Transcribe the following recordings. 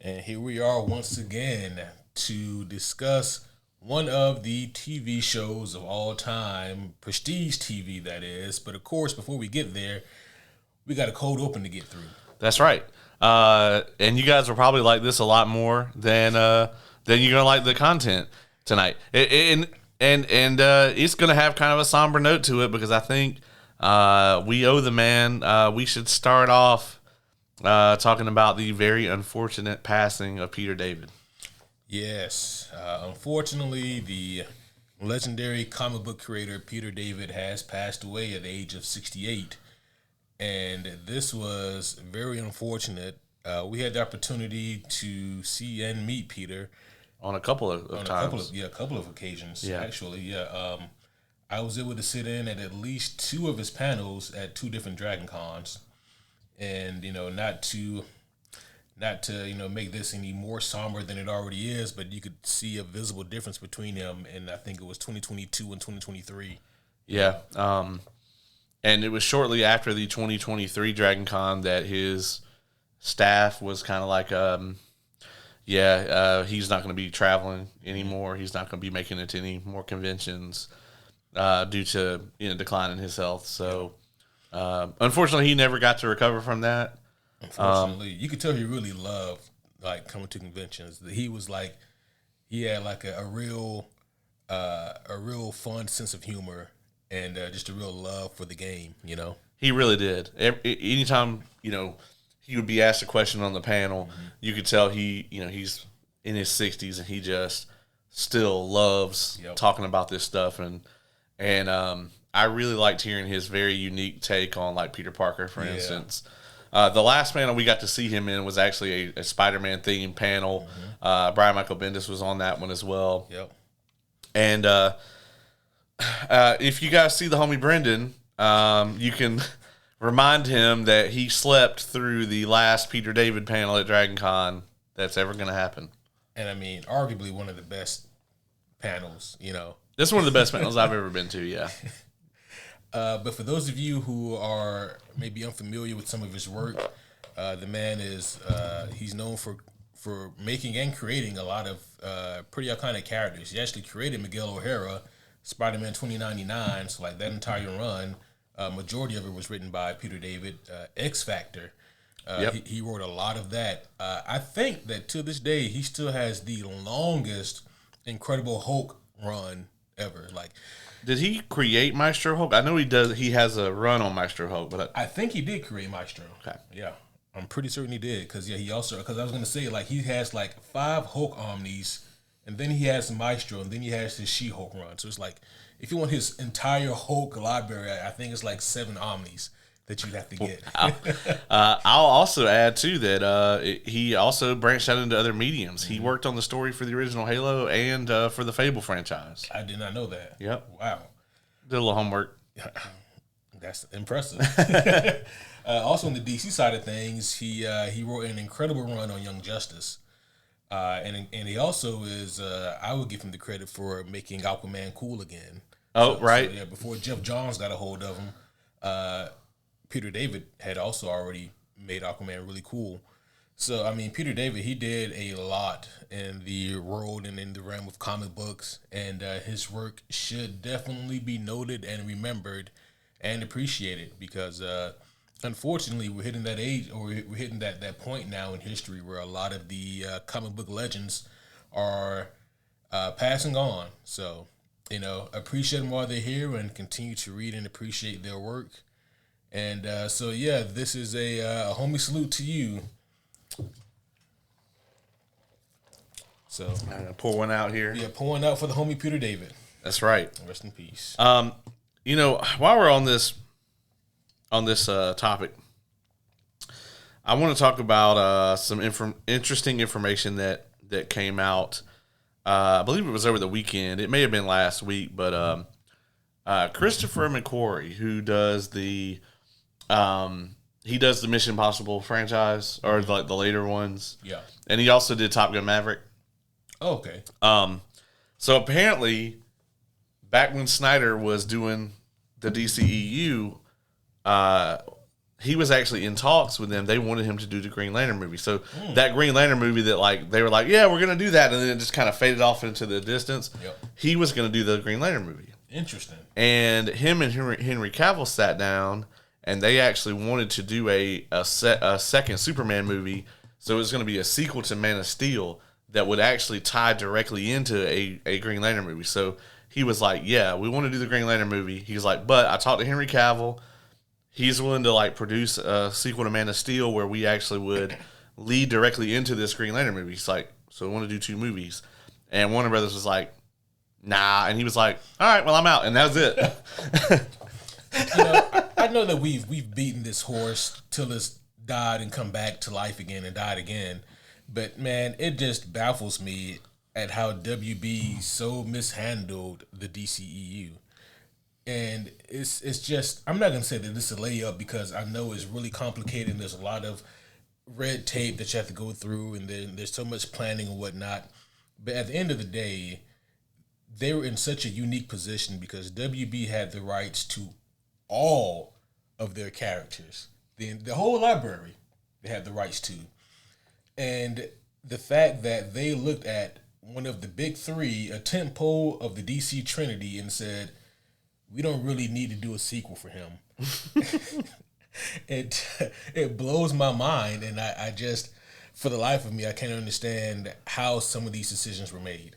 And here we are once again to discuss one of the TV shows of all time, prestige TV, that is. But of course, before we get there, we got a cold open to get through. That's right. And you guys will probably like this a lot more than you're gonna like the content tonight. And it's gonna have kind of a somber note to it because I think we owe the man. We should start off talking about the very unfortunate passing of Peter David. Yes, unfortunately, the legendary comic book creator Peter David has passed away at the age of 68. And this was very unfortunate. We had the opportunity to see and meet Peter On a couple of on times. a couple of occasions. Yeah. Actually, yeah. I was able to sit in at least two of his panels at two different Dragon Cons, and not to make this any more somber than it already is, but you could see a visible difference between him and I think it was 2022 and 2023. Yeah. And it was shortly after the 2023 Dragon Con that his staff was kind of like, he's not going to be traveling anymore. He's not going to be making it to any more conventions due to decline in his health. So, unfortunately, he never got to recover from that. Unfortunately, you could tell he really loved like coming to conventions. He had like a real fun sense of humor and just a real love for the game. He really did. Anytime he would be asked a question on the panel, you could tell he's in his 60s and he just still loves talking about this stuff. And I really liked hearing his very unique take on like Peter Parker, for instance. The last panel we got to see him in was actually a Spider-Man themed panel. Brian Michael Bendis was on that one as well. Yep. And if you guys see the homie Brendan, you can remind him that he slept through the last Peter David panel at Dragon Con that's ever going to happen. And I mean, arguably one of the best panels. This is one of the best panels I've ever been to, yeah. But for those of you who are maybe unfamiliar with some of his work, the man he's known for making and creating a lot of pretty iconic characters. He actually created Miguel O'Hara, Spider-Man 2099, so like that entire run, majority of it was written by Peter David. X Factor, he wrote a lot of that. I think that to this day, he still has the longest Incredible Hulk run ever. Like, did he create Maestro Hulk? I know he does. He has a run on Maestro Hulk, but I think he did create Maestro. Okay. Yeah, I'm pretty certain he did because I was gonna say like he has like 5 Hulk Omnis, and then he has Maestro, and then he has his She-Hulk run. So it's like if you want his entire Hulk library, I think it's like 7 Omnis that you'd have to get. I'll also add too that he also branched out into other mediums. He worked on the story for the original Halo and for the Fable franchise. I did not know that. Yep. Wow. Did a little homework. That's impressive. Also, on the DC side of things, he wrote an incredible run on Young Justice, and he also is. I would give him the credit for making Aquaman cool again. Right. So, before Jeff Johns got a hold of him, Peter David had also already made Aquaman really cool. So I mean, Peter David, he did a lot in the world and in the realm of comic books, and his work should definitely be noted and remembered and appreciated because unfortunately we're hitting that age, or we're hitting that point now in history where a lot of the comic book legends are passing on. So appreciate them while they're here and continue to read and appreciate their work. And this is a homie salute to you. So I'm gonna pour one out here. Yeah, pouring out for the homie Peter David. That's right. Rest in peace. While we're on this topic, I want to talk about some interesting information that came out. I believe it was over the weekend. It may have been last week, but Christopher McQuarrie, who does the Mission Impossible franchise or like the later ones. Yeah. And he also did Top Gun Maverick. Oh, okay. So apparently, back when Snyder was doing the DCEU, he was actually in talks with them. They wanted him to do the Green Lantern movie. So that Green Lantern movie that like they were like, yeah, we're going to do that, and then it just kind of faded off into the distance. Yep. He was going to do the Green Lantern movie. Interesting. And him and Henry Cavill sat down, and they actually wanted to do a second Superman movie. So it was going to be a sequel to Man of Steel that would actually tie directly into a Green Lantern movie. So he was like, yeah, we want to do the Green Lantern movie. He was like, but I talked to Henry Cavill. He's willing to like produce a sequel to Man of Steel where we actually would lead directly into this Green Lantern movie. He's like, so we want to do 2 movies. And Warner Brothers was like, nah. And he was like, all right, well, I'm out. And that was it. I know that we've beaten this horse till it's died and come back to life again and died again. But, man, it just baffles me at how WB so mishandled the DCEU. And it's just, I'm not going to say that this is a layup because I know it's really complicated and there's a lot of red tape that you have to go through and then there's so much planning and whatnot. But at the end of the day, they were in such a unique position because WB had the rights to all of their characters. The whole library they had the rights to. And the fact that they looked at one of the big 3, a tentpole of the DC Trinity, and said, we don't really need to do a sequel for him. It blows my mind, and I just, for the life of me, I can't understand how some of these decisions were made.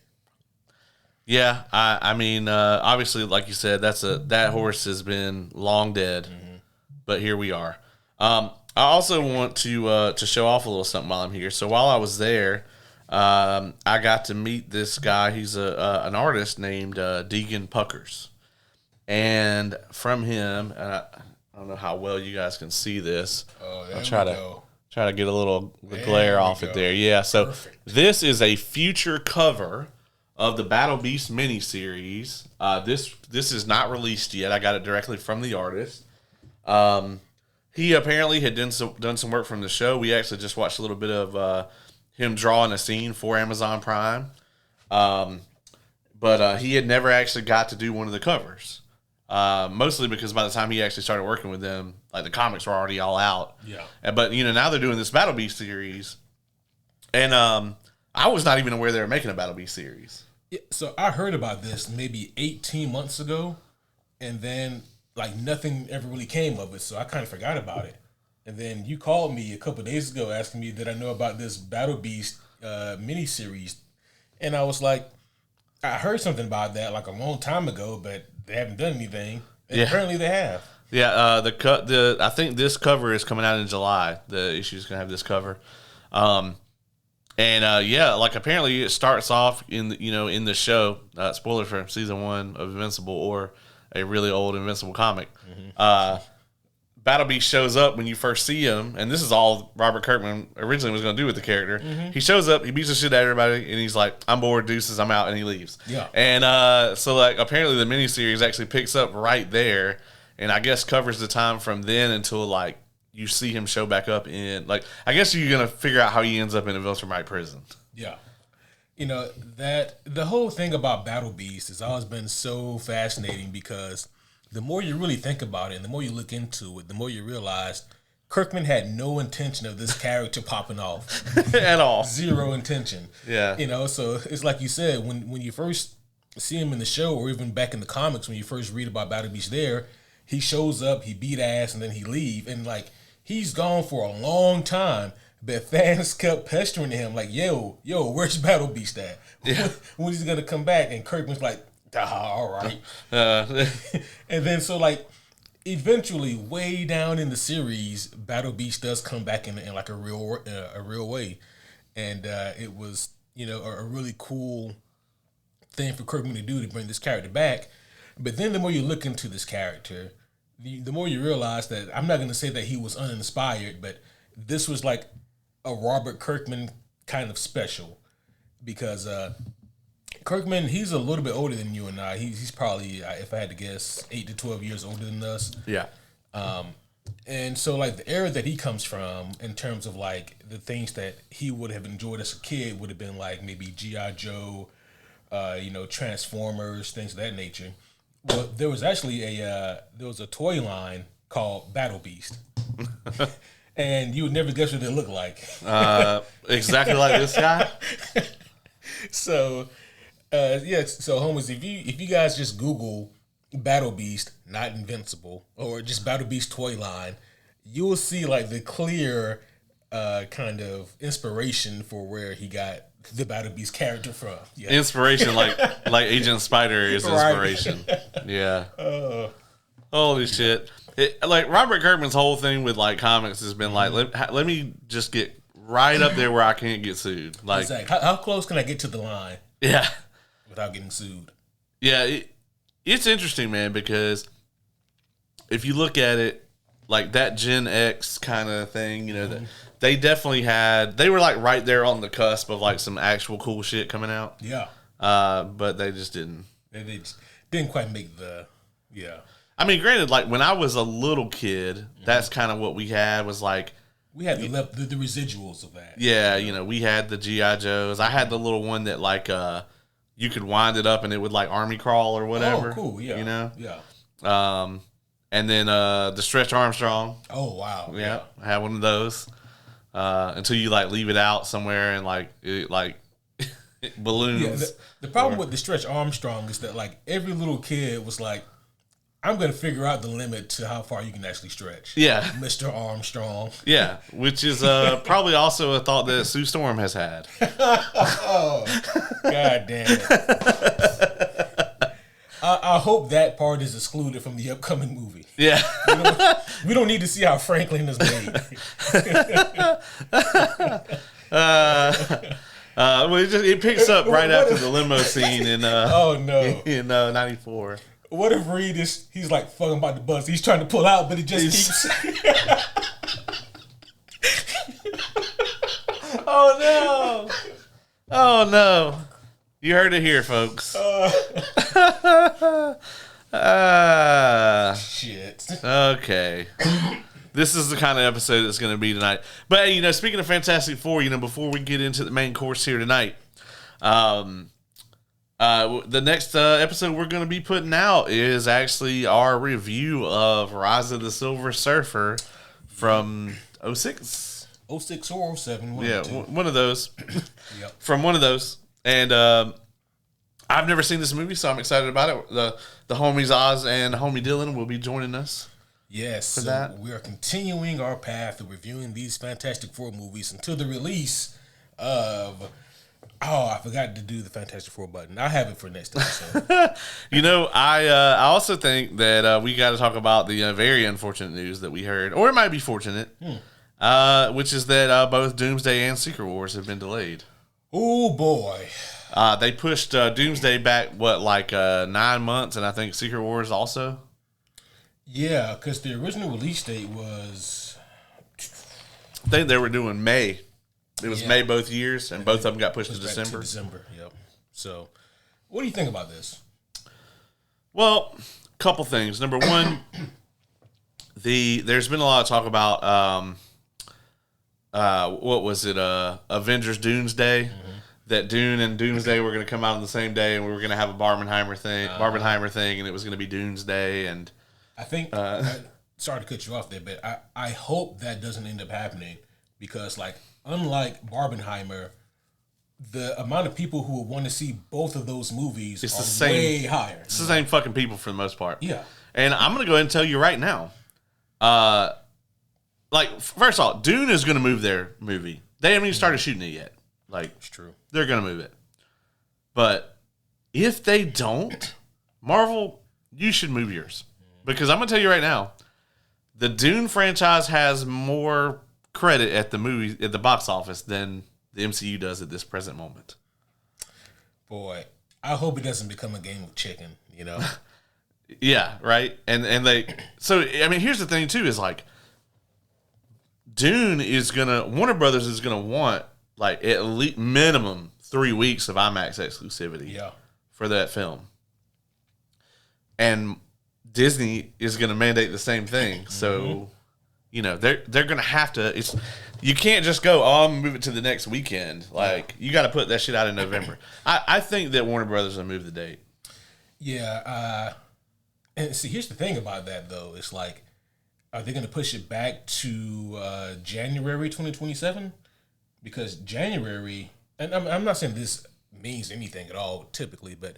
Yeah, I mean, obviously, like you said, that horse has been long dead, but here we are. I also want to show off a little something while I'm here. So while I was there, I got to meet this guy. He's an artist named Deegan Puckers, and from him, I don't know how well you guys can see this. I'll try to get a little glare off it there. Yeah, so perfect. This is a future cover of the Battle Beast miniseries. This is not released yet. I got it directly from the artist. He apparently had done some work from the show. We actually just watched a little bit of him drawing a scene for Amazon Prime. But he had never actually got to do one of the covers. Mostly because by the time he actually started working with them, like the comics were already all out. Yeah. But now they're doing this Battle Beast series. And I was not even aware they were making a Battle Beast series. Yeah, so I heard about this maybe 18 months ago, and then like nothing ever really came of it, so I kind of forgot about it. And then you called me a couple of days ago asking me did I know about this Battle Beast miniseries, and I was like, I heard something about that like a long time ago, but they haven't done anything. And apparently they have. Yeah, I think this cover is coming out in July. The issue's gonna have this cover. Like apparently it starts off in the show. Spoiler for season 1 of Invincible or a really old Invincible comic. Battle Beast shows up when you first see him, and this is all Robert Kirkman originally was going to do with the character. He shows up, he beats the shit out of everybody, and he's like, "I'm bored, deuces, I'm out," and he leaves. Yeah. And so like apparently the miniseries actually picks up right there, and I guess covers the time from then until like you see him show back up in, like, I guess you're going to figure out how he ends up in a Viltrumite prison. Yeah. That the whole thing about Battle Beast has always been so fascinating because the more you really think about it and the more you look into it, the more you realize Kirkman had no intention of this character popping off. At all. Zero intention. Yeah. So it's like you said, when you first see him in the show or even back in the comics, when you first read about Battle Beast there, he shows up, he beat ass, and then he leave. And like, he's gone for a long time, but fans kept pestering him like, yo, where's Battle Beast at? Yeah. When he's going to come back? And Kirkman's like, all right. And then so like, eventually, way down in the series, Battle Beast does come back in like a real way. And it was, a really cool thing for Kirkman to do to bring this character back. But then the more you look into this character, the more you realize that I'm not going to say that he was uninspired, but this was like a Robert Kirkman kind of special because Kirkman, he's a little bit older than you and I. He's probably, if I had to guess, 8 to 12 years older than us. Yeah. And so like the era that he comes from in terms of like the things that he would have enjoyed as a kid would have been like maybe G.I. Joe, Transformers, things of that nature. Well, there was actually a toy line called Battle Beast, And you would never guess what they look like. Exactly like this guy. So, so homies, if you guys just Google Battle Beast, not Invincible, or just Battle Beast toy line, you will see like the clear kind of inspiration for where he got the Battle Beast character from. Yeah. Inspiration, like Agent Spider is inspiration. Right. Yeah. Holy shit! Like Robert Kirkman's whole thing with like comics has been like, let me just get right up there where I can't get sued. Like, exactly. How close can I get to the line? Yeah. Without getting sued. Yeah, it's interesting, man, because if you look at it, like that Gen X kind of thing, you know, they definitely they were like right there on the cusp of like some actual cool shit coming out. Yeah. But they just didn't. They just didn't quite make the, yeah. I mean, granted, like when I was a little kid, that's kind of what we had was like. We had the residuals of that. Yeah, you know, we had the G.I. Joes. I had the little one that like you could wind it up and it would like army crawl or whatever. Oh, cool, yeah. You know? Yeah. And then the Stretch Armstrong. Oh, wow. Yeah, I had one of those. Until you like leave it out somewhere and like it balloons. Yeah, the problem with the Stretch Armstrong is that like every little kid was like, I'm going to figure out the limit to how far you can actually stretch. Yeah. Mr. Armstrong. Yeah, which is probably also a thought that Sue Storm has had. Oh, God damn it. I hope that part is excluded from the upcoming movie. Yeah. We don't need to see how Franklin is made. Well, it picks up right after the limo scene in oh no in '94. What if Reed he's like fucking about the bus. He's trying to pull out, but it just keeps. Oh no! Oh no! You heard it here, folks. Shit. Okay. This is the kind of episode that's going to be tonight. But hey, you know, speaking of Fantastic Four, you know, before we get into the main course here tonight, the next episode we're going to be putting out is actually our review of Rise of the Silver Surfer from 06. 06 or 07. One of those. Yep. From one of those. And I've never seen this movie, so I'm excited about it. The homies Oz and homie Dylan will be joining us. Yes, for that. We are continuing our path of reviewing these Fantastic Four movies until the release of... Oh, I forgot to do the Fantastic Four button. I'll have it for next episode. You know, I also think that we got to talk about the very unfortunate news that we heard, or it might be fortunate, which is that both Doomsday and Secret Wars have been delayed. Oh, boy. They pushed Doomsday back, 9 months, and I think Secret Wars also? Yeah, because the original release date was... I think they were doing May. It was May both years, and both of them got pushed to December. Yep. So, what do you think about this? Well, a couple things. Number one, there's been a lot of talk about what was it? Avengers Doomsday. Mm-hmm. That Dune and Doomsday were going to come out on the same day, and we were going to have a Barbenheimer thing, and it was going to be Doomsday. And I think, sorry to cut you off there, but I hope that doesn't end up happening because, unlike Barbenheimer, the amount of people who would want to see both of those movies is way higher. It's the same fucking people for the most part. Yeah. And I'm going to go ahead and tell you right now. First of all, Dune is going to move their movie. They haven't even started shooting it yet. It's true. They're going to move it. But if they don't, Marvel, you should move yours. Because I'm going to tell you right now, the Dune franchise has more credit at the box office than the MCU does at this present moment. Boy, I hope it doesn't become a game of chicken, you know? Yeah, right? And here's the thing too, is Dune is Warner Brothers is gonna want at least minimum 3 weeks of IMAX exclusivity for that film. And Disney is gonna mandate the same thing. So, they're gonna have to you can't just go, I'm gonna move it to the next weekend. You gotta put that shit out in November. I think that Warner Brothers will move the date. Yeah, and see, here's the thing about that though. It's are they going to push it back to January 2027? Because January, and I'm not saying this means anything at all typically, but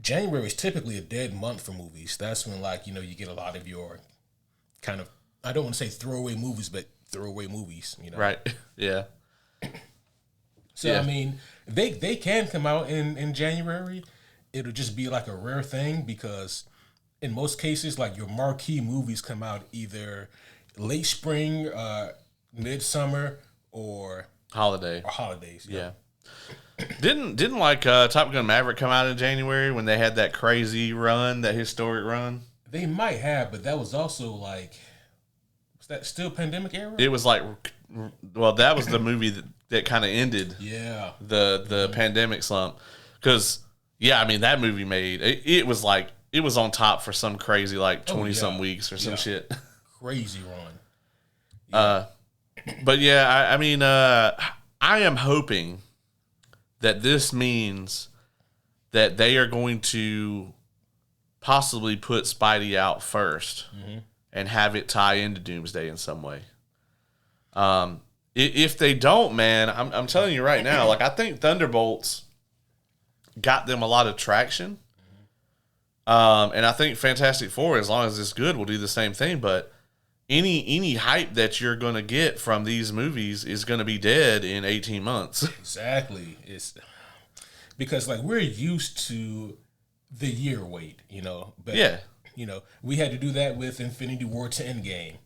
January is typically a dead month for movies. That's when, like, you know, you get a lot of your kind of, I don't want to say throwaway movies, but throwaway movies, you know. Right. Yeah. So, yeah. I mean, they can come out in January. It'll just be like a rare thing because in most cases, like your marquee movies come out either late spring, midsummer, or holidays. Yeah. Didn't like Top Gun Maverick come out in January when they had that crazy run, that historic run? They might have, but that was also like, was that still pandemic era? It was like, well, that was the movie that kind of ended. Yeah. The pandemic slump, because I mean that movie made it was like it was on top for some crazy like 20 some weeks or some shit. Crazy run. Yeah. But yeah, I mean, I am hoping that this means that they are going to possibly put Spidey out first and have it tie into Doomsday in some way. If they don't, man, I'm telling you right now, like I think Thunderbolts got them a lot of traction. And I think Fantastic Four, as long as it's good, will do the same thing. But any hype that you're going to get from these movies is going to be dead in 18 months. Exactly. It's because like we're used to the year wait, you know. But you know, we had to do that with Infinity War to Endgame.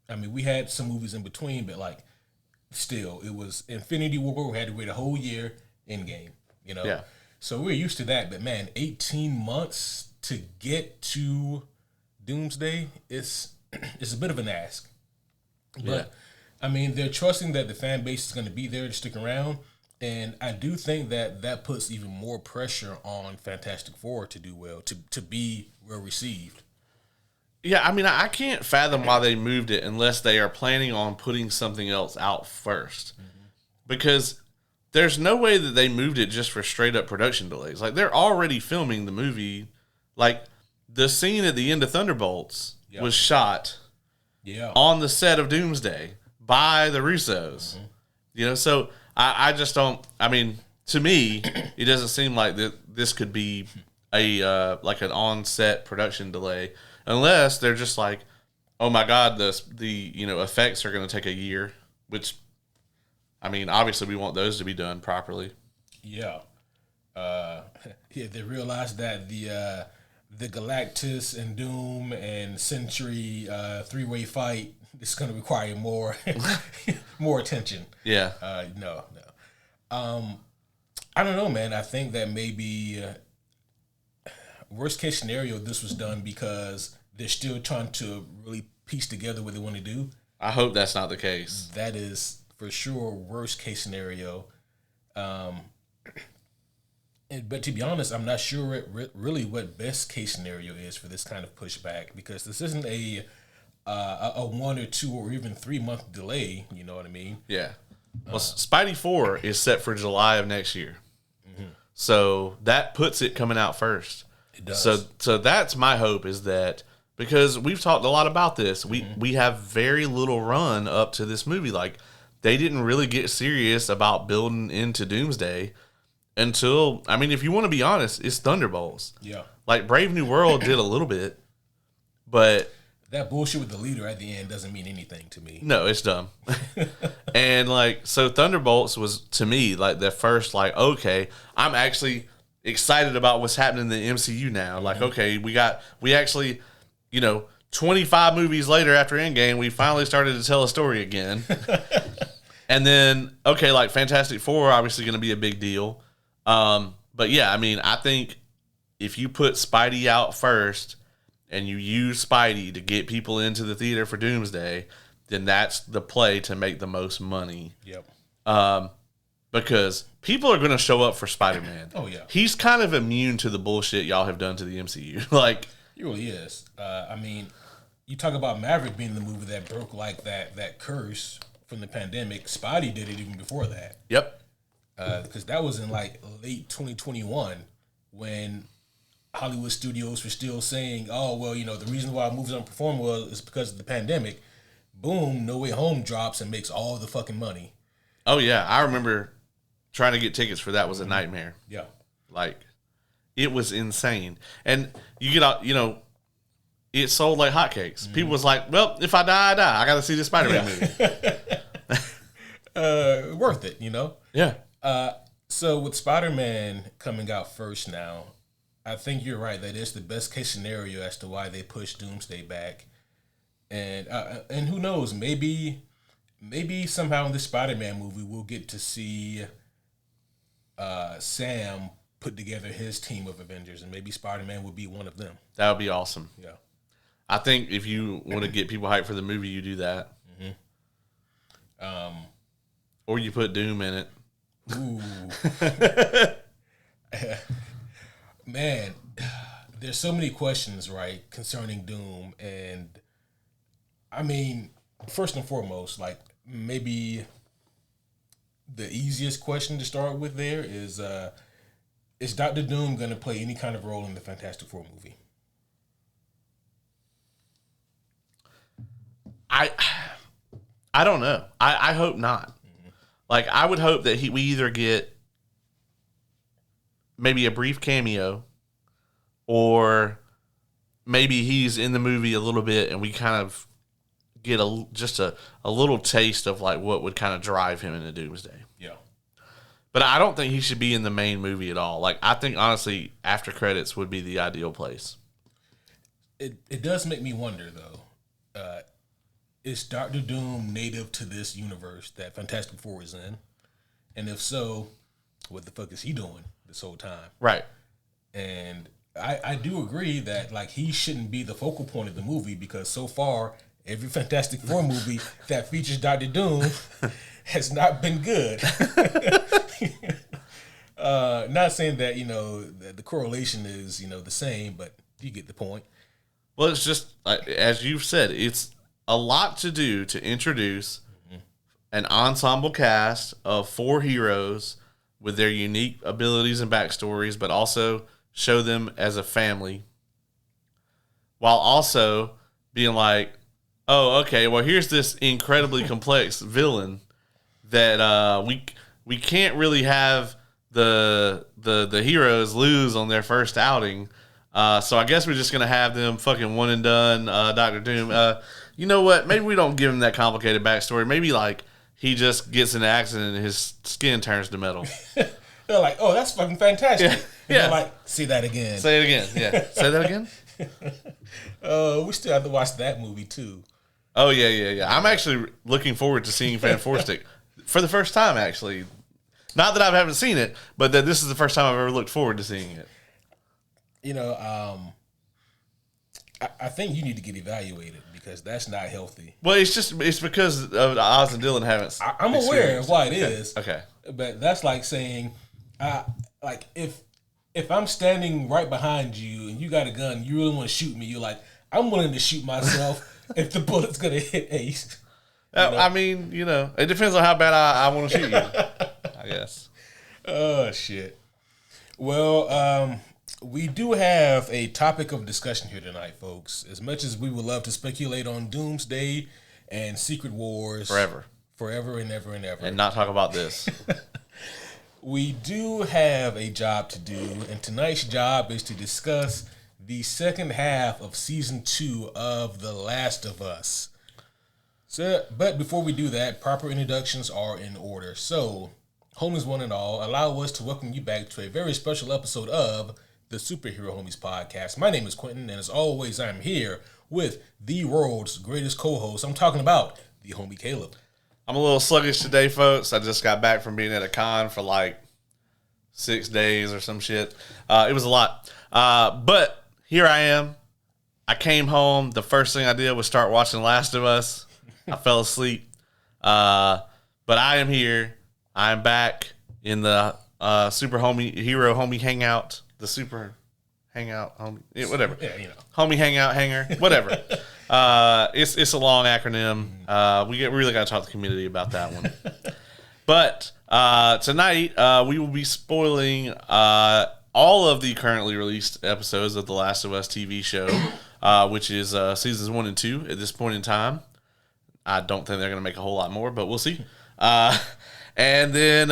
I mean, we had some movies in between, but like still, it was Infinity War. We had to wait a whole year. Endgame, you know. Yeah. So we're used to that. But man, 18 months to get to Doomsday is a bit of an ask. But I mean, they're trusting that the fan base is going to be there to stick around. And I do think that puts even more pressure on Fantastic Four to do well, to be well received. Yeah, I mean, I can't fathom why they moved it unless they are planning on putting something else out first. Because there's no way that they moved it just for straight up production delays. Like, they're already filming the movie. Like, the scene at the end of Thunderbolts was shot on the set of Doomsday by the Russos. You know, so I just don't, I mean, to me, it doesn't seem like this could be a like an on-set production delay unless they're just like, oh my God, the you know, effects are going to take a year, which, I mean, obviously we want those to be done properly. Yeah. They realized that the Galactus and Doom and Sentry three-way fight is going to require more more attention. Yeah. No. I don't know, man. I think that maybe worst case scenario, this was done because they're still trying to really piece together what they want to do. I hope that's not the case. That is for sure worst case scenario. But to be honest, I'm not sure really what best case scenario is for this kind of pushback, because this isn't a 1 or 2 or even 3 month delay. You know what I mean? Yeah. Well, Spidey 4 is set for July of next year. So that puts it coming out first. It does. So that's my hope, is that, because we've talked a lot about this, we have very little run up to this movie. Like, they didn't really get serious about building into Doomsday until, I mean, if you want to be honest, it's Thunderbolts. Yeah. Like, Brave New World did a little bit, but that bullshit with the leader at the end doesn't mean anything to me. No, it's dumb. And like, so Thunderbolts was, to me, like the first, like, okay, I'm actually excited about what's happening in the MCU now. Like, okay, we actually, you know, 25 movies later after Endgame, we finally started to tell a story again. And then, okay, like Fantastic Four, obviously going to be a big deal. But yeah, I mean, I think if you put Spidey out first and you use Spidey to get people into the theater for Doomsday, then that's the play to make the most money. Yep. Because people are going to show up for Spider-Man. Oh, yeah. He's kind of immune to the bullshit y'all have done to the MCU. Like, he really is. I mean, you talk about Maverick being the movie that broke like that curse from the pandemic. Spidey did it even before that. Yep. Because that was in like late 2021 when Hollywood studios were still saying, oh, well, the reason why movies don't perform well is because of the pandemic. Boom, No Way Home drops and makes all the fucking money. Oh, yeah. I remember trying to get tickets for that was a nightmare. Yeah. Like, it was insane. And you get out, it sold like hotcakes. Mm-hmm. People was like, well, if I die, I die. I got to see the Spider-Man movie. Worth it, Yeah. So with Spider-Man coming out first now, I think you're right. That is the best case scenario as to why they pushed Doomsday back. And who knows, maybe somehow in this Spider-Man movie we'll get to see Sam put together his team of Avengers, and maybe Spider-Man would be one of them. That would be awesome. Yeah. I think if you want to get people hyped for the movie, you do that. Mm-hmm. Or you put Doom in it. Ooh. Man, there's so many questions, right, concerning Doom. And, I mean, first and foremost, like, maybe the easiest question to start with there is Dr. Doom going to play any kind of role in the Fantastic Four movie? I don't know. I hope not. Mm-hmm. Like, I would hope that we either get maybe a brief cameo, or maybe he's in the movie a little bit and we kind of get just a little taste of like what would kind of drive him into Doomsday. Yeah. But I don't think he should be in the main movie at all. Like, I think honestly after credits would be the ideal place. It does make me wonder though. Is Dr. Doom native to this universe that Fantastic Four is in? And if so, what the fuck is he doing this whole time? Right. And I do agree that like he shouldn't be the focal point of the movie, because so far every Fantastic Four movie that features Dr. Doom has not been good. Not saying that that the correlation is the same, but you get the point. Well, it's just as you've said, it's a lot to do to introduce an ensemble cast of 4 heroes with their unique abilities and backstories, but also show them as a family, while also being like, oh, okay, well, here's this incredibly complex villain that we can't really have the heroes lose on their first outing. So I guess we're just gonna have them fucking one and done. Dr. Doom. You know what? Maybe we don't give him that complicated backstory. Maybe like he just gets in an accident and his skin turns to metal. They're like, oh, that's fucking fantastic. Yeah. They're like, say that again. Say it again. Yeah. Say that again. We still have to watch that movie too. Oh yeah. I'm actually looking forward to seeing Fan Four Stick for the first time. Actually, not that I haven't seen it, but that this is the first time I've ever looked forward to seeing it. I think you need to get evaluated, because that's not healthy. Well, it's because of Oz and Dylan haven't. I'm aware of why it is. Okay. But that's like saying, like if I'm standing right behind you and you got a gun, you really want to shoot me, you're like, I'm willing to shoot myself if the bullet's gonna hit Ace. I mean, it depends on how bad I want to shoot you, I guess. Oh shit. Well, we do have a topic of discussion here tonight, folks. As much as we would love to speculate on Doomsday and Secret Wars forever and ever and ever, and not talk about this, we do have a job to do, and tonight's job is to discuss the second half of season 2 of The Last of Us. So, but before we do that, proper introductions are in order. So, homies one and all, allow us to welcome you back to a very special episode of the Superhero Homies Podcast. My name is Quentin, and as always, I'm here with the world's greatest co-host. I'm talking about the homie Caleb. I'm a little sluggish today, folks. I just got back from being at a con for like 6 days or some shit. It was a lot. But here I am. I came home. The first thing I did was start watching Last of Us. I fell asleep. But I am here. I'm back in the Super Homie Hero Homie Hangout. The Super Hangout Homie. Whatever. Yeah, Homie Hangout Hanger. Whatever. It's a long acronym. We really got to talk to the community about that one. But tonight we will be spoiling all of the currently released episodes of The Last of Us TV show, which is seasons 1 and 2 at this point in time. I don't think they're going to make a whole lot more, but we'll see. And then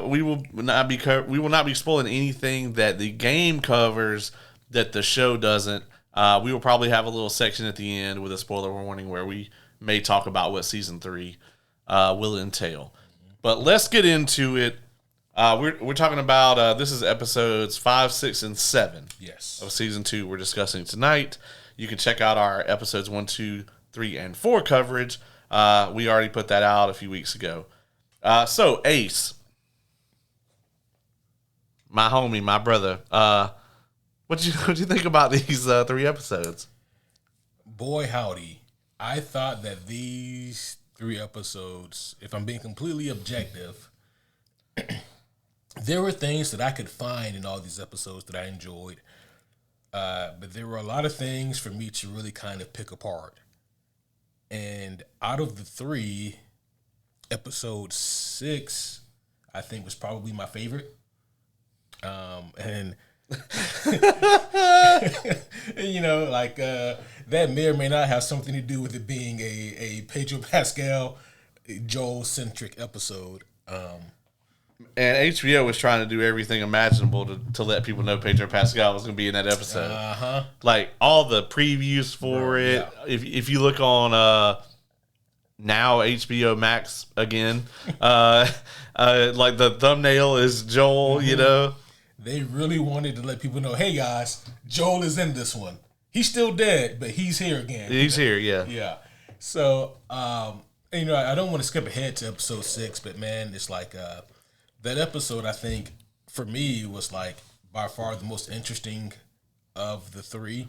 we will not be spoiling anything that the game covers that the show doesn't. We will probably have a little section at the end with a spoiler warning where we may talk about what season 3 will entail. But let's get into it. We're talking about this is episodes 5, 6, and 7. Yes. Of season 2 we're discussing tonight. You can check out our episodes 1, 2, 3, and 4 coverage. We already put that out a few weeks ago. So Ace, my homie, my brother, what'd you think about these 3 episodes? Boy, howdy. I thought that these 3 episodes, if I'm being completely objective, there were things that I could find in all these episodes that I enjoyed. But there were a lot of things for me to really kind of pick apart. And out of the 3, episode 6, I think, was probably my favorite. And you know, like that may or may not have something to do with it being a Pedro Pascal Joel centric episode. And HBO was trying to do everything imaginable to let people know Pedro Pascal was going to be in that episode. Like all the previews for it. Yeah. If you look on now HBO Max again, like the thumbnail is Joel. You know, they really wanted to let people know, hey guys, Joel is in this one. He's still dead, but he's here again. He's here, yeah. Yeah. So, you know, I don't want to skip ahead to episode 6, but man, it's like that episode, I think, for me, was like by far the most interesting of the 3.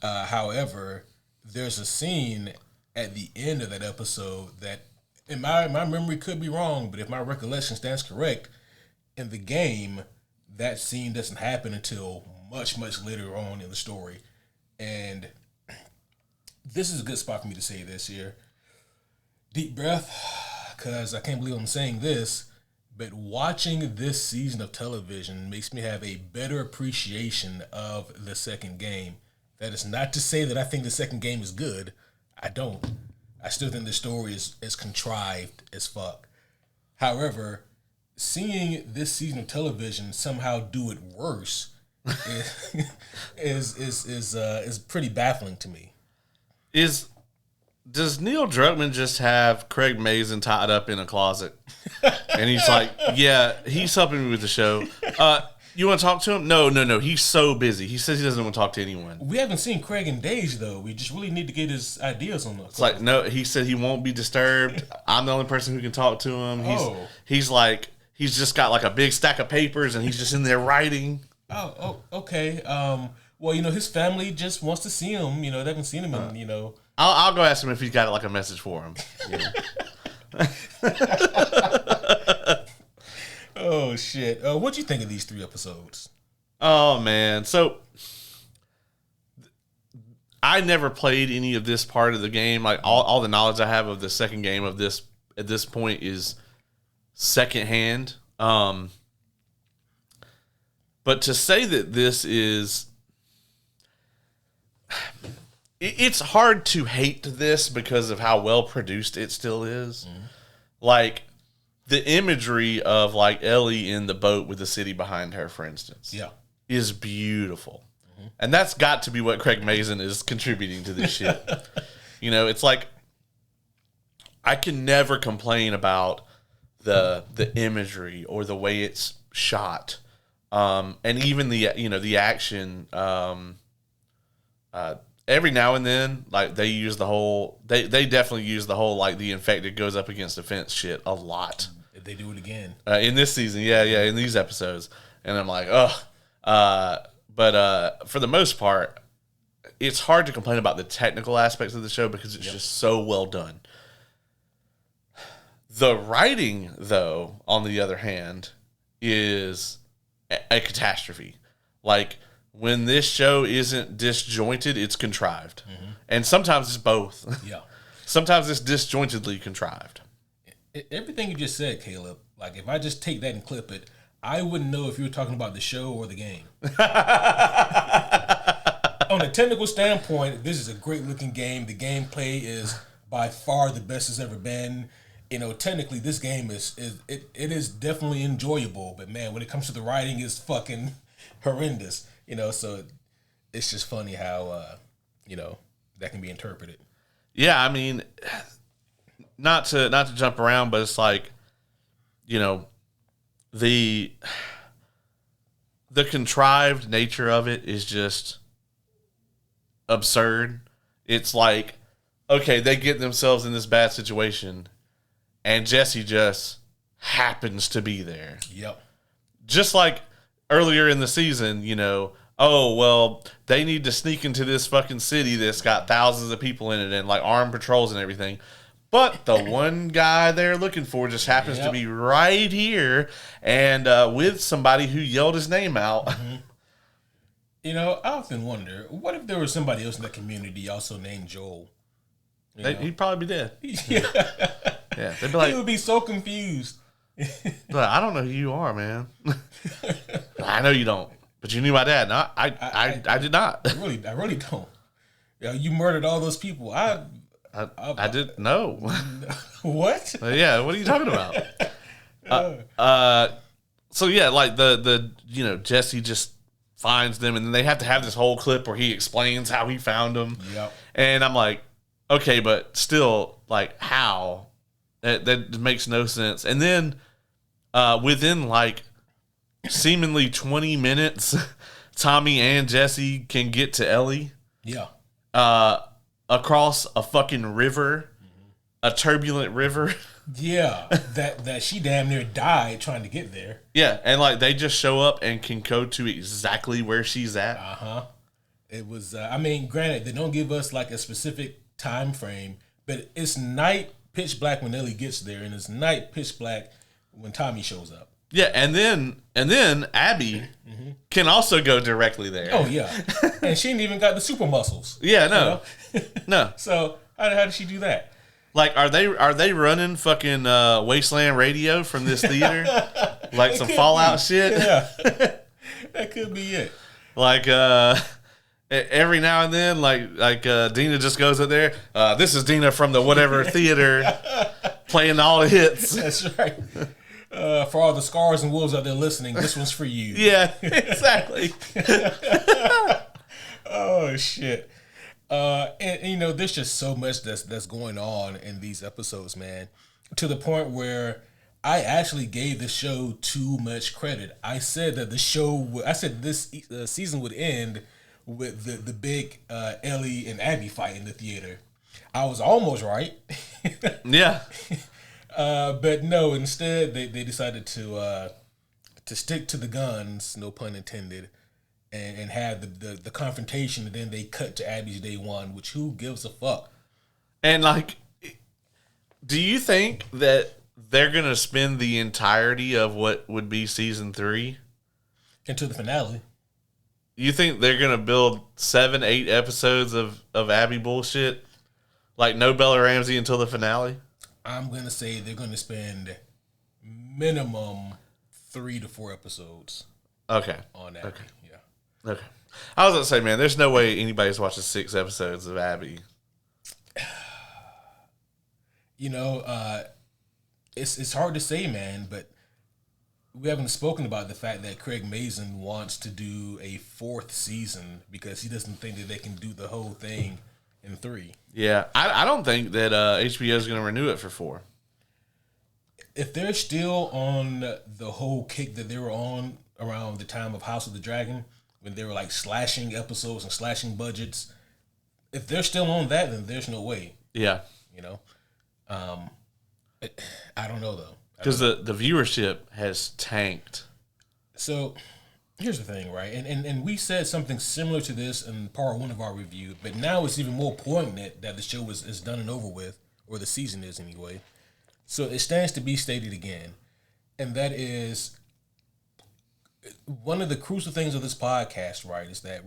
However, there's a scene at the end of that episode that, and my memory could be wrong, but if my recollection stands correct, in the game, that scene doesn't happen until much, much later on in the story. And this is a good spot for me to say this here. Deep breath, because I can't believe I'm saying this, but watching this season of television makes me have a better appreciation of the second game. That is not to say that I think the second game is good. I don't. I still think the story is contrived as fuck. However, seeing this season of television somehow do it worse is pretty baffling to me. Does Neil Druckmann just have Craig Mazin tied up in a closet? And he's like, yeah, he's helping me with the show. You want to talk to him? No. He's so busy. He says he doesn't want to talk to anyone. We haven't seen Craig in days, though. We just really need to get his ideas on this. It's like, no, he said he won't be disturbed. I'm the only person who can talk to him. He's like, he's just got like a big stack of papers and he's just in there writing. Oh, okay. Well, you know, his family just wants to see him. You know, they haven't seen him in, you know. I'll go ask him if he's got like a message for him. Oh shit! What'd you think of these 3 episodes? Oh man, so I never played any of this part of the game. Like all the knowledge I have of the second game of this at this point is secondhand. But to say that this is, it's hard to hate this because of how well produced it still is. Mm-hmm. Like the imagery of like Ellie in the boat with the city behind her, for instance, is beautiful. Mm-hmm. And that's got to be what Craig Mazin is contributing to this shit. You know, it's like I can never complain about the imagery or the way it's shot. And even the action, every now and then, like they use the whole, they definitely use the whole, like the infected goes up against the fence shit a lot. If they do it again. In this season. Yeah. In these episodes. And I'm like, but for the most part, it's hard to complain about the technical aspects of the show because it's just so well done. The writing, though, on the other hand, is a catastrophe. Like, when this show isn't disjointed, it's contrived. Mm-hmm. And sometimes it's both. Yeah. Sometimes it's disjointedly contrived. Everything you just said, Caleb, like, if I just take that and clip it, I wouldn't know if you were talking about the show or the game. On a technical standpoint, this is a great looking game. The gameplay is by far the best it's ever been. Technically this game is definitely enjoyable, but man, when it comes to the writing, it's fucking horrendous. So it's just funny how that can be interpreted. Yeah, I mean, not to jump around, but it's like, the contrived nature of it is just absurd. It's like, okay, they get themselves in this bad situation, and Jesse just happens to be there. Yep. Just like earlier in the season, oh, well, they need to sneak into this fucking city that's got thousands of people in it and like armed patrols and everything. But the one guy they're looking for just happens to be right here and with somebody who yelled his name out. Mm-hmm. I often wonder, what if there was somebody else in the community also named Joel? He'd probably be dead. Yeah, they'd be like, he would be so confused. But I don't know who you are, man. I know you don't, but you knew my dad. No, I did not. I really don't. You murdered all those people. I didn't know. What? Yeah, what are you talking about? So yeah, like the Jesse just finds them, and then they have to have this whole clip where he explains how he found them. Yep. And I'm like, okay, but still, like, how? That makes no sense. And then within like seemingly 20 minutes, Tommy and Jesse can get to Ellie. Yeah. Across a fucking river, a turbulent river. Yeah, that she damn near died trying to get there. Yeah, and like they just show up and can go to exactly where she's at. It was. Granted, they don't give us like a specific time frame, but it's night, pitch black when Ellie gets there, and it's night, pitch black when Tommy shows up. Yeah, and then Abby can also go directly there. Oh yeah, and she ain't even got the super muscles. Yeah, no, no. So how did she do that? Like, are they running fucking Wasteland Radio from this theater? Like some Fallout shit? Yeah, that could be it. Like every now and then, like Dina just goes up there. This is Dina from the whatever theater, playing all the hits. That's right. For all the scars and wolves out there listening, this one's for you. Yeah, exactly. Oh shit. And there's just so much that's going on in these episodes, man. To the point where I actually gave the show too much credit. I said that this season would end with the big Ellie and Abby fight in the theater. I was almost right. Yeah. But no, instead they decided to stick to the guns, no pun intended, and have the confrontation, and then they cut to Abby's day one, which who gives a fuck? And like, do you think that they're gonna spend the entirety of what would be season 3 into the finale? You think they're gonna build 7-8 episodes of Abby bullshit, like no Bella Ramsey until the finale? I'm gonna say they're gonna spend minimum 3 to 4 episodes. Okay. On Abby. Okay. Yeah. Okay. I was gonna say, man, there's no way anybody's watching 6 episodes of Abby. It's hard to say, man, but we haven't spoken about the fact that Craig Mazin wants to do a 4th season because he doesn't think that they can do the whole thing in 3. Yeah, I don't think that HBO is going to renew it for 4. If they're still on the whole kick that they were on around the time of House of the Dragon, when they were like slashing episodes and slashing budgets, if they're still on that, then there's no way. Yeah. I don't know though. Because the viewership has tanked. So here's the thing, right? And we said something similar to this in part 1 of our review, but now it's even more poignant that the show is done and over with, or the season is anyway. So it stands to be stated again, and that is one of the crucial things of this podcast, right, is that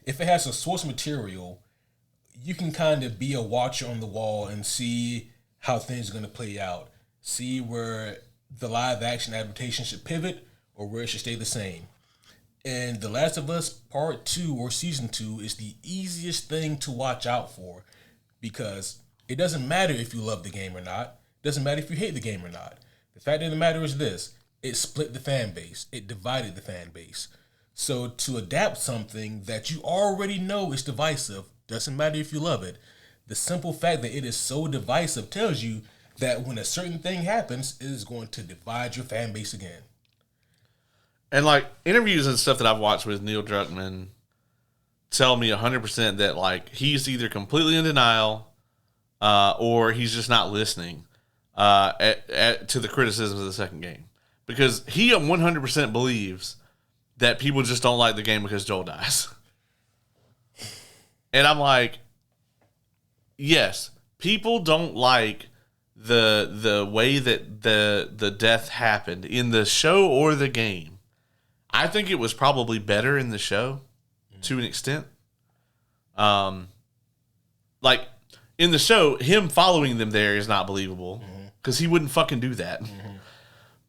if it has a source material, you can kind of be a watcher on the wall and see how things are going to play out. See where the live action adaptation should pivot or where it should stay the same. And The Last of Us Part 2 or Season 2 is the easiest thing to watch out for, because it doesn't matter if you love the game or not. It doesn't matter if you hate the game or not. The fact of the matter is this: it split the fan base. It divided the fan base. So to adapt something that you already know is divisive, doesn't matter if you love it, the simple fact that it is so divisive tells you that when a certain thing happens, it is going to divide your fan base again. And like interviews and stuff that I've watched with Neil Druckmann tell me 100% that like he's either completely in denial or he's just not listening to the criticisms of the second game, because he 100% believes that people just don't like the game because Joel dies. And I'm like, yes, people don't like the way that the death happened in the show or the game. I think it was probably better in the show to an extent. Like in the show, him following them there is not believable because he wouldn't fucking do that.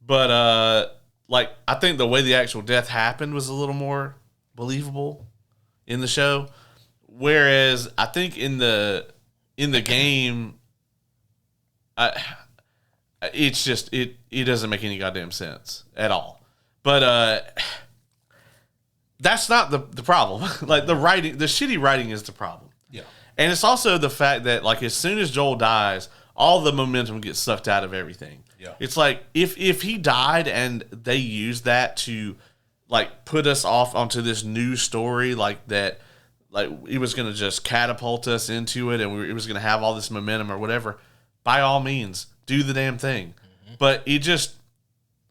But like I think the way the actual death happened was a little more believable in the show, whereas I think in the game, it's just it doesn't make any goddamn sense at all. But that's not the problem. Like the writing, the shitty writing is the problem. Yeah. And it's also the fact that like as soon as Joel dies, all the momentum gets sucked out of everything. Yeah. It's like if he died and they used that to like put us off onto this new story like that, like it was going to just catapult us into it and it was going to have all this momentum or whatever, by all means, do the damn thing. But it just,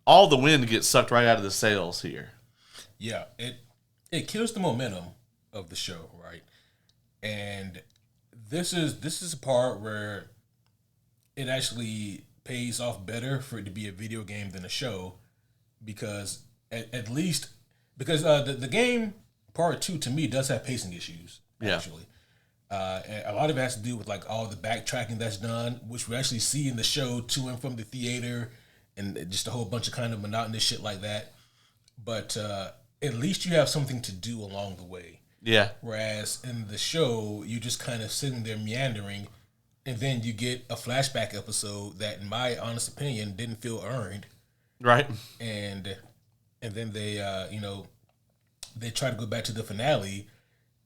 all the wind gets sucked right out of the sails here. Yeah, it kills the momentum of the show, right? And this is a part where it actually pays off better for it to be a video game than a show, because at least the game part 2 to me does have pacing issues actually. And a lot of it has to do with like all the backtracking that's done, which we actually see in the show to and from the theater, and just a whole bunch of kind of monotonous shit like that. But at least you have something to do along the way. Yeah. Whereas in the show, you just kind of sitting there meandering, and then you get a flashback episode that, in my honest opinion, didn't feel earned. Right. And then they they try to go back to the finale,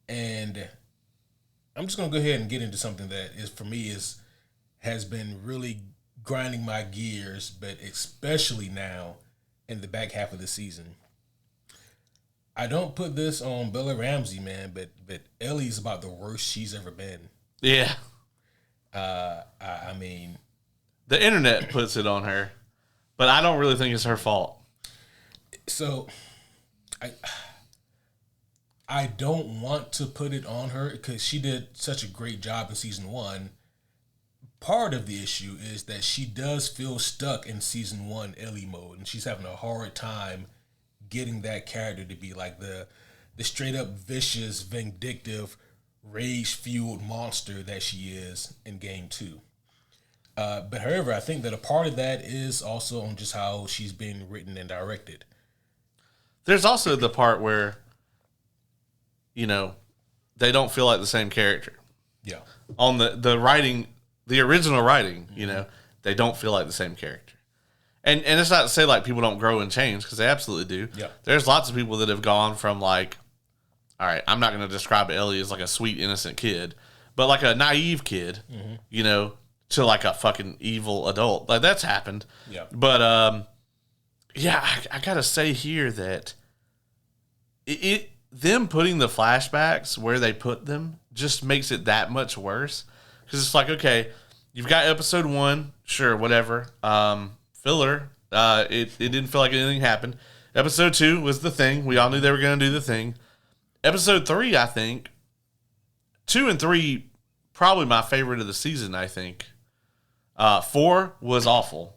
and I'm just gonna go ahead and get into something that is for me has been really grinding my gears, but especially now in the back half of the season. I don't put this on Bella Ramsey, man, but Ellie's about the worst she's ever been. Yeah. I mean, the internet puts it on her, but I don't really think it's her fault. So, I don't want to put it on her because she did such a great job in season 1. Part of the issue is that she does feel stuck in season 1 Ellie mode, and she's having a hard time getting that character to be like the straight up vicious, vindictive, rage-fueled monster that she is in game 2. But however, I think that a part of that is also on just how she's being written and directed. There's also the part where, they don't feel like the same character. Yeah. On the writing, the original writing, they don't feel like the same character. And it's not to say like people don't grow and change, because they absolutely do. Yeah. There's lots of people that have gone from like, all right, I'm not going to describe Ellie as like a sweet, innocent kid, but like a naive kid, to like a fucking evil adult. Like that's happened. Yeah. But, I got to say here that them putting the flashbacks where they put them just makes it that much worse. Because it's like, okay, you've got episode 1, sure, whatever. Filler. It didn't feel like anything happened. Episode 2 was the thing. We all knew they were going to do the thing. Episode 3, I think. 2 and 3, probably my favorite of the season, I think. 4 was awful.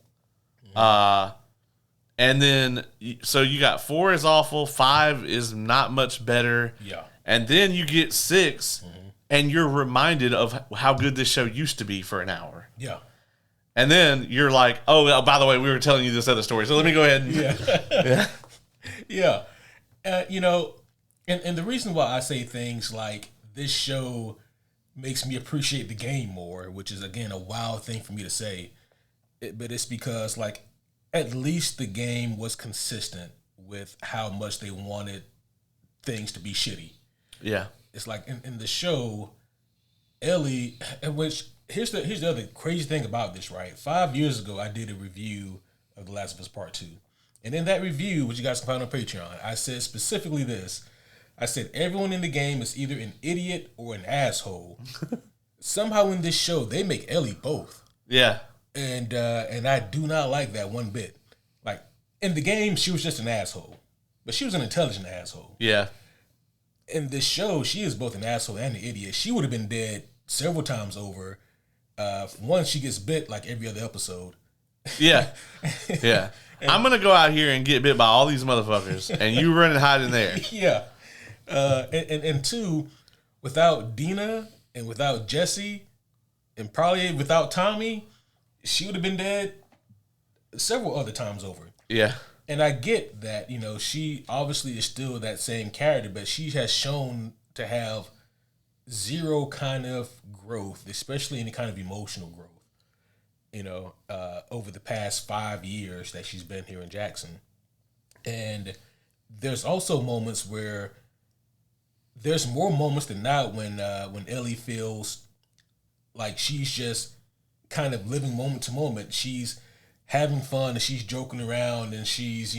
And then, so you got 4 is awful, 5 is not much better. Yeah. And then you get 6, and you're reminded of how good this show used to be for an hour. Yeah. And then you're like, oh, by the way, we were telling you this other story, so let me go ahead and... Yeah. Yeah. And the reason why I say things like this show makes me appreciate the game more, which is, again, a wild thing for me to say, but it's because, like, at least the game was consistent with how much they wanted things to be shitty. Yeah. It's like in the show, Ellie, which here's the other crazy thing about this, right? 5 years ago, I did a review of The Last of Us Part 2. And in that review, which you guys can find on Patreon, I said specifically this. I said, everyone in the game is either an idiot or an asshole. Somehow in this show, they make Ellie both. Yeah. And I do not like that one bit. Like, in the game, she was just an asshole. But she was an intelligent asshole. Yeah. In this show, she is both an asshole and an idiot. She would have been dead several times over. Once she gets bit like every other episode. Yeah. Yeah. I'm going to go out here and get bit by all these motherfuckers, and you run and hide in there. Yeah. And two, without Dina and without Jesse and probably without Tommy, she would have been dead several other times over. Yeah. And I get that, she obviously is still that same character, but she has shown to have zero kind of growth, especially any kind of emotional growth, over the past 5 years that she's been here in Jackson. And there's also moments where there's more moments than not when Ellie feels like she's just kind of living moment to moment. She's having fun and she's joking around and she's,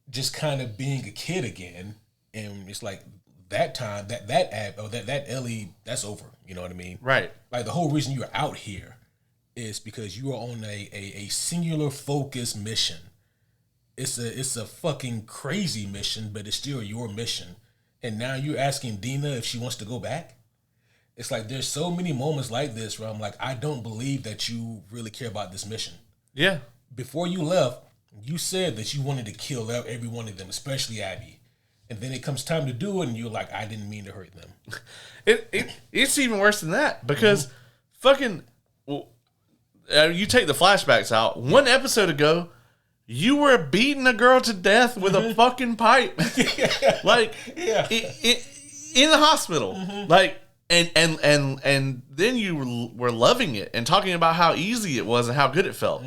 just kind of being a kid again. And it's like that time, that Ellie, that's over. You know what I mean? Right. Like the whole reason you're out here is because you are on a singular focus mission. It's a fucking crazy mission, but it's still your mission. And now you're asking Dina if she wants to go back? It's like there's so many moments like this where I'm like, I don't believe that you really care about this mission. Yeah. Before you left, you said that you wanted to kill every one of them, especially Abby. And then it comes time to do it, and you're like, I didn't mean to hurt them. It's even worse than that because fucking, you take the flashbacks out. 1 episode ago, you were beating a girl to death with a fucking pipe, like in the hospital, like, and then you were loving it and talking about how easy it was and how good it felt.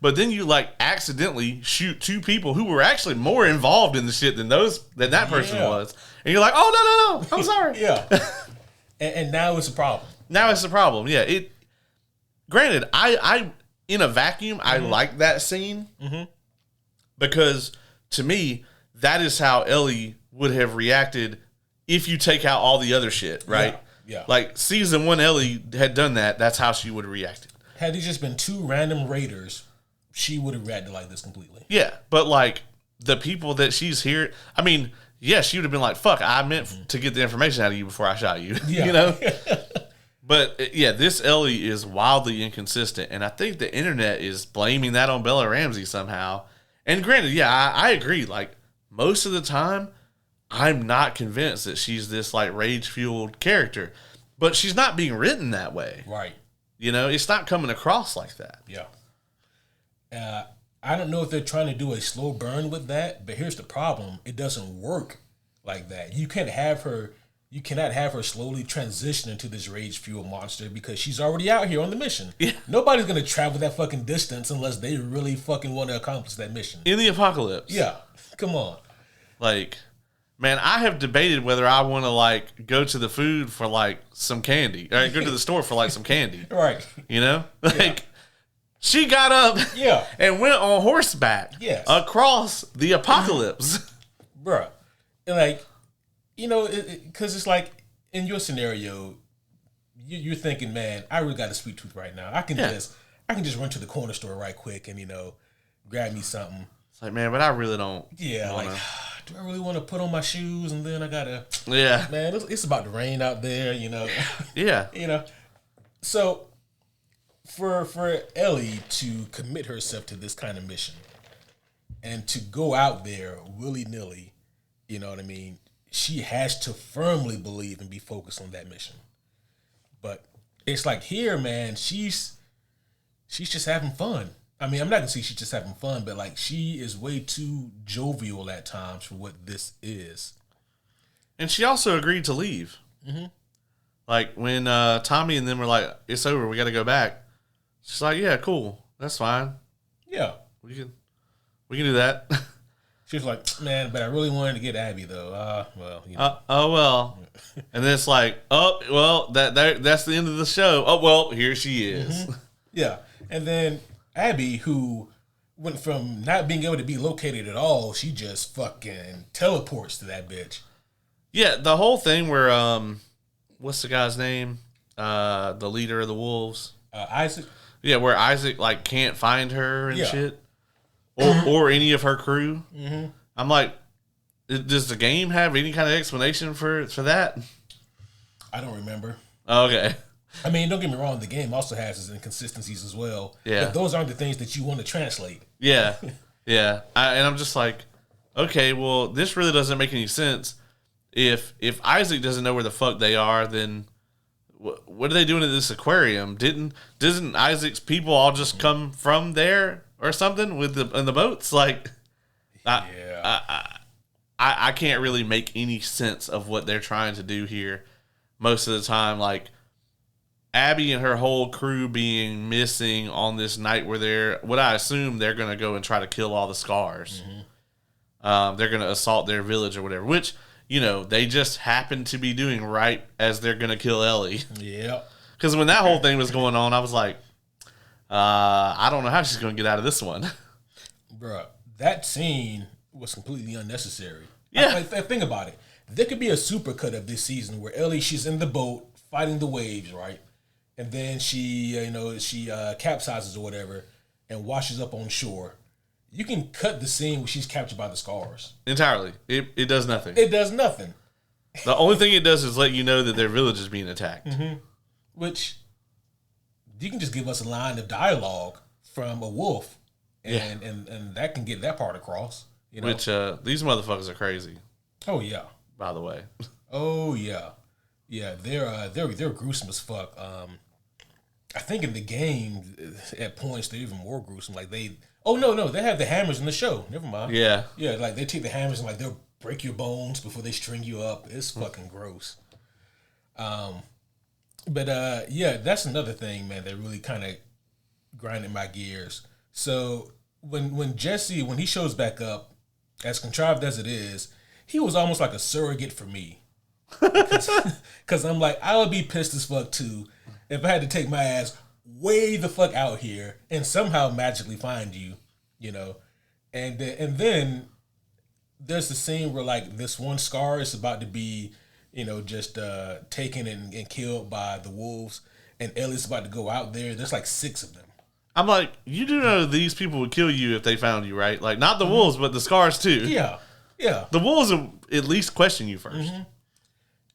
But then you like accidentally shoot 2 people who were actually more involved in the shit than that person was, and you're like, oh no, I'm sorry. and now it's a problem. Now it's a problem. Yeah. Granted, I in a vacuum, I like that scene. Because to me, that is how Ellie would have reacted if you take out all the other shit, right? Yeah. Like season 1 Ellie had done that. That's how she would have reacted. Had these just been 2 random raiders, she would have reacted like this completely. Yeah. But like the people that she's here, I mean, yeah, she would have been like, fuck, I meant to get the information out of you before I shot you. Yeah. But yeah, this Ellie is wildly inconsistent. And I think the internet is blaming that on Bella Ramsey somehow. And granted, yeah, I agree. Like, most of the time, I'm not convinced that she's this, like, rage-fueled character. But she's not being written that way. Right. It's not coming across like that. Yeah. I don't know if they're trying to do a slow burn with that, but here's the problem. It doesn't work like that. You cannot have her slowly transition into this rage-fueled monster because she's already out here on the mission. Yeah. Nobody's going to travel that fucking distance unless they really fucking want to accomplish that mission. In the apocalypse. Yeah. Come on. Like, man, I have debated whether I want to, like, go to the food for, like, some candy. Or go to the store for, like, some candy. Right. Like, she got up and went on horseback across the apocalypse. Bruh. And, like, because it's like in your scenario, you're thinking, man, I really got a sweet tooth right now. I can just run to the corner store right quick and grab me something. It's like, man, but I really don't. Yeah, like, do I really want to put on my shoes and then I gotta? Yeah, man, it's about to rain out there, Yeah, So for Ellie to commit herself to this kind of mission and to go out there willy nilly, you know what I mean? She has to firmly believe and be focused on that mission. But it's like here, man, she's just having fun. I mean, I'm not gonna say she's just having fun, but like she is way too jovial at times for what this is. And she also agreed to leave. Mm-hmm. Like when Tommy and them were like, "It's over, we got to go back." She's like, "Yeah, cool, that's fine. Yeah, we can do that." She was like, "Man, but I really wanted to get Abby though." Well, you know. Oh well. And then it's like, oh well, that's the end of the show. Oh well, here she is. Mm-hmm. Yeah, and then Abby, who went from not being able to be located at all, she just fucking teleports to that bitch. Yeah, the whole thing where what's the guy's name? The leader of the wolves, Isaac. Yeah, where Isaac like can't find her and shit, or any of her crew. Mm-hmm. I'm like, does the game have any kind of explanation for that? I don't remember. Okay. I mean, don't get me wrong. The game also has its inconsistencies as well. Yeah. But those aren't the things that you want to translate. Yeah. Yeah. And I'm just like, okay, well, this really doesn't make any sense. If Isaac doesn't know where the fuck they are, then what are they doing at this aquarium? Doesn't Isaac's people all just come from there or something in the boats? Like, I can't really make any sense of what they're trying to do here most of the time. Like, Abby and her whole crew being missing on this night where what I assume they're going to go and try to kill all the Scars. Mm-hmm. They're going to assault their village or whatever, which, you know, they just happen to be doing right as they're going to kill Ellie. Yeah. Because when that whole thing was going on, I was like, I don't know how she's going to get out of this one. Bruh, that scene was completely unnecessary. Yeah. Think about it. There could be a supercut of this season where Ellie, she's in the boat fighting the waves, right? And then she capsizes or whatever and washes up on shore. You can cut the scene where she's captured by the Scars. Entirely. It does nothing. It does nothing. The only thing it does is let you know that their village is being attacked. Mm-hmm. Which, you can just give us a line of dialogue from a wolf, and that can get that part across. You know? Which, these motherfuckers are crazy. Oh, yeah. By the way. Oh, yeah. Yeah, they're gruesome as fuck. I think in the game, at points, they're even more gruesome. Like, they have the hammers in the show. Never mind. Yeah. Yeah, like, they take the hammers and, like, they'll break your bones before they string you up. It's fucking gross. But that's another thing, man, that really kind of grinded my gears. So, when Jesse, when he shows back up, as contrived as it is, he was almost like a surrogate for me. Because I'm like, I would be pissed as fuck, too, if I had to take my ass way the fuck out here and somehow magically find you, you know. And then there's the scene where, like, this one Scar is about to be, you know, just taken and killed by the wolves, and Ellie's about to go out there. There's like 6 of them. I'm like, you do know these people would kill you if they found you, right? Like, not the wolves, but the Scars too. Yeah. Yeah. The wolves will at least question you first. Mm-hmm.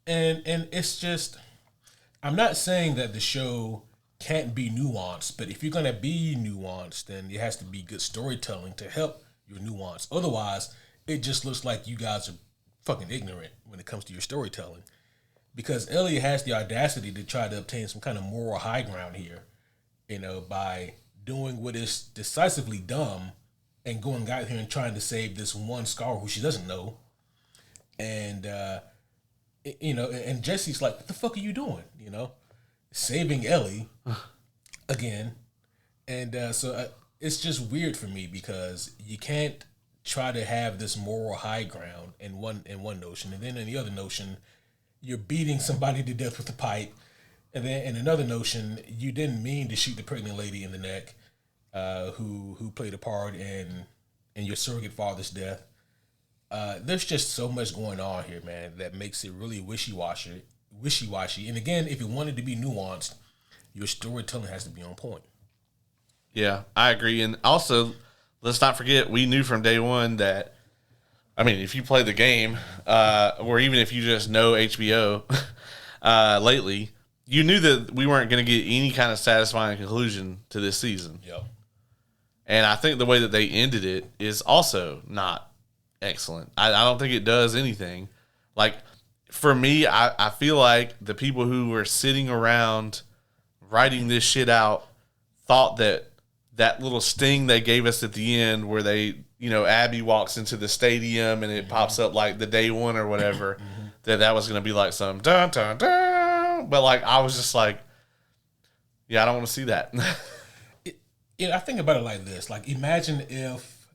And it's just, I'm not saying that the show can't be nuanced, but if you're going to be nuanced, then it has to be good storytelling to help your nuance. Otherwise, it just looks like you guys are fucking ignorant when it comes to your storytelling. Because Ellie has the audacity to try to obtain some kind of moral high ground here, you know, by doing what is decisively dumb and going out here and trying to save this one Scar who she doesn't know. And, you know, and Jesse's like, what the fuck are you doing? You know, saving Ellie again. And so it's just weird for me because you can't try to have this moral high ground in one notion, and then in the other notion, you're beating somebody to death with a pipe, and then in another notion, you didn't mean to shoot the pregnant lady in the neck, who played a part in your surrogate father's death. There's just so much going on here, man, that makes it really wishy-washy. And again, if you wanted to be nuanced, your storytelling has to be on point. Yeah, I agree. And also, let's not forget, we knew from day one that, I mean, if you play the game, or even if you just know HBO lately, you knew that we weren't going to get any kind of satisfying conclusion to this season. Yep. And I think the way that they ended it is also not excellent. I don't think it does anything. Like, for me, I feel like the people who were sitting around writing this shit out thought that that little sting they gave us at the end where they, Abby walks into the stadium and it pops up like the day one or whatever, that was going to be like some dun, dun, dun. But like, I was just like, yeah, I don't want to see that. I think about it like this. Like, imagine if,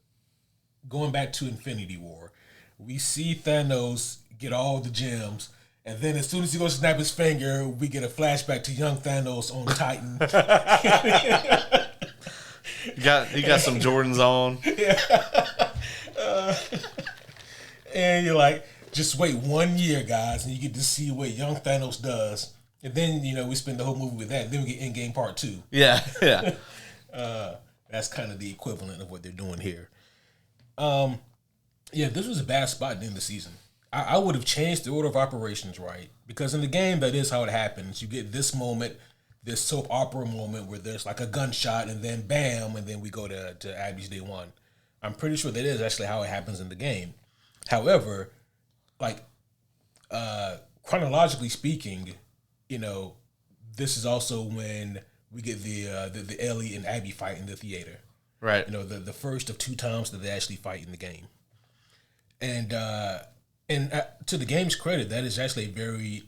going back to Infinity War, we see Thanos get all the gems, and then as soon as he goes to snap his finger, we get a flashback to young Thanos on Titan. He got some Jordans on. Yeah. And you're like, just wait 1 year, guys, and you get to see what young Thanos does. And then, we spend the whole movie with that. And then we get Endgame Part 2. Yeah, yeah. That's kind of the equivalent of what they're doing here. Yeah, this was a bad spot at the end of the season. I would have changed the order of operations, right? Because in the game, that is how it happens. You get this moment, this soap opera moment where there's like a gunshot and then bam, and then we go to Abby's day one. I'm pretty sure that is actually how it happens in the game. However, like chronologically speaking, this is also when we get the Ellie and Abby fight in the theater. Right. The first of 2 times that they actually fight in the game. And to the game's credit, that is actually a very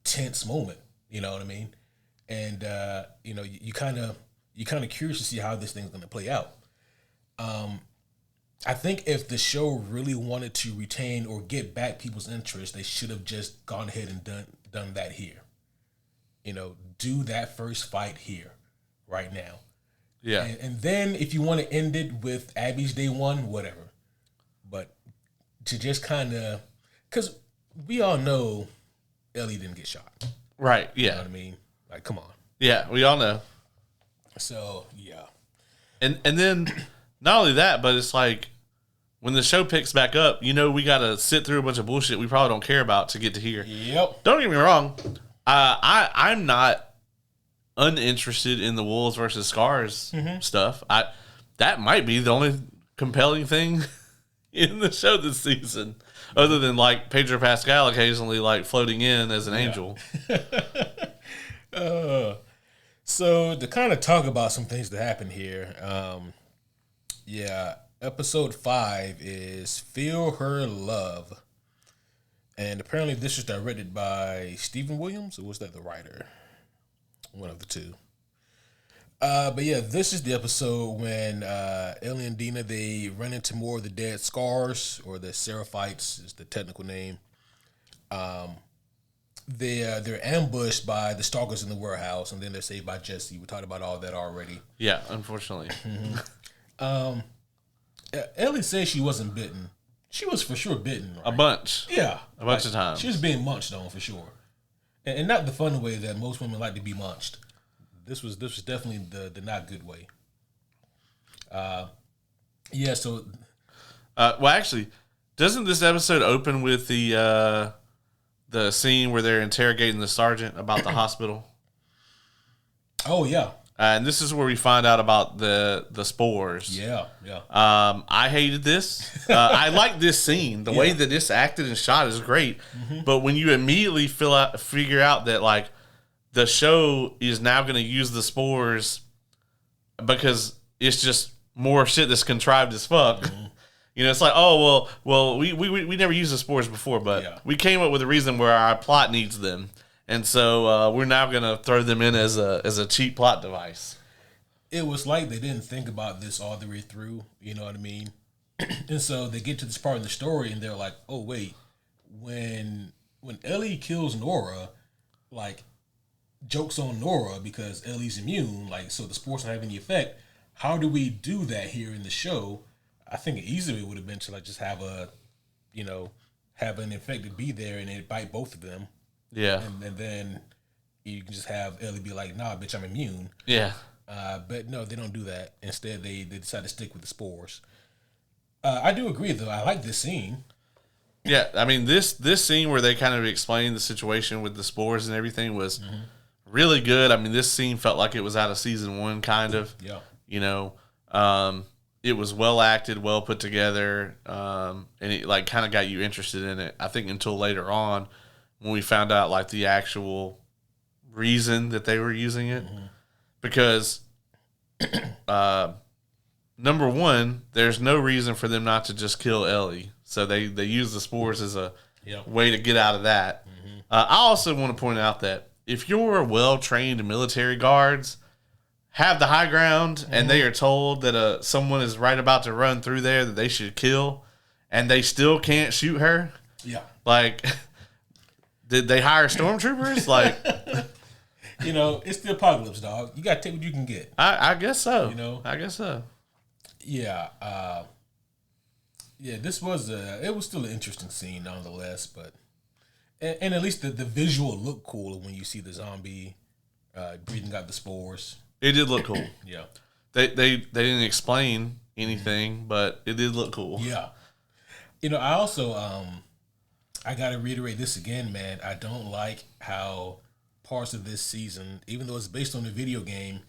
tense moment. You know what I mean? And you kind of curious to see how this thing's going to play out. I think if the show really wanted to retain or get back people's interest, they should have just gone ahead and done that here. Do that first fight here, right now. Yeah. And then if you want to end it with Abby's day one, whatever. But to just kind of, because we all know Ellie didn't get shot. Right. Yeah. You know what I mean? Like, come on. Yeah, we all know. So yeah. And then not only that, but it's like when the show picks back up, we got to sit through a bunch of bullshit we probably don't care about to get to here. Yep. Don't get me wrong. I'm not uninterested in the Wolves versus Scars stuff. That might be the only compelling thing in the show this season, other than like Pedro Pascal occasionally like floating in as an angel. So to kind of talk about some things that happen here, episode 5 is Feel Her Love. And apparently this is directed by Stephen Williams, or was that the writer? One of the two. But yeah, this is the episode when Ellie and Dina, they run into more of the dead Scars, or the Seraphites is the technical name. They're ambushed by the stalkers in the warehouse, and then they're saved by Jesse. We talked about all that already. Yeah, unfortunately. Ellie says she wasn't bitten. She was for sure bitten, right? A bunch. Yeah. A bunch of times. She was being munched on for sure. And not the fun way that most women like to be munched. This was definitely the not good way. So well, actually, doesn't this episode open with the scene where they're interrogating the sergeant about the hospital? Oh yeah. And this is where we find out about the spores. Yeah. I hated this. I like this scene. The way that this acted and shot is great. Mm-hmm. But when you immediately figure out that like the show is now going to use the spores because it's just more shit that's contrived as fuck. Mm-hmm. It's like, oh well, we never used the spores before, but we came up with a reason where our plot needs them. And so we're now going to throw them in as a cheap plot device. It was like they didn't think about this all the way through. You know what I mean? And so they get to this part of the story, and they're like, "Oh wait, when Ellie kills Nora, like, joke's on Nora because Ellie's immune. Like, so the spores don't have any effect. How do we do that here in the show? I think an easier way would have been to like just have have an infected bee there and it bite both of them." Yeah. And then you can just have Ellie be like, nah, bitch, I'm immune. Yeah. But no, they don't do that. Instead, they decide to stick with the spores. I do agree, though. I like this scene. Yeah, I mean, this scene where they kind of explain the situation with the spores and everything was really good. I mean, this scene felt like it was out of season 1, kind of. Yeah. It was well acted, well put together, and it like kind of got you interested in it. I think until later on, when we found out like the actual reason that they were using it, because Number one, there's no reason for them not to just kill Ellie. So they use the spores as a way to get out of that. Mm-hmm. I also want to point out that if you're well-trained military guards, have the high ground, and they are told that someone is right about to run through there that they should kill, and they still can't shoot her. Yeah. Like, did they hire stormtroopers? Like, it's the apocalypse, dog. You got to take what you can get. I guess so. I guess so. Yeah. This was it was still an interesting scene nonetheless, but and at least the visual looked cool when you see the zombie breathing out the spores. It did look cool. Yeah. They didn't explain anything, but it did look cool. Yeah. I also I gotta reiterate this again, man. I don't like how parts of this season, even though it's based on a video game,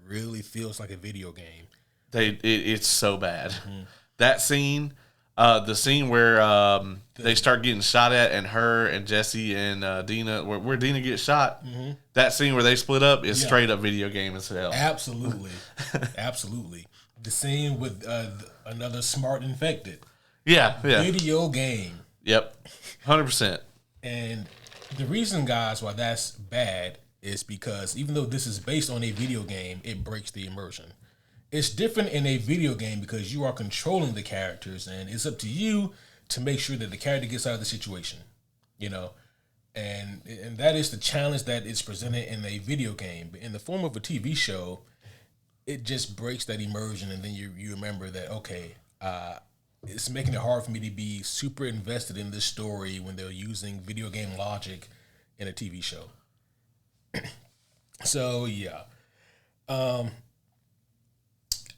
really feels like a video game. It's so bad. Mm-hmm. That scene, the scene where they start getting shot at, and her and Jesse and Dina, where Dina gets shot, that scene where they split up is straight up video game as hell. Absolutely. Absolutely. The scene with another smart infected. Yeah. Video game. Yep. 100%. And the reason, guys, why that's bad is because even though this is based on a video game, it breaks the immersion. It's different in a video game because you are controlling the characters, and it's up to you to make sure that the character gets out of the situation, and that is the challenge that is presented in a video game. But in the form of a TV show, it just breaks that immersion, and then you remember that, okay, it's making it hard for me to be super invested in this story when they're using video game logic in a TV show. So, yeah.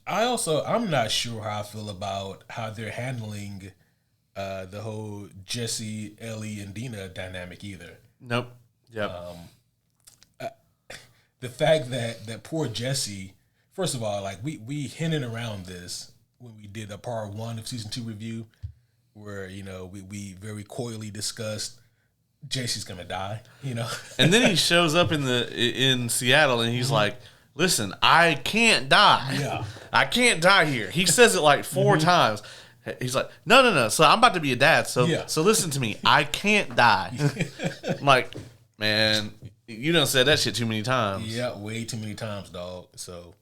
I'm not sure how I feel about how they're handling the whole Jesse, Ellie, and Dina dynamic either. Nope. Yep. The fact that poor Jesse, first of all, like we hinted around this when we did a part 1 of season 2 review, where we very coyly discussed Jesse's gonna die, and then he shows up in Seattle, and he's like, listen, I can't die. Yeah. I can't die here. He says it like 4 times. He's like, no. So I'm about to be a dad. So listen to me. I can't die. I'm like, man, you done said that shit too many times. Yeah, way too many times, dog. So,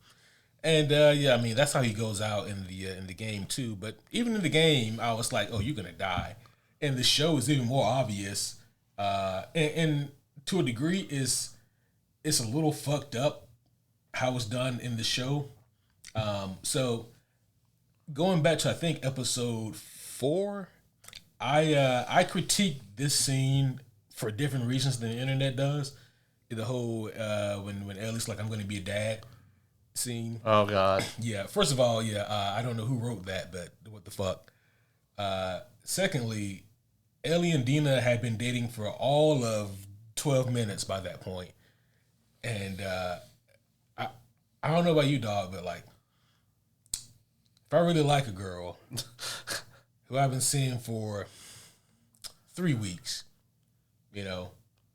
and I mean, that's how he goes out in the game too. But even in the game, I was like, oh, you're gonna die. And the show is even more obvious. And to a degree, it's a little fucked up how it's done in the show. So going back to, I think, episode 4, I critiqued this scene for different reasons than the internet does. The whole when Ellie's like, I'm going to be a dad scene. Oh God. Yeah. First of all, I don't know who wrote that, but what the fuck. Secondly, Ellie and Dina had been dating for all of 12 minutes by that point, and I don't know about you, dog, but like, if I really like a girl who I've been seeing for 3 weeks,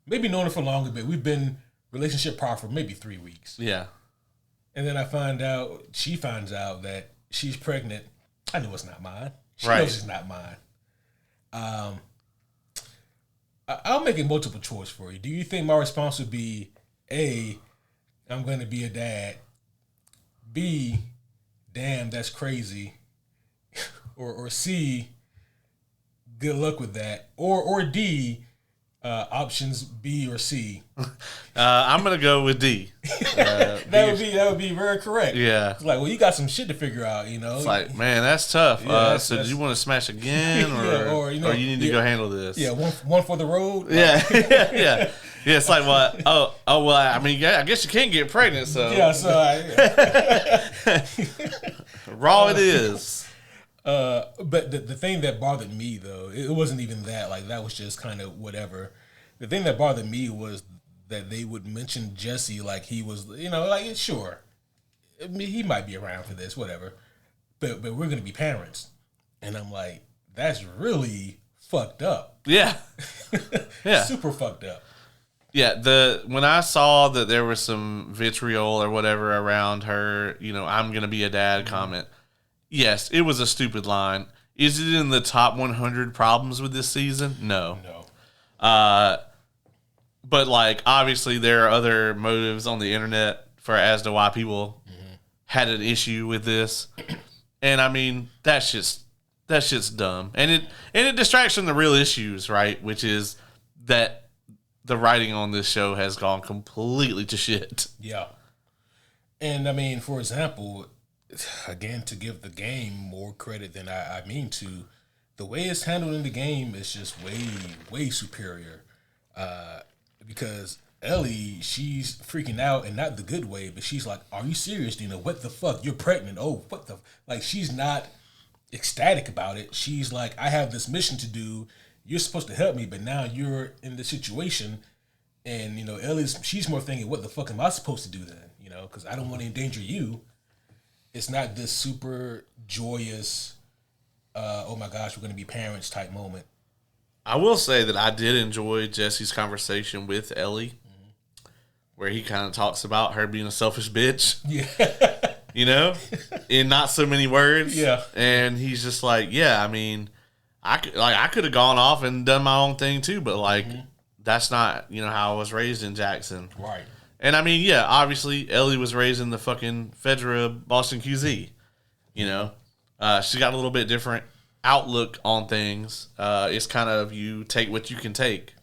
maybe known her for longer, but we've been relationship proper for maybe 3 weeks. Yeah. And then she finds out that she's pregnant. I know it's not mine. She right. knows it's not mine. I'll make a multiple choice for you. Do you think my response would be, A, I'm going to be a dad, B, damn, that's crazy, or C, good luck with that, or D, options B or C? I'm gonna go with D. That would be very correct. Yeah, it's like, well, you got some shit to figure out, It's like, man, that's tough. Yeah, so do you want to smash again, or you need to go handle this? Yeah, one for the road. Yeah, yeah. Yeah, it's like, well, well, I mean, I guess you can't get pregnant, so. Yeah, so. Raw it is. But the thing that bothered me, though, it wasn't even that. Like, that was just kind of whatever. The thing that bothered me was that they would mention Jesse like he was, like, sure. I mean, he might be around for this, whatever. But we're going to be parents. And I'm like, that's really fucked up. Yeah. Yeah. Super fucked up. Yeah, when I saw that there was some vitriol or whatever around her, I'm gonna be a dad comment. Yes, it was a stupid line. Is it in the top 100 problems with this season? No. But like obviously there are other motives on the internet as to why people had an issue with this, and I mean that's just dumb, and it distracts from the real issues, right? Which is that the writing on this show has gone completely to shit. Yeah. And I mean, for example, again, to give the game more credit than I mean to, the way it's handled in the game is just way, way superior. Because Ellie, she's freaking out, and not the good way, but she's like, "Are you serious, Dina? What the fuck? You're pregnant? Oh, what the..." Like, she's not ecstatic about it. She's like, "I have this mission to do. You're supposed to help me, but now you're in this situation." And, she's more thinking, "What the fuck am I supposed to do then? Because I don't want to endanger you." It's not this super joyous, oh my gosh, we're going to be parents type moment. I will say that I did enjoy Jesse's conversation with Ellie, where he kind of talks about her being a selfish bitch. Yeah. In not so many words. Yeah. And he's just like, yeah, I mean, I could have gone off and done my own thing too, but like that's not how I was raised in Jackson. Right. And I mean, yeah, obviously Ellie was raised in the fucking Fedra Boston QZ. She got a little bit different outlook on things. It's kind of you take what you can take.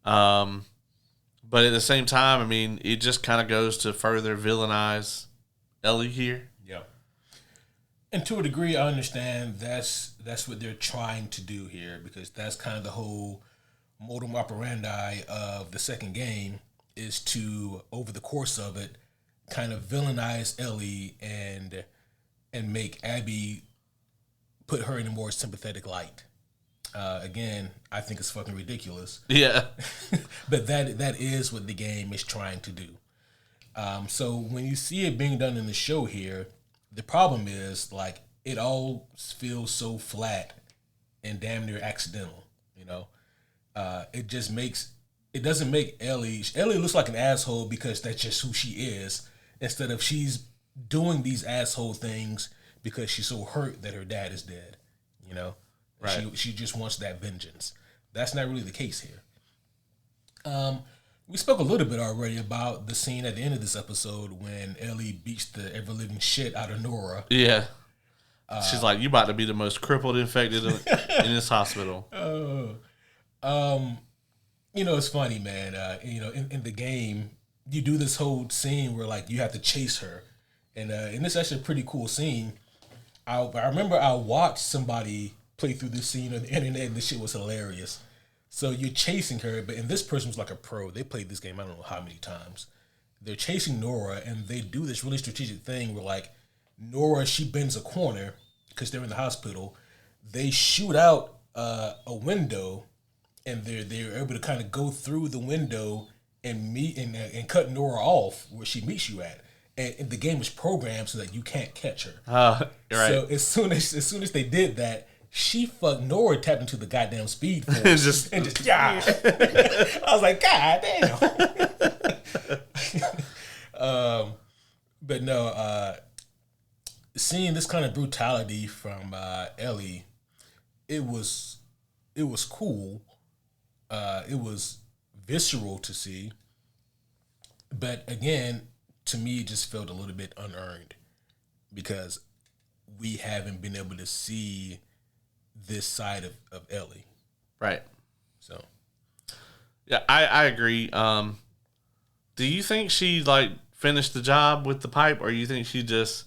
But at the same time, I mean, it just kind of goes to further villainize Ellie here. Yeah. And to a degree, I understand that's what they're trying to do here, because that's kind of the whole modum operandi of the second game, is to, over the course of it, kind of villainize Ellie and make Abby, put her in a more sympathetic light. Again, I think it's fucking ridiculous. Yeah. But that is what the game is trying to do. So when you see it being done in the show here, the problem is, like, it all feels so flat and damn near accidental, it doesn't make Ellie looks like an asshole because that's just who she is, instead of she's doing these asshole things because she's so hurt that her dad is dead, Right. She just wants that vengeance. That's not really the case here. We spoke a little bit already about the scene at the end of this episode when Ellie beats the ever-living shit out of Nora. Yeah. She's like, "You about to be the most crippled infected in this hospital." It's funny, man. In the game, you do this whole scene where, like, you have to chase her. And this is actually a pretty cool scene. I remember I watched somebody play through this scene on the internet, and this shit was hilarious. So you're chasing her, and this person was like a pro. They played this game I don't know how many times. They're chasing Nora, and they do this really strategic thing where, like, Nora, she bends a corner because they're in the hospital. They shoot out a window, and they're able to kind of go through the window and meet and cut Nora off where she meets you at. And the game is programmed so that you can't catch her. Right. So as soon as they did that, Nora tapped into the goddamn speed force and just yeah. I was like, God damn. But no, seeing this kind of brutality from Ellie, it was cool. It was visceral to see, but again, to me, it just felt a little bit unearned because we haven't been able to see this side of Ellie. Right. So, yeah, I agree. Do you think she, like, finished the job with the pipe, or you think she just,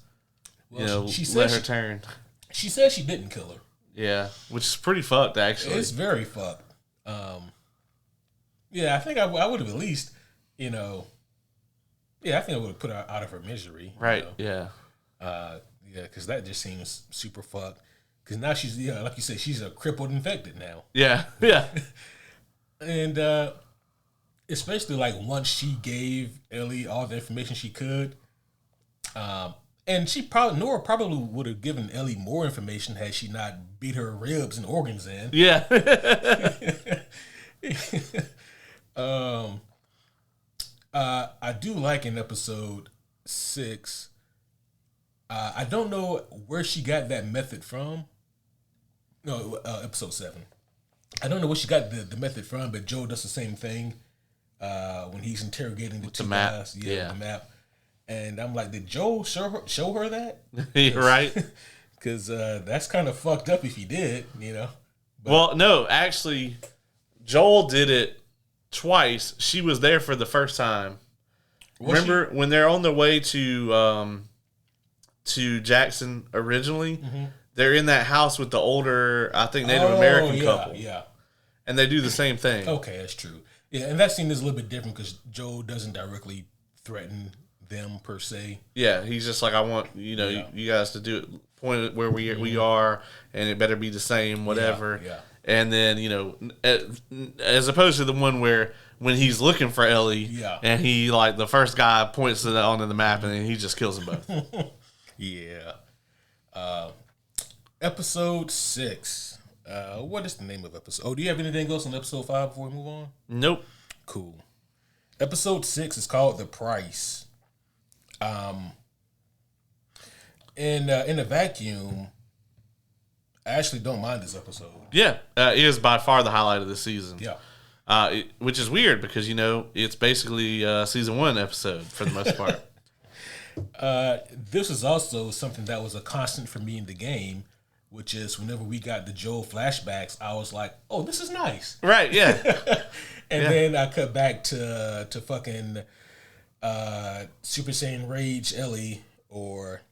she let her turn? She said she didn't kill her. Yeah, which is pretty fucked, actually. It's very fucked. Yeah, I think I would have at least, I think I would have put her out of her misery. Right, yeah. Yeah, because that just seems super fucked. Because now she's, like you said, she's a crippled infected now. Yeah, yeah. And especially, like, once she gave Ellie all the information she could, and Nora probably would have given Ellie more information had she not beat her ribs and organs in. Yeah. like in episode 6. I don't know where she got that method from. No, episode 7. I don't know where she got the method from, but Joel does the same thing when he's interrogating the two guys. Yeah, the map. And I'm like, did Joel show her that? Right. Because that's kind of fucked up if he did, you know. But, well, no, actually, Joel did it twice. She was there for the first time. Remember when they're on their way to Jackson originally? Mm-hmm. They're in that house with the older, I think, Native American couple. Yeah. And they do the same thing. Okay, that's true. Yeah, and that scene is a little bit different because Joel doesn't directly threaten them per se. Yeah, he's just like, I want you guys to do it, point it where we are, and it better be the same, whatever. Yeah. And then as opposed to the one where when he's looking for Ellie, and he like the first guy points it onto the map, and then he just kills them both. Yeah. Episode 6. What is the name of episode? Oh, do you have anything else on episode 5 before we move on? Nope. Cool. Episode 6 is called The Price. In a vacuum, I actually don't mind this episode. Yeah, it is by far the highlight of the season. Yeah. Which is weird because, it's basically a season 1 episode for the most part. This is also something that was a constant for me in the game, which is whenever we got the Joel flashbacks, I was like, oh, this is nice. Right, yeah. And then I cut back to fucking Super Saiyan Rage Ellie or,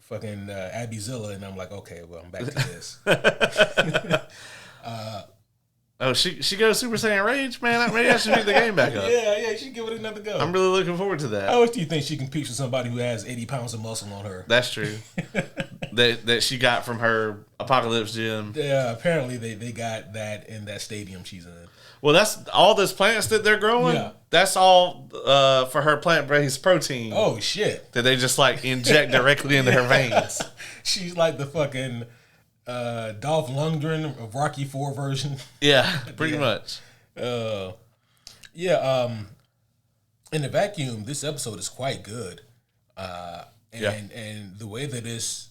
fucking Abby Zilla, and I'm like, okay, well, I'm back to this. Oh, she goes Super Saiyan Rage, man. Maybe I should pick the game back up. Yeah, you should give it another go. I'm really looking forward to that. How much do you think she competes with somebody who has 80 pounds of muscle on her? That's true. that she got from her Apocalypse Gym. Yeah, apparently they got that in that stadium she's in. Well, that's all those plants that they're growing. Yeah. That's all for her plant-based protein. Oh, shit. That they just, inject directly into her veins. She's like the fucking Dolph Lundgren of Rocky IV version. Yeah, pretty much. In the vacuum, this episode is quite good. And the way that it's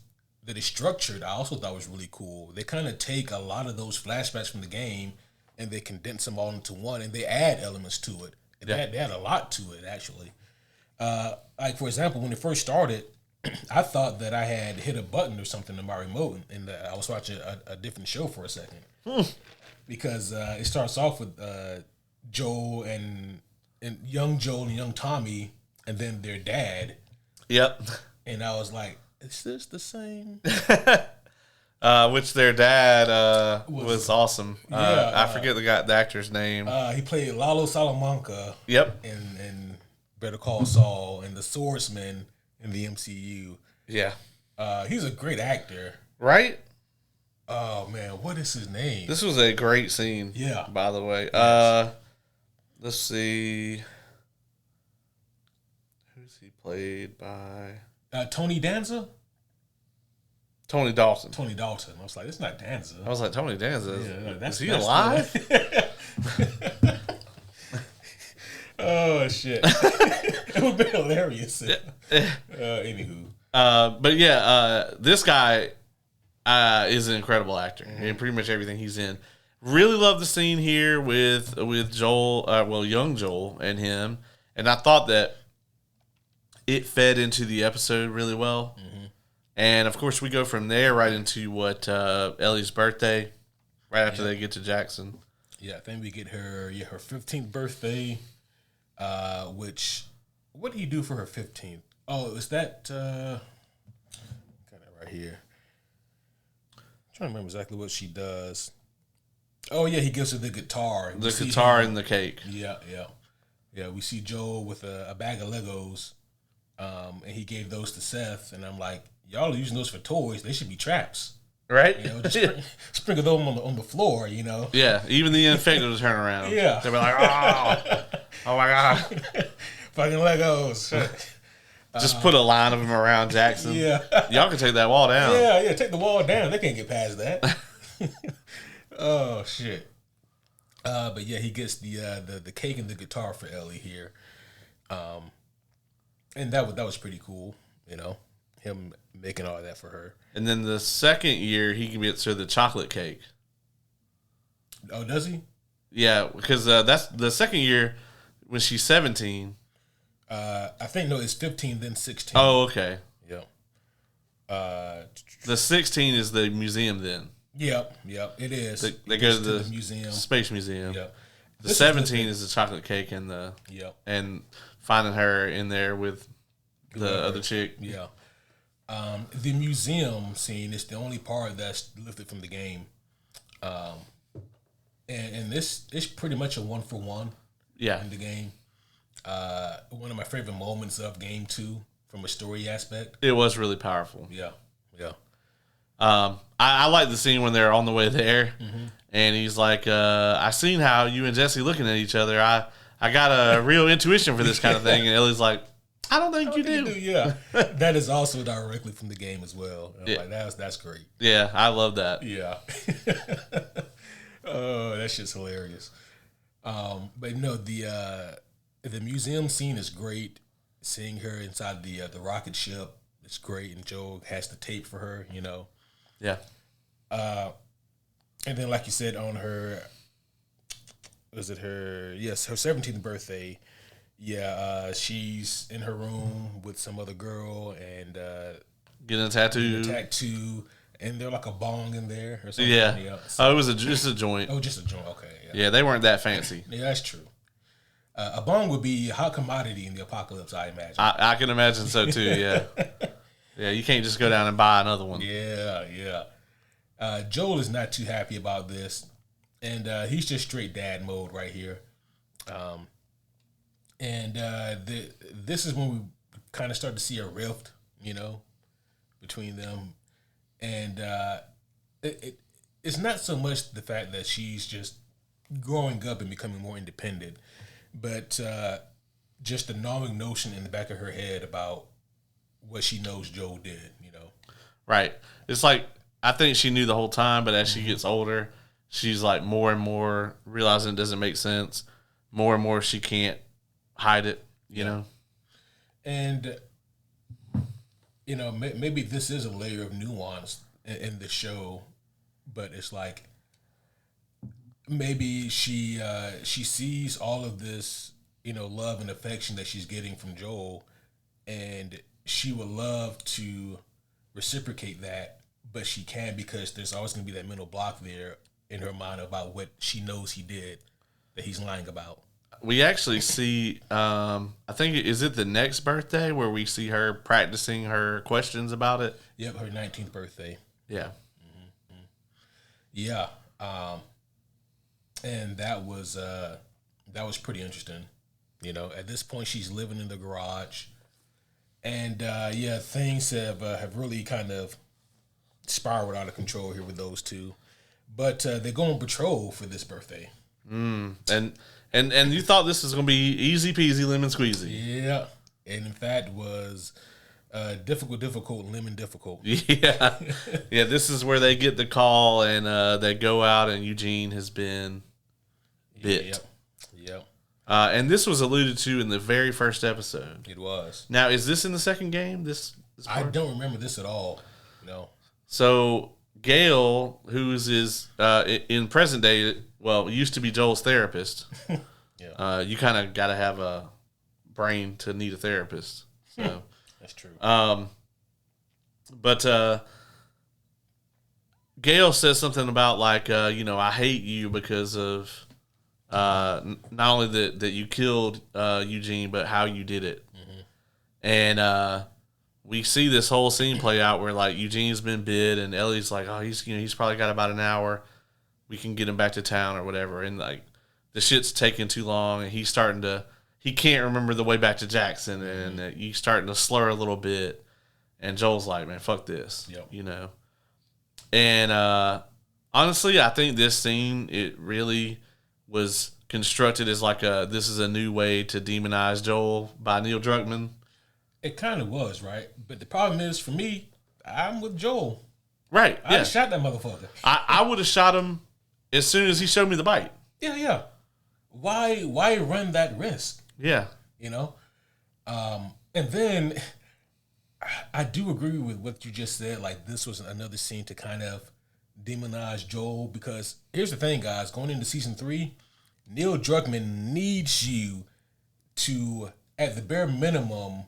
structured, I also thought was really cool. They kind of take a lot of those flashbacks from the game and they condense them all into one, and they add elements to it. They add a lot to it, actually. For example, when it first started, I thought that I had hit a button or something on my remote, and I was watching a different show for a second. Because it starts off with Joel and young Joel and young Tommy, and then their dad. Yep. And I was like, is this the same? Which their dad was awesome. I forget the actor's name. He played Lalo Salamanca. Yep. In Better Call Saul and the Swordsman in the MCU. Yeah. He's a great actor. Right? Oh, man. What is his name? This was a great scene. Yeah. By the way. Yes. Let's see. Who's he played by? Tony Danza? Tony Dalton. I was like, it's not Danza. I was like, Tony Danza? Yeah, is he alive? Oh, shit. It would be hilarious. Anywho. But yeah, this guy is an incredible actor in pretty much everything he's in. Really love the scene here with Joel, young Joel and him. And I thought that it fed into the episode really well. Mm-hmm. And, of course, we go from there right into Ellie's birthday, right after they get to Jackson. Yeah, then we get her 15th birthday, which, what do you do for her 15th? Oh, is that, got it right here. I'm trying to remember exactly what she does. Oh, yeah, he gives her the guitar. The guitar and the cake. Yeah. Yeah, we see Joel with a bag of Legos, and he gave those to Seth, and I'm like, y'all are using those for toys. They should be traps. Right? Just sprinkle them on the floor, Yeah, even the infected will turn around. Yeah. They'll be like, oh my God. Fucking Legos. Just put a line of them around Jackson. Yeah. Y'all can take that wall down. Yeah, take the wall down. They can't get past that. Oh, shit. But yeah, he gets the cake and the guitar for Ellie here. And that was pretty cool, him making all that for her. And then the second year, he gets her the chocolate cake. Oh, does he? Yeah, because that's the second year when she's 17. I think, no, it's 15, then 16. Oh, okay. Yeah. The 16 is the museum then. Yep, it is. They go to the museum. Space Museum. Yep. The 17 is the chocolate cake and and finding her in there with the other chick. Yeah. The museum scene is the only part that's lifted from the game. And this is pretty much a 1-for-1 in the game. One of my favorite moments of game 2 from a story aspect. It was really powerful. Yeah. I like the scene when they're on the way there, and he's like, "I seen how you and Jesse looking at each other. I got a real intuition for this kind of thing." And Ellie's like, "I don't think you do." Yeah, that is also directly from the game as well. Yeah. Like that's great. Yeah, I love that. Yeah. Oh, that's just hilarious. But no, the museum scene is great. Seeing her inside the rocket ship is great, and Joel has the tape for her. Yeah. And then, like you said, on her, was it her? Yes, her 17th birthday. Yeah, she's in her room with some other girl and getting a tattoo. And they're like a bong in there or something. Yeah. So, it was just a joint. Oh, just a joint. Okay. Yeah, they weren't that fancy. Yeah, that's true. A bong would be a hot commodity in the apocalypse, I imagine. I can imagine so too. Yeah. Yeah, you can't just go down and buy another one. Yeah. Joel is not too happy about this, and he's just straight dad mode right here. This is when we kind of start to see a rift, between them, and it's not so much the fact that she's just growing up and becoming more independent, but just the gnawing notion in the back of her head about what she knows Joel did, Right. It's like, I think she knew the whole time, but as she gets older, she's like more and more realizing it doesn't make sense. More and more she can't hide it, you know? And, maybe this is a layer of nuance in the show, but it's like maybe she sees all of this, love and affection that she's getting from Joel, and she would love to reciprocate that, but she can't because there's always going to be that mental block there in her mind about what she knows he did that he's lying about. We actually see, I think, is it the next birthday where we see her practicing her questions about it? Yep, her 19th birthday. Yeah. Mm-hmm. Yeah. And that was pretty interesting. At this point, she's living in the garage. And, things have really kind of spiraled out of control here with those two. But they go on patrol for this birthday. And you thought this was going to be easy peasy, lemon squeezy. Yeah. And in fact, was difficult, lemon difficult. Yeah. Yeah, this is where they get the call, and they go out, and Eugene has been bit. Yep. And this was alluded to in the very first episode. It was. Now, is this in the second game? This I don't remember this at all. No. So Gail, who is in present day, used to be Joel's therapist. Yeah. You kind of got to have a brain to need a therapist. So that's true. But Gail says something about like, I hate you because of not only that you killed Eugene, but how you did it. Mm-hmm. And we see this whole scene play out where like Eugene's been bid, and Ellie's like, oh, he's probably got about an hour. We can get him back to town or whatever. And like the shit's taking too long, and he can't remember the way back to Jackson, and he's starting to slur a little bit. And Joel's like, man, fuck this, And honestly, I think this scene, it really was constructed as like this is a new way to demonize Joel by Neil Druckmann. It kind of was, right? But the problem is, for me, I'm with Joel. Right. I shot that motherfucker. I would have shot him as soon as he showed me the bite. Yeah. Why run that risk? Yeah. And then I do agree with what you just said. Like, this was another scene to kind of demonize Joel, because here's the thing, guys. Going into season 3, Neil Druckmann needs you to, at the bare minimum,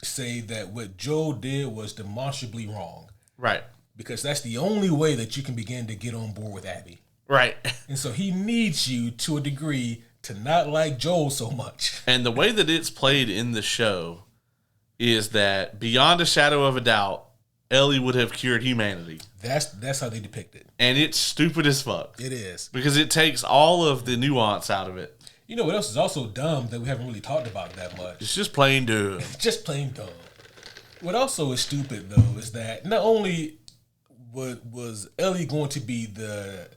say that what Joel did was demonstrably wrong. Right. Because that's the only way that you can begin to get on board with Abby. Right. And so he needs you, to a degree, to not like Joel so much. And the way that it's played in the show is that, beyond a shadow of a doubt, Ellie would have cured humanity. That's how they depict it. And it's stupid as fuck. It is. Because it takes all of the nuance out of it. You know what else is also dumb that we haven't really talked about that much? It's just plain dumb. Just plain dumb. What also is stupid, though, is that not only was Ellie going to be the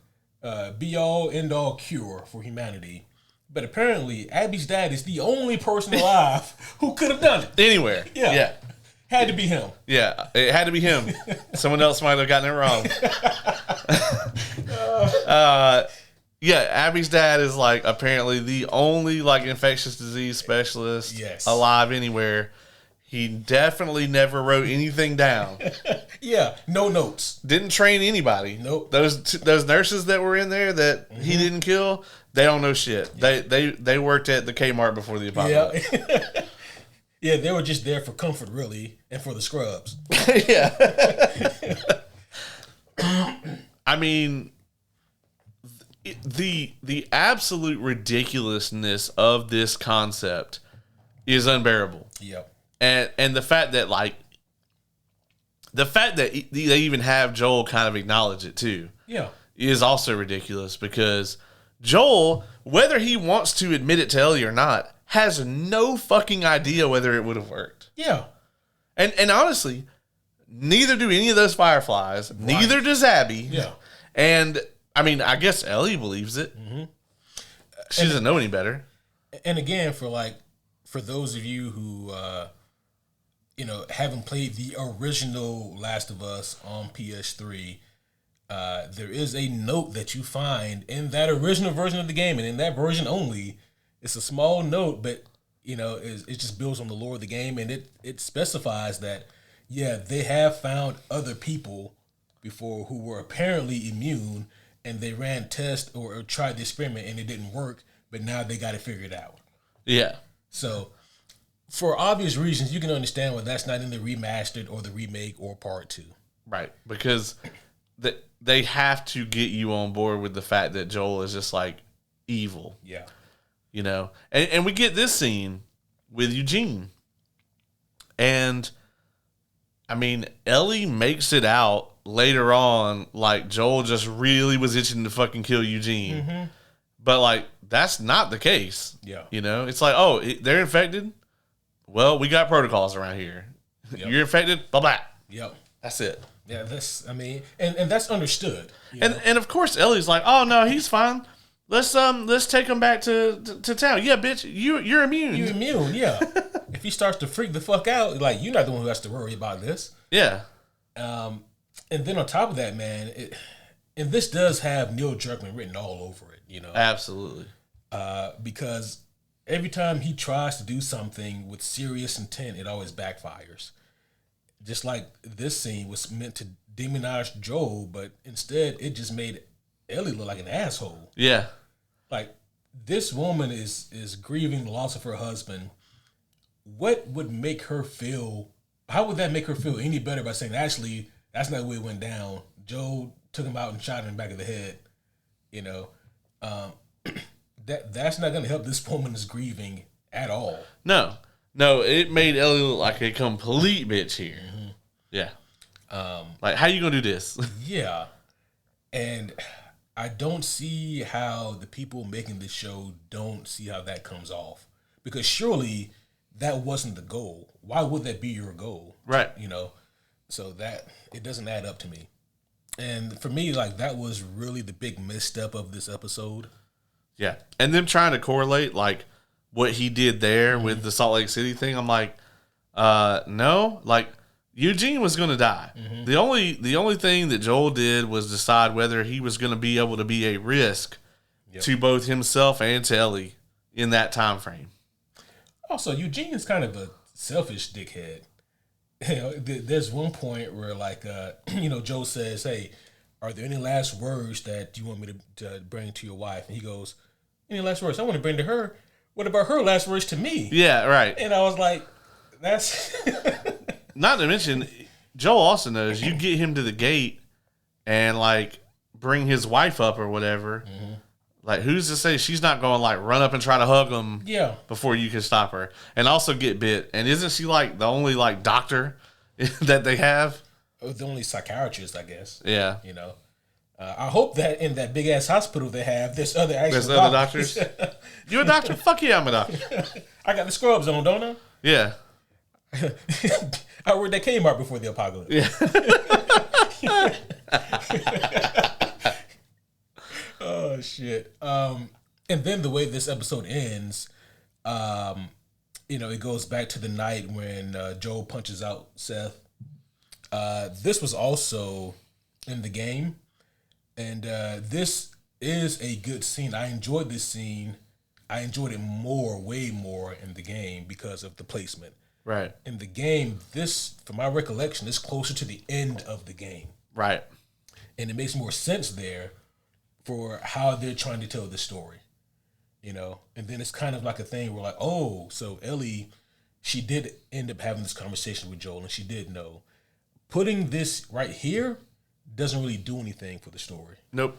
be-all, end-all cure for humanity, but apparently Abby's dad is the only person alive who could have done it. Anywhere. Yeah. Had to be him. Yeah, it had to be him. Someone else might have gotten it wrong. Yeah, Abby's dad is like apparently the only like infectious disease specialist alive anywhere. He definitely never wrote anything down. Yeah, no notes. Didn't train anybody. Nope. Those nurses that were in there that he didn't kill, they don't know shit. Yeah. They worked at the Kmart before the apocalypse. Yeah. Yeah, they were just there for comfort, really, and for the scrubs. Yeah. I mean, the absolute ridiculously of this concept is unbearable. Yep. And the fact that they even have Joel kind of acknowledge it too. Yeah. Is also ridiculous, because Joel, whether he wants to admit it to Ellie or not, has no fucking idea whether it would have worked. Yeah. And honestly, neither do any of those fireflies. Right. Neither does Abby. Yeah. And I mean, I guess Ellie believes it. Mm-hmm. She doesn't know any better. And again, for those of you who haven't played the original Last of Us on PS3, there is a note that you find in that original version of the game, and in that version only. It's a small note, but it just builds on the lore of the game, and it specifies that they have found other people before who were apparently immune, and they ran tests or tried the experiment and it didn't work, but now they got it figured out. Yeah. So, for obvious reasons, you can understand why that's not in the remastered or the remake or part 2. Right, because they have to get you on board with the fact that Joel is just like evil. Yeah. And we get this scene with Eugene. And, I mean, Ellie makes it out later on like Joel just really was itching to fucking kill Eugene. Mm-hmm. But, like, that's not the case. Yeah. It's like, oh, they're infected? Well, we got protocols around here. Yep. You're infected? Blah, blah. Yep. That's it. Yeah, and that's understood. And of course, Ellie's like, oh, no, he's fine. Let's take him back to town. Yeah, bitch, you're immune. You're immune, yeah. If he starts to freak the fuck out, like, you're not the one who has to worry about this. Yeah. And then on top of that, man, and this does have Neil Druckmann written all over it, Absolutely. Because every time he tries to do something with serious intent, it always backfires. Just like this scene was meant to demonize Joel, but instead it just made Ellie look like an asshole. Yeah. Like, this woman is grieving the loss of her husband. What would make her feel? How would that make her feel any better by saying, actually, that's not the way it went down. Joe took him out and shot him in the back of the head. That's not going to help this woman is grieving at all. No, it made Ellie look like a complete bitch here. Mm-hmm. Yeah. Like, how you going to do this? Yeah. And I don't see how the people making this show don't see how that comes off. Because surely that wasn't the goal. Why would that be your goal? Right. So that, it doesn't add up to me. And for me, like, that was really the big misstep of this episode. Yeah. And them trying to correlate, like, what he did there with the Salt Lake City thing, I'm like, no. Like, Eugene was going to die. Mm-hmm. The only thing that Joel did was decide whether he was going to be able to be a risk to both himself and to Ellie in that time frame. Also, Eugene's kind of a selfish dickhead. You know, there's one point where, like, Joe says, "Hey, are there any last words that you want me to bring to your wife?" And he goes, "Any last words I want to bring to her? What about her last words to me?" Yeah, right. And I was like, "That's." Not to mention, Joe also knows you get him to the gate and like bring his wife up or whatever. Mm-hmm. Like, who's to say she's not going to like run up and try to hug him? Yeah. Before you can stop her, and also get bit. And isn't she like the only like doctor that they have? The only psychiatrist, I guess. Yeah. You know, I hope that in that big ass hospital they have, there's other doctors. You a doctor? Fuck yeah, I'm a doctor. I got the scrubs on, don't I? Yeah. I worked at Kmart before the apocalypse. Yeah. Oh shit. And then the way this episode ends, it goes back to the night when Joel punches out Seth. This was also in the game, and this is a good scene. I enjoyed this scene. I enjoyed it way more in the game because of the placement. Right. In the game, this, from my recollection, is closer to the end of the game. Right. And it makes more sense there for how they're trying to tell the story. You know? And then it's kind of like a thing where like, oh, so Ellie, she did end up having this conversation with Joel and she did know. Putting this right here doesn't really do anything for the story. Nope.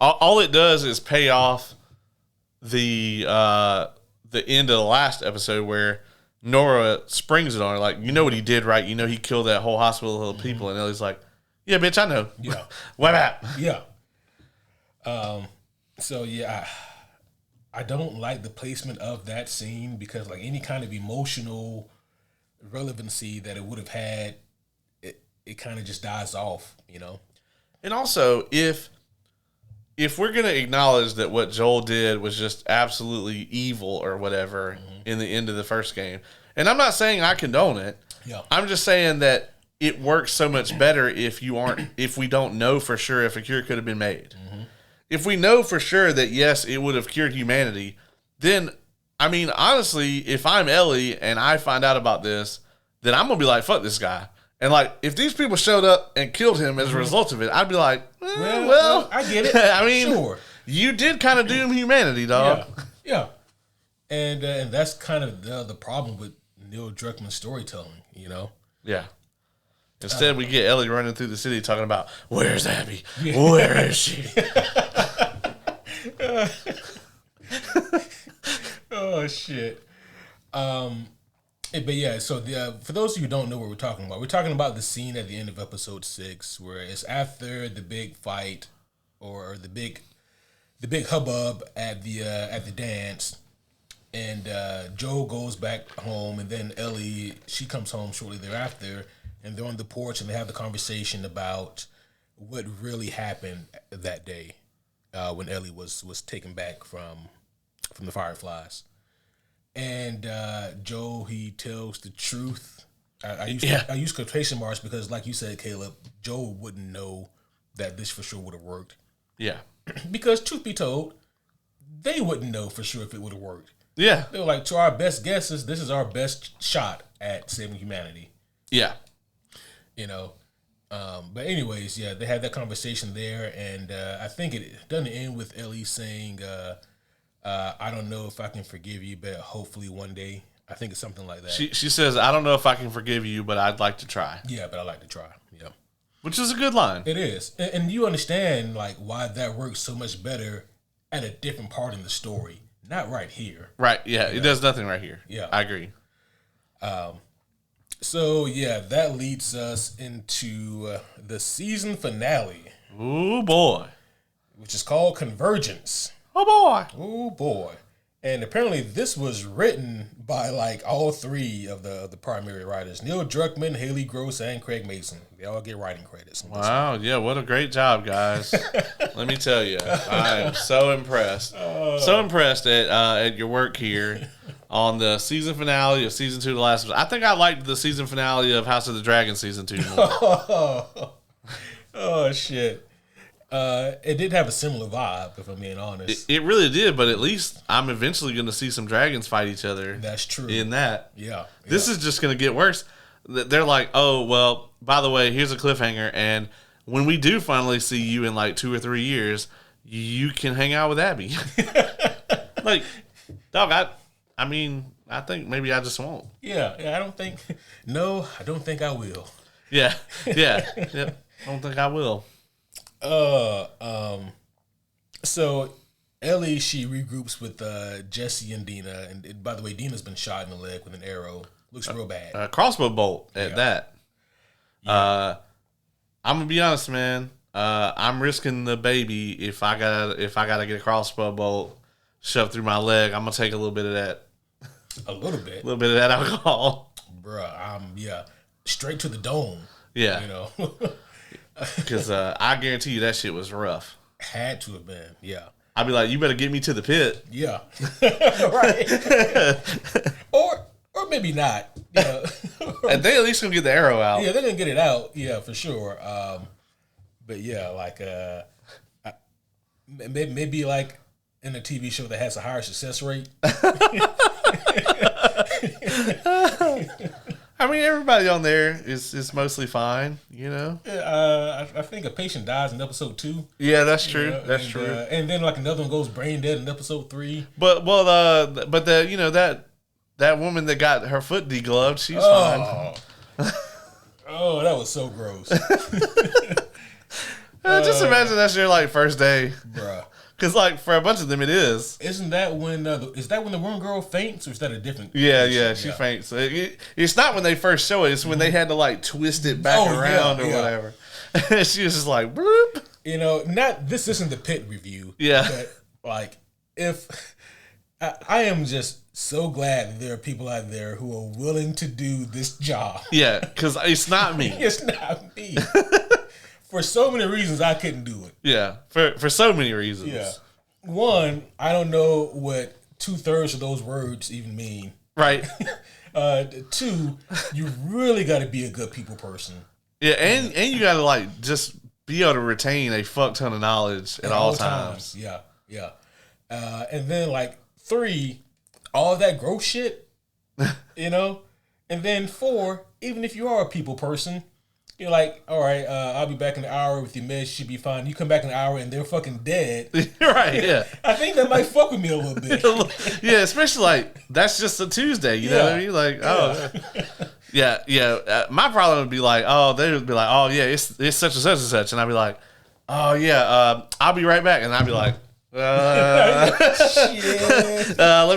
All it does is pay off the end of the last episode where Nora springs it on her, like, you know what he did, right? You know he killed that whole hospital of people, and Ellie's like, yeah, bitch, I know. Yeah. What up? Yeah. So yeah, I don't like the placement of that scene because like any kind of emotional relevancy that it would have had, it kind of just dies off, you know? And also, if we're going to acknowledge that what Joel did was just absolutely evil or whatever in the end of the first game, and I'm not saying I condone it. Yeah. I'm just saying that it works so much better if we don't know for sure if a cure could have been made. Mm-hmm. If we know for sure that, yes, it would have cured humanity, then, I mean, honestly, if I'm Ellie and I find out about this, then I'm going to be like, fuck this guy. And, like, if these people showed up and killed him as a result of it, I'd be like, well, I get it. I mean, sure. You did kind of doom humanity, dog. Yeah. And that's kind of the problem with Neil Druckmann's storytelling, you know? Yeah. Instead, we get Ellie running through the city talking about, where's Abby? Where is she? Oh, shit. But yeah, so for those of you who don't know what we're talking about the scene at the end of episode 6 where it's after the big fight or the big hubbub at the dance, and Joe goes back home, and then Ellie, she comes home shortly thereafter, and they're on the porch and they have the conversation about what really happened that day when Ellie was taken back from the Fireflies. And Joe, he tells the truth. I use quotation marks because, like you said, Caleb, Joe wouldn't know that this for sure would have worked. Yeah. Because, truth be told, they wouldn't know for sure if it would have worked. Yeah. They were like, to our best guesses, this is our best shot at saving humanity. Yeah. You know? But anyways, yeah, they had that conversation there, and I think it doesn't end with Ellie saying, I don't know if I can forgive you, but hopefully one day. I think it's something like that. She says, I don't know if I can forgive you, but I'd like to try. Yeah, but I'd like to try. Yeah. Which is a good line. It is. And you understand like why that works so much better at a different part in the story. Not right here. Right, yeah. It does nothing right here. Yeah. I agree. So, yeah, that leads us into the season finale. Ooh, boy. Which is called Convergence. Oh, boy. Oh, boy. And apparently this was written by, like, all three of the primary writers. Neil Druckmann, Haley Gross, and Craig Mason. They all get writing credits. Wow. Yeah, what a great job, guys. Let me tell you. I am so impressed. So impressed at your work here on the season finale of season 2 of The Last of Us. I think I liked the season finale of House of the Dragon season 2 more. Oh, shit. It did have a similar vibe, if I'm being honest. It really did, but at least I'm eventually going to see some dragons fight each other. That's true. In that. Yeah. This is just going to get worse. They're like, oh, well, by the way, here's a cliffhanger. And when we do finally see you in like 2 or 3 years, you can hang out with Abby. Like, dog, I mean, I think maybe I just won't. Yeah, I don't think I will. Yeah. I don't think I will. So Ellie, she regroups with Jesse and Dina, and by the way, Dina's been shot in the leg with an arrow. Looks real bad. Crossbow bolt at that. Yeah. I'm gonna be honest, man. I'm risking the baby if I gotta get a crossbow bolt shoved through my leg. I'm gonna take a little bit of that. A little bit. A little bit of that alcohol. Bruh, straight to the dome. Yeah. You know. Because I guarantee you that shit was rough. Had to have been, yeah. I'd be like, you better get me to the pit. Yeah. Right. Or maybe not. You know. And they at least gonna get the arrow out. Yeah, they're gonna get it out. Yeah, for sure. But yeah, like maybe like in a TV show that has a higher success rate. I mean, everybody on there is mostly fine, you know. I think a patient dies in episode 2. Yeah, that's true. You know, that's true. And then like another one goes brain dead in episode 3. But that woman that got her foot degloved, she's fine. Oh, that was so gross. Just imagine that's your like first day, bruh. Because like for a bunch of them, it is. Isn't that when the one girl faints, or is that a different? Yeah, she faints. It's not when they first show it. It's when they had to like twist it back around or whatever. She was just like, bloop. You know, this isn't the pit review. Yeah, but like if I am just so glad that there are people out there who are willing to do this job. Yeah, because it's not me. It's not me. For so many reasons, I couldn't do it. Yeah, for so many reasons. Yeah. One, I don't know what 2/3 of those words even mean. Right. 2, you really got to be a good people person. Yeah, and you got to like just be able to retain a fuck ton of knowledge at all times. Yeah. And then like 3, all that gross shit, you know? And then 4, even if you are a people person, you're like, all right, I'll be back in an hour with your meds. Should be fine. You come back in an hour and they're fucking dead. Right, yeah. I think that might fuck with me a little bit. Yeah, especially like, that's just a Tuesday. You know what I mean? Like, oh. Yeah. My problem would be like, they would be like, oh, yeah, it's such and such and such. And I'd be like, oh, yeah, I'll be right back. And I'd be like, let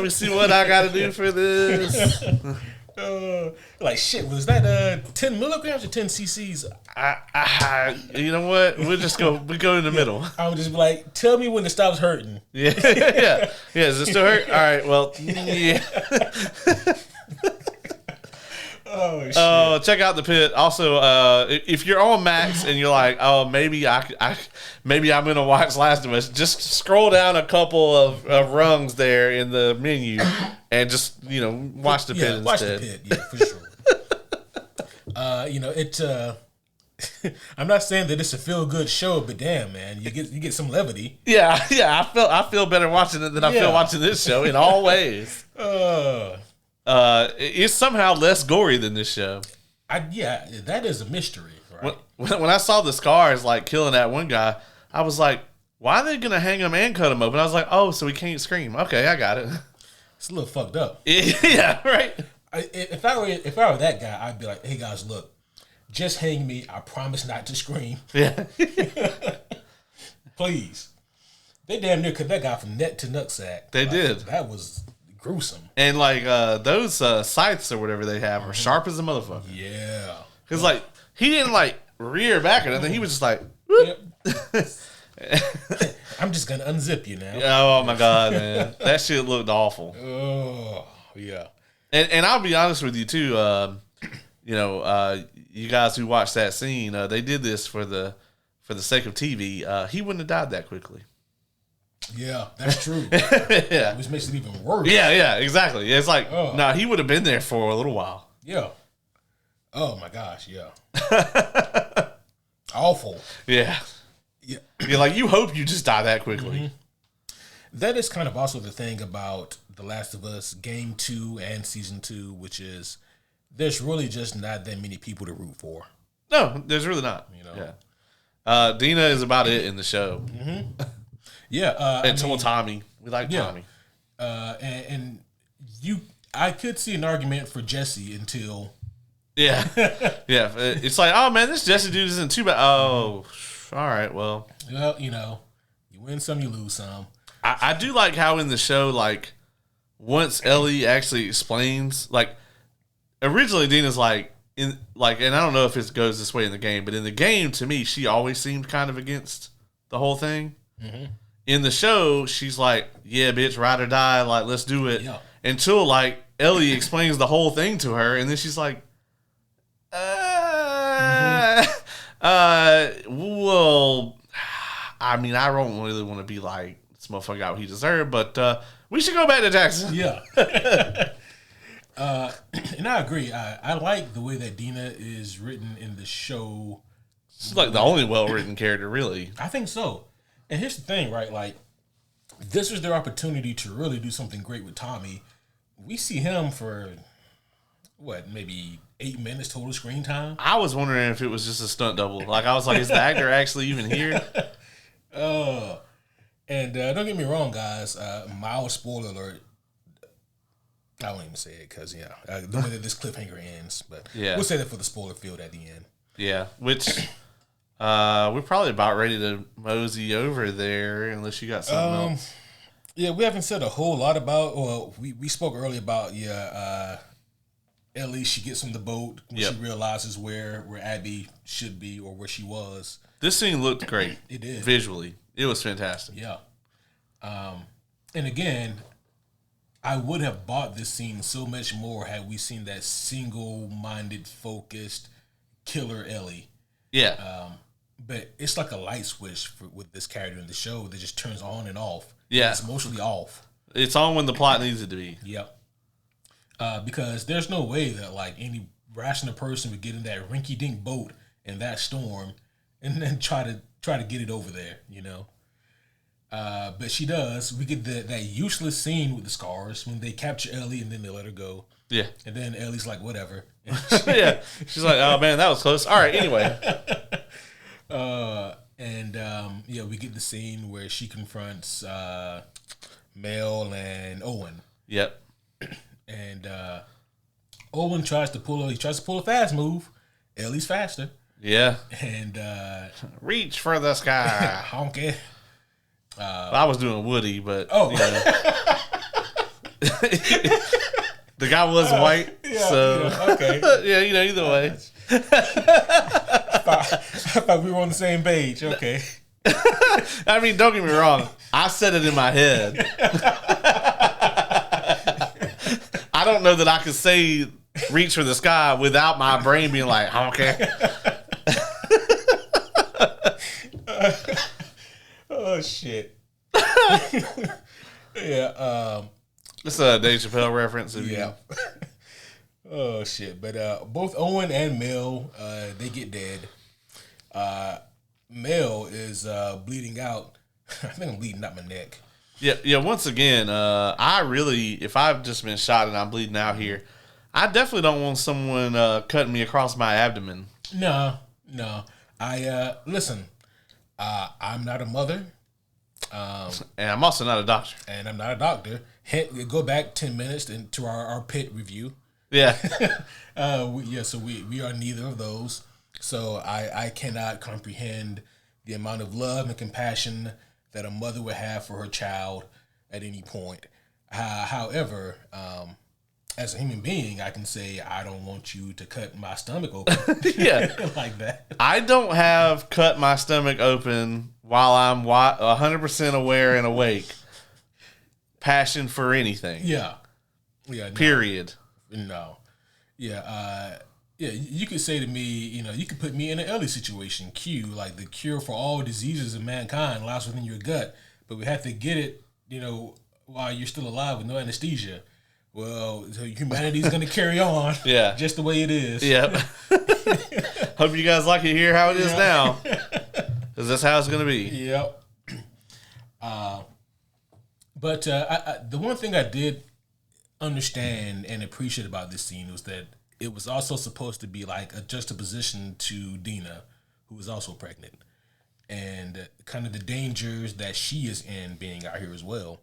me see what I got to do for this. Like shit, was that 10 milligrams or 10 cc's? You know what? We go in the middle. I would just be like, tell me when it stops hurting. Yeah. Does it still hurt? All right. Well, yeah. Oh shit. Check out the pit. Also, if you're on Max and you're like, oh, maybe I'm gonna watch Last of Us, just scroll down a couple of rungs there in the menu and just watch the pit instead. Watch the pit, yeah, for sure. I'm not saying that it's a feel good show, but damn, man, you get some levity. Yeah. I feel better watching it than I feel watching this show in all ways. It's somehow less gory than this show. That is a mystery, right? When I saw the scars like killing that one guy, I was like, why are they gonna hang him and cut him open? I was like, oh, so he can't scream. Okay, I got it. It's a little fucked up. Yeah, right. If I were that guy, I'd be like, hey guys, look, just hang me. I promise not to scream. Yeah. Please. They damn near cut that guy from neck to nutsack. They did. That was gruesome. And like those scythes or whatever they have are sharp as a motherfucker. Yeah. Because like he didn't like rear back or nothing. He was just like, whoop. Yep. I'm just gonna unzip you now. Oh my god, man, that shit looked awful. Oh yeah. And I'll be honest with you too. You guys who watched that scene, they did this for the sake of TV. He wouldn't have died that quickly. Yeah, that's true. Yeah, which makes it even worse. Yeah, exactly. It's like, he would have been there for a little while. Yeah. Oh my gosh, yeah. Awful. Yeah. Yeah. You're like, you hope you just die that quickly. Mm-hmm. That is kind of also the thing about The Last of Us Game 2 and Season 2, which is there's really just not that many people to root for. No, there's really not. Yeah. Dina is about it in the show. Mm-hmm. Yeah. And Tommy. We like Tommy. And I could see an argument for Jesse until... Yeah. Yeah. It's like, oh, man, this Jesse dude isn't too bad. Oh, all right, well. Well, you win some, you lose some. I do like how in the show, like, once Ellie actually explains, like, originally Dina's like, and I don't know if it goes this way in the game, but in the game, to me, she always seemed kind of against the whole thing. Mm-hmm. In the show, she's like, yeah, bitch, ride or die, like, let's do it. Yeah. Until, like, Ellie explains the whole thing to her, and then she's like, well, I mean, I don't really want to be like, this motherfucker got what he deserved, but we should go back to Jackson. Yeah. And I agree. I like the way that Dina is written in the show. She's like the only well-written character, really. I think so. And here's the thing, right? Like, this was their opportunity to really do something great with Tommy. We see him for, maybe 8 minutes total screen time? I was wondering if it was just a stunt double. Like, I was like, is the actor actually even here? And don't get me wrong, guys. Mild spoiler alert. I won't even say it because, the way that this cliffhanger ends. But we'll say that for the spoiler field at the end. Yeah, which we're probably about ready to mosey over there unless you got something else. Yeah, we haven't said a whole lot about, we spoke earlier about, Ellie, she gets on the boat when she realizes where Abby should be or where she was. This scene looked great. It did. Visually. It was fantastic. Yeah. And again, I would have bought this scene so much more had we seen that single-minded, focused killer Ellie. Yeah. But it's like a light switch with this character in the show that just turns on and off. Yeah. It's mostly off. It's on when the plot needs it to be. Yep. Because there's no way that like any rational person would get in that rinky-dink boat in that storm and then try to get it over there, But she does. We get that useless scene with the scars when they capture Ellie and then they let her go. Yeah. And then Ellie's like, whatever. Yeah. She's like, oh man, that was close. All right, anyway. We get the scene where she confronts Mel and Owen. Yep. And Owen tries to pull a fast move. Ellie's faster. Yeah. And reach for the sky. Honky. I was doing Woody, but the guy was white, okay. Yeah, either way. I thought we were on the same page. Okay. I mean, don't get me wrong. I said it in my head. I don't know that I could say reach for the sky without my brain being like, okay. Oh, shit. Yeah. It's a Dave Chappelle reference. Yeah. Oh, shit. But both Owen and Mel, they get dead. Mel is bleeding out. I think I'm bleeding out my neck. Yeah. Once again, if I've just been shot and I'm bleeding out here, I definitely don't want someone cutting me across my abdomen. No. Listen, I'm not a mother. And I'm also not a doctor. And I'm not a doctor. Go back 10 minutes into our pit review. Yeah. So we are neither of those. So I cannot comprehend the amount of love and compassion that a mother would have for her child at any point. However, as a human being, I can say I don't want you to cut my stomach open. Yeah. Like that. I don't have cut my stomach open while I'm 100% aware and awake. Passion for anything. Yeah. Yeah. No. Period. No. Yeah. You could say to me, you could put me in an Ellie situation. Q, like the cure for all diseases of mankind lies within your gut, but we have to get it, while you're still alive with no anesthesia. Well, so humanity's going to carry on. Yeah. Just the way it is. Yep. Hope you guys like it here how it is now. Because that's how it's going to be. Yep. But the one thing I did understand and appreciate about this scene was that it was also supposed to be like a juxtaposition to Dina, who was also pregnant, and kind of the dangers that she is in being out here as well.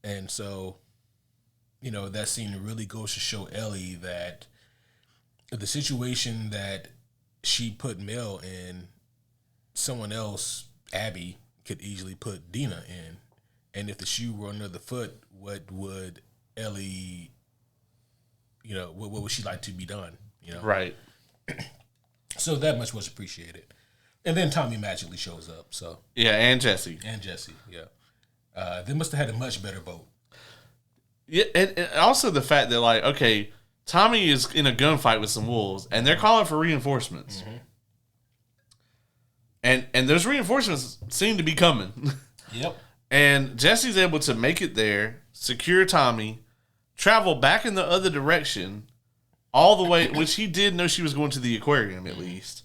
And so, that scene really goes to show Ellie that the situation that she put Mel in, someone else, Abby, could easily put Dina in. And if the shoe were on the other foot, what would Ellie, what would she like to be done? Right. So that much was appreciated. And then Tommy magically shows up. So yeah, and Jesse, yeah. They must have had a much better vote. Yeah, and also the fact that, like, okay, Tommy is in a gunfight with some wolves, and they're calling for reinforcements. Mm-hmm. And those reinforcements seem to be coming. Yep. And Jesse's able to make it there, secure Tommy, travel back in the other direction, all the way, which he did know she was going to the aquarium at least,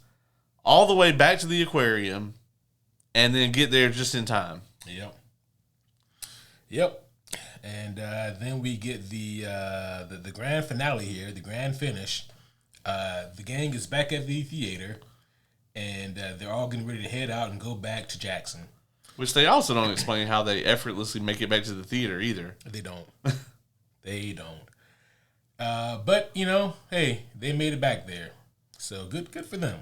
all the way back to the aquarium, and then get there just in time. Yep. And then we get the grand finale here, the grand finish. The gang is back at the theater, and they're all getting ready to head out and go back to Jackson. Which they also don't explain how they effortlessly make it back to the theater either. They don't. They don't. But, hey, they made it back there. So good for them.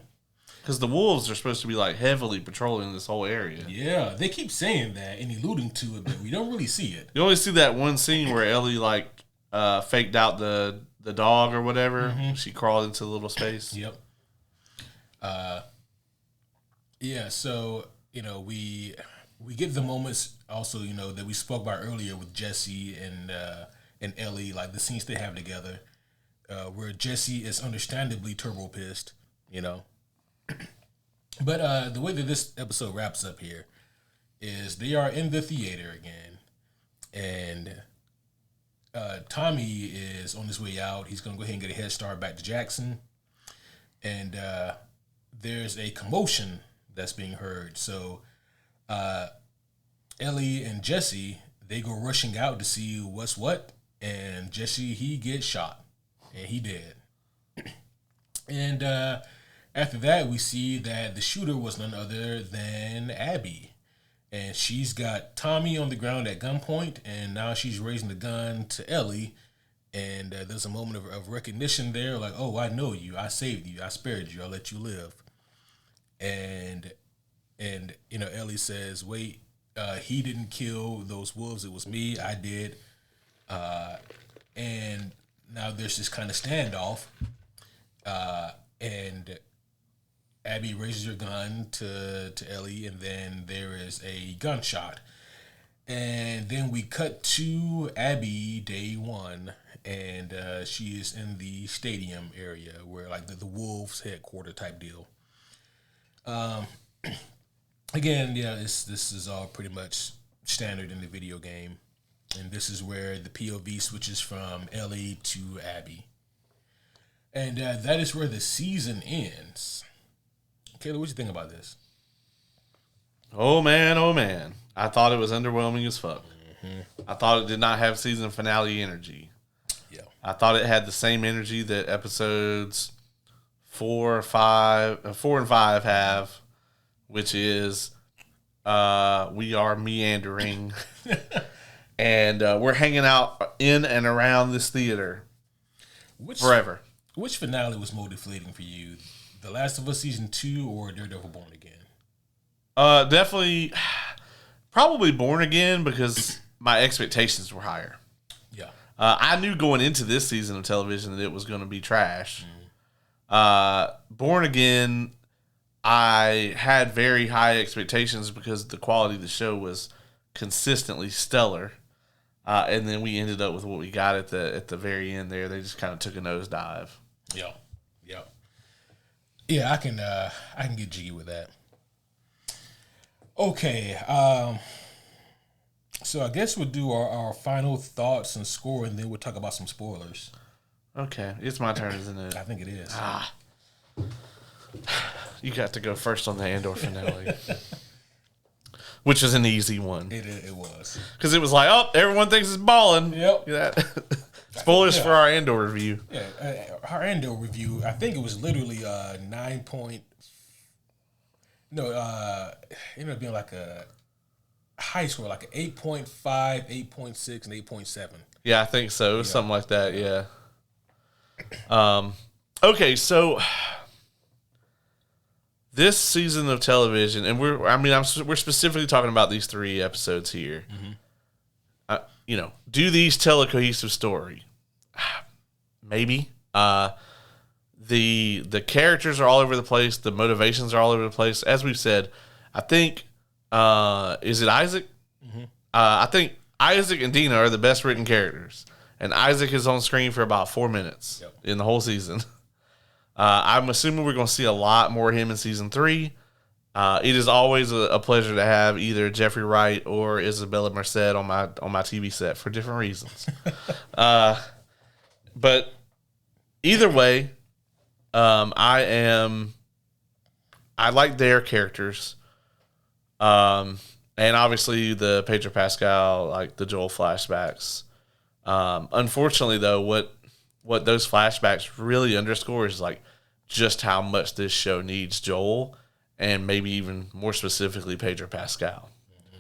Because the wolves are supposed to be, like, heavily patrolling this whole area. Yeah, they keep saying that and alluding to it, but we don't really see it. You only see that one scene where Ellie, like, faked out the dog or whatever. Mm-hmm. She crawled into the little space. Yep. Yeah, so, we get the moments also, that we spoke about earlier with Jesse and Ellie, like the scenes they have together, where Jesse is understandably turbo pissed, But the way that this episode wraps up here is they are in the theater again, and Tommy is on his way out. He's going to go ahead and get a head start back to Jackson, and there's a commotion that's being heard. So Ellie and Jesse, they go rushing out to see what's what, and Jesse, he gets shot, and he dead. And after that, we see that the shooter was none other than Abby. And she's got Tommy on the ground at gunpoint, and now she's raising the gun to Ellie. And there's a moment of recognition there, like, oh, I know you. I saved you. I spared you. I let you live. And Ellie says, wait, he didn't kill those wolves. It was me. I did. And now there's this kind of standoff. And Abby raises her gun to Ellie, and then there is a gunshot. And then we cut to Abby day one, and she is in the stadium area where, like, the Wolves headquarter type deal. Again, yeah, this is all pretty much standard in the video game. And this is where the POV switches from Ellie to Abby. And that is where the season ends. Kayla, what you think about this? Oh, man. I thought it was underwhelming as fuck. Mm-hmm. I thought it did not have season finale energy. Yeah. I thought it had the same energy that episodes 4 and 5 have, which is we are meandering and we're hanging out in and around this theater forever. Which finale was more deflating for you? The Last of Us Season 2 or Daredevil Born Again? Definitely, probably Born Again because my expectations were higher. Yeah. I knew going into this season of television that it was going to be trash. Born Again, I had very high expectations because the quality of the show was consistently stellar. And then we ended up with what we got at the very end there. They just kind of took a nosedive. Yeah, I can get jiggy with that. Okay, so I guess we'll do our final thoughts and score, and then we'll talk about some spoilers. Okay, it's my turn, isn't it? I think it is. You got to go first on the Andor finale. Which was an easy one. It was. Because it was like, oh, everyone thinks it's balling. Yep. Yeah. Spoilers for our Andor review. Yeah, our Andor review, I think it was literally 9 point... No, it ended up being like a high score, like an 8.5, 8.6, and 8.7. Yeah, I think so. Something like that, yeah. Okay, so... This season of television, and we're specifically talking about these 3 episodes here. Mm-hmm. Do these tell a cohesive story? Maybe. The characters are all over the place. The motivations are all over the place. As we've said, I think is it Isaac? Mm-hmm. I think Isaac and Dina are the best written characters, and Isaac is on screen for about 4 minutes in the whole season. I'm assuming we're going to see a lot more of him in season 3. It is always a pleasure to have either Jeffrey Wright or Isabella Merced on my TV set for different reasons. But either way, I like their characters. And obviously the Pedro Pascal, like the Joel flashbacks. Unfortunately though, what those flashbacks really underscore is like just how much this show needs Joel and maybe even more specifically Pedro Pascal. Mm-hmm.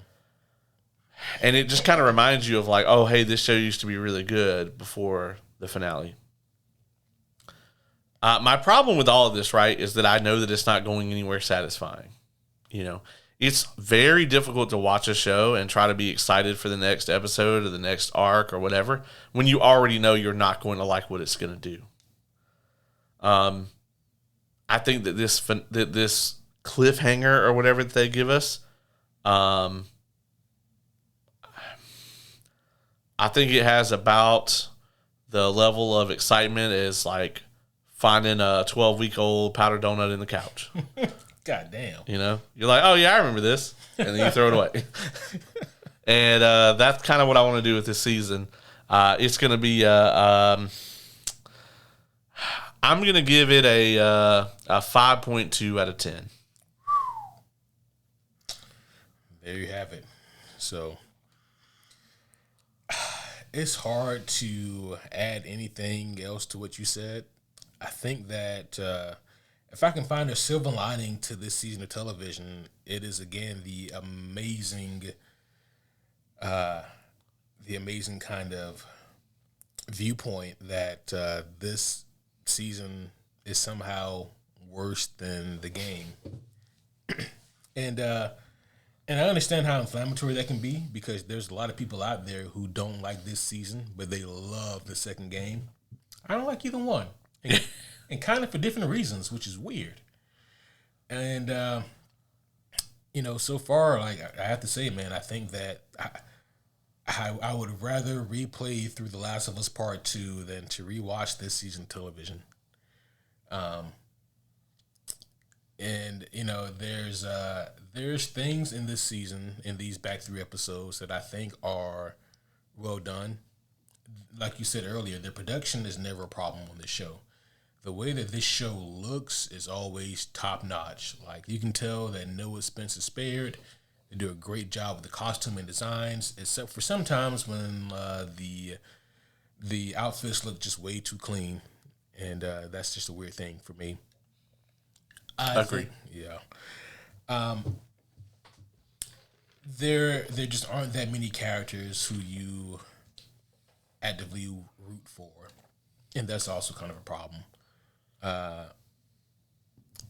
And it just kind of reminds you of like, oh, hey, this show used to be really good before the finale. My problem with all of this, right, is that I know that it's not going anywhere satisfying. It's very difficult to watch a show and try to be excited for the next episode or the next arc or whatever when you already know you're not going to like what it's going to do. I think that this cliffhanger or whatever that they give us, I think it has about the level of excitement as like finding a 12-week-old powdered donut in the couch. God damn. You're like, oh, yeah, I remember this. And then you throw it away. And that's kind of what I want to do with this season. It's going to be, I'm going to give it a 5.2 out of 10. There you have it. So, it's hard to add anything else to what you said. I think that... if I can find a silver lining to this season of television, it is again the amazing kind of viewpoint that this season is somehow worse than the game, and I understand how inflammatory that can be because there's a lot of people out there who don't like this season, but they love the second game. I don't like either one. And kind of for different reasons, which is weird. And, so far, like, I have to say, man, I think that I would rather replay through The Last of Us Part 2 than to rewatch this season of television. There's things in this season, in these back 3 episodes, that I think are well done. Like you said earlier, the production is never a problem on this show. The way that this show looks is always top notch. Like you can tell that no expense is spared. They do a great job with the costume and designs, except for sometimes when the outfits look just way too clean, and that's just a weird thing for me. I agree. Yeah. There just aren't that many characters who you actively root for, and that's also kind of a problem.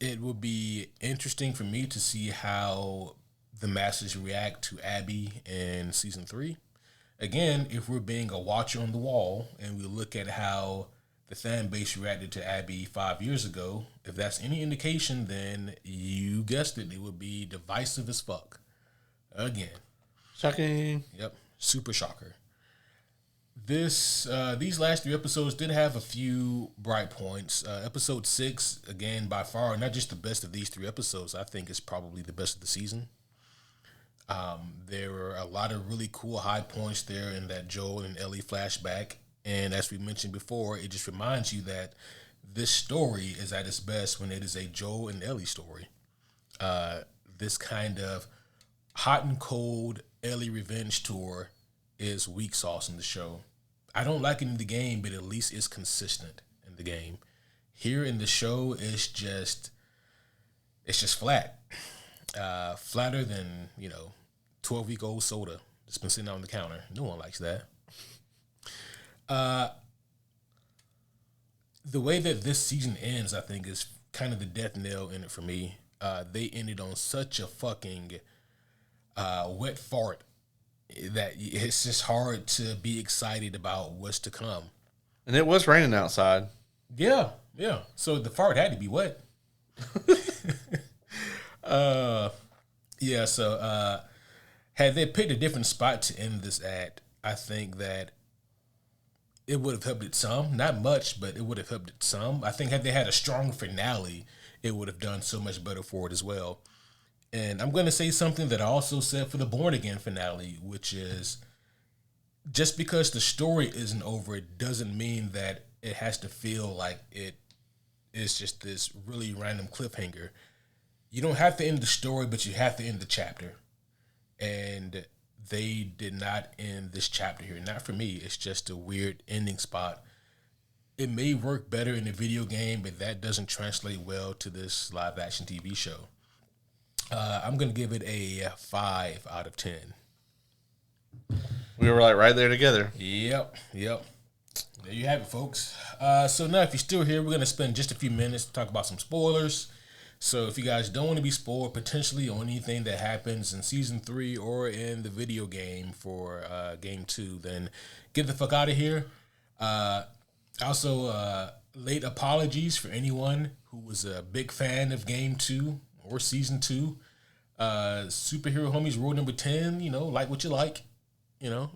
It would be interesting for me to see how the masses react to Abby in season 3. Again, if we're being a watcher on the wall and we look at how the fan base reacted to Abby 5 years ago, if that's any indication, then you guessed it, it would be divisive as fuck. Again. Shocking. Yep. Super shocker. These last 3 episodes did have a few bright points. Episode 6, again, by far, not just the best of these 3 episodes, I think it's probably the best of the season. There were a lot of really cool high points there in that Joel and Ellie flashback. And as we mentioned before, it just reminds you that this story is at its best when it is a Joel and Ellie story. This kind of hot and cold Ellie revenge tour is weak sauce in the show. I don't like it in the game, but at least it's consistent in the game. Here in the show, it's just flat. Flatter than, 12-week-old soda that's been sitting out on the counter. No one likes that. The way that this season ends, I think, is kind of the death knell in it for me. They ended on such a fucking wet fart that it's just hard to be excited about what's to come. And it was raining outside. Yeah. So the fart had to be wet. So had they picked a different spot to end this at, I think that it would have helped it some. Not much, but it would have helped it some. I think had they had a strong finale, it would have done so much better for it as well. And I'm going to say something that I also said for the Born Again finale, which is just because the story isn't over, it doesn't mean that it has to feel like it is just this really random cliffhanger. You don't have to end the story, but you have to end the chapter. And they did not end this chapter here. Not for me. It's just a weird ending spot. It may work better in a video game, but that doesn't translate well to this live action TV show. I'm going to give it a 5 out of 10. We were like right there together. Yep. There you have it, folks. So now if you're still here, we're going to spend just a few minutes to talk about some spoilers. So if you guys don't want to be spoiled potentially on anything that happens in Season 3 or in the video game for Game 2, then get the fuck out of here. Also, late apologies for anyone who was a big fan of Game 2 or Season 2. Superhero Homies rule number 10, like what you like.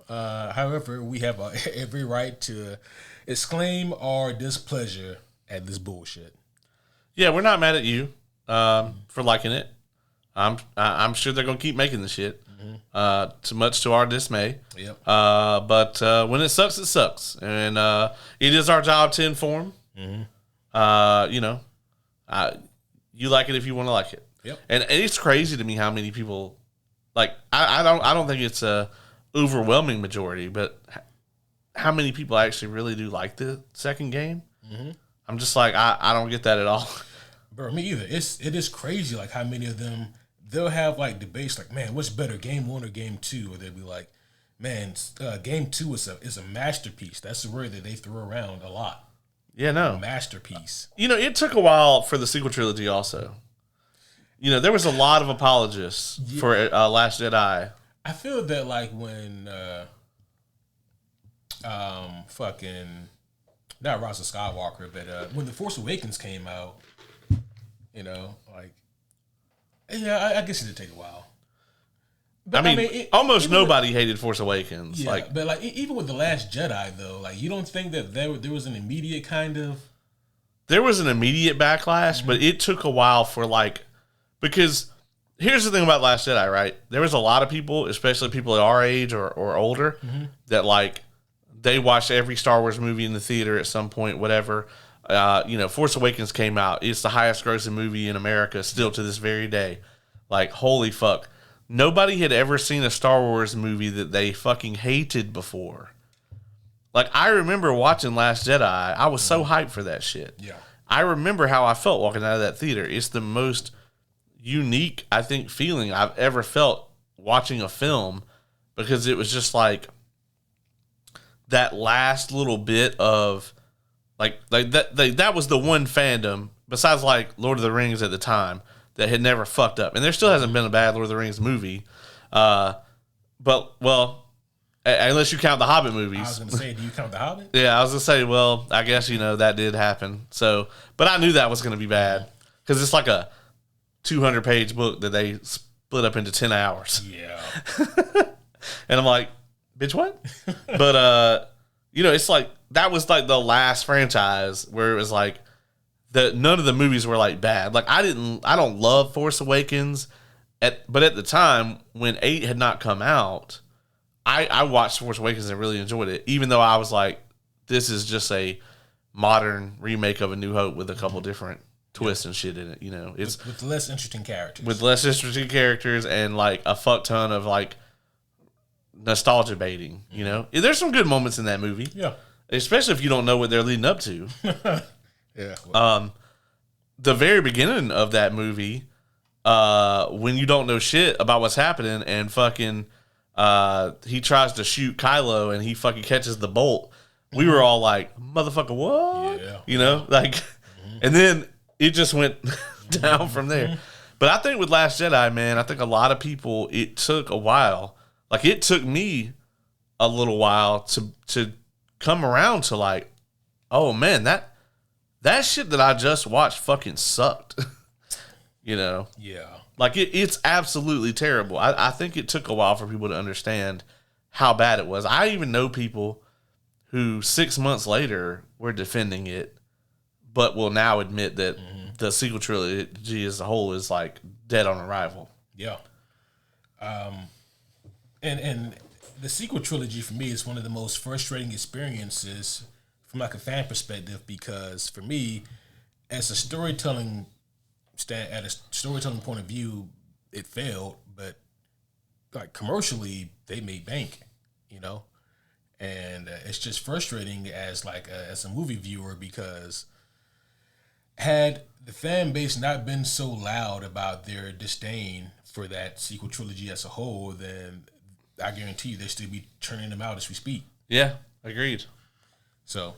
However, we have every right to exclaim our displeasure at this bullshit. Yeah, we're not mad at you for liking it. I'm sure they're gonna keep making the shit. Too much to our dismay. Yep. But when it sucks, and it is our job to inform. You like it if you want to like it. Yep. And it's crazy to me how many people like. I don't think it's a overwhelming majority, but how many people actually really do like the second game? I'm just like I don't get that at all. Bro, me either. It is crazy like how many of them they'll have like debates like, man, what's better, Game 1 or Game 2? Or they'll be like, man, Game 2 is a masterpiece. That's the word that they throw around a lot. Yeah, no. Masterpiece. It took a while for the sequel trilogy also. There was a lot of apologists for Last Jedi. I feel that like when not Rise of Skywalker, but when The Force Awakens came out, I guess it did take a while. But, almost nobody hated Force Awakens. Yeah, but even with The Last Jedi, though, you don't think that there was an immediate kind of... There was an immediate backlash, but it took a while for because here's the thing about Last Jedi, right? There was a lot of people, especially people at our age or older, that they watched every Star Wars movie in the theater at some point, whatever. Force Awakens came out. It's the highest grossing movie in America still to this very day. Holy fuck. Nobody had ever seen a Star Wars movie that they fucking hated before. I remember watching Last Jedi. I was so hyped for that shit. Yeah. I remember how I felt walking out of that theater. It's the most unique, I think, feeling I've ever felt watching a film, because it was just that last little bit of that was the one fandom besides Lord of the Rings at the time that had never fucked up, and there still hasn't been a bad Lord of the Rings movie, unless you count the Hobbit movies. I was going to say, do you count the Hobbit? Yeah, I was going to say, well, I guess that did happen. So, but I knew that was going to be bad because it's a 200-page book that they split up into 10 hours. Yeah. And I'm like, bitch, what? But it's that was the last franchise where it was none of the movies were bad. I don't love Force Awakens, but at the time when 8 had not come out, I watched Force Awakens and really enjoyed it, even though I was this is just a modern remake of A New Hope with a couple different twists and shit in it. You know, it's with less interesting characters. With less interesting characters and like a fuck ton of like nostalgia baiting. You know, there's some good moments in that movie. Yeah, especially if you don't know what they're leading up to. Yeah. The very beginning of that movie, when you don't know shit about what's happening, and fucking he tries to shoot Kylo and he fucking catches the bolt. We were all like, motherfucker, what? Yeah. You know, like, and then it just went down from there. But I think with Last Jedi, man, I think a lot of people, it took a while. Like, it took me a little while to come around to like, oh man, that shit that I just watched fucking sucked. You know? Yeah. Like, it's absolutely terrible. I think it took a while for people to understand how bad it was. I even know people who 6 months later were defending it, but will now admit that the sequel trilogy as a whole is like dead on arrival. Yeah. And the sequel trilogy for me is one of the most frustrating experiences from like a fan perspective, because for me, as a storytelling point of view, it failed, but like commercially, they made bank, you know, and it's just frustrating as like as a movie viewer, because had the fan base not been so loud about their disdain for that sequel trilogy as a whole, then I guarantee you they'll still be churning them out as we speak. Yeah, agreed. So,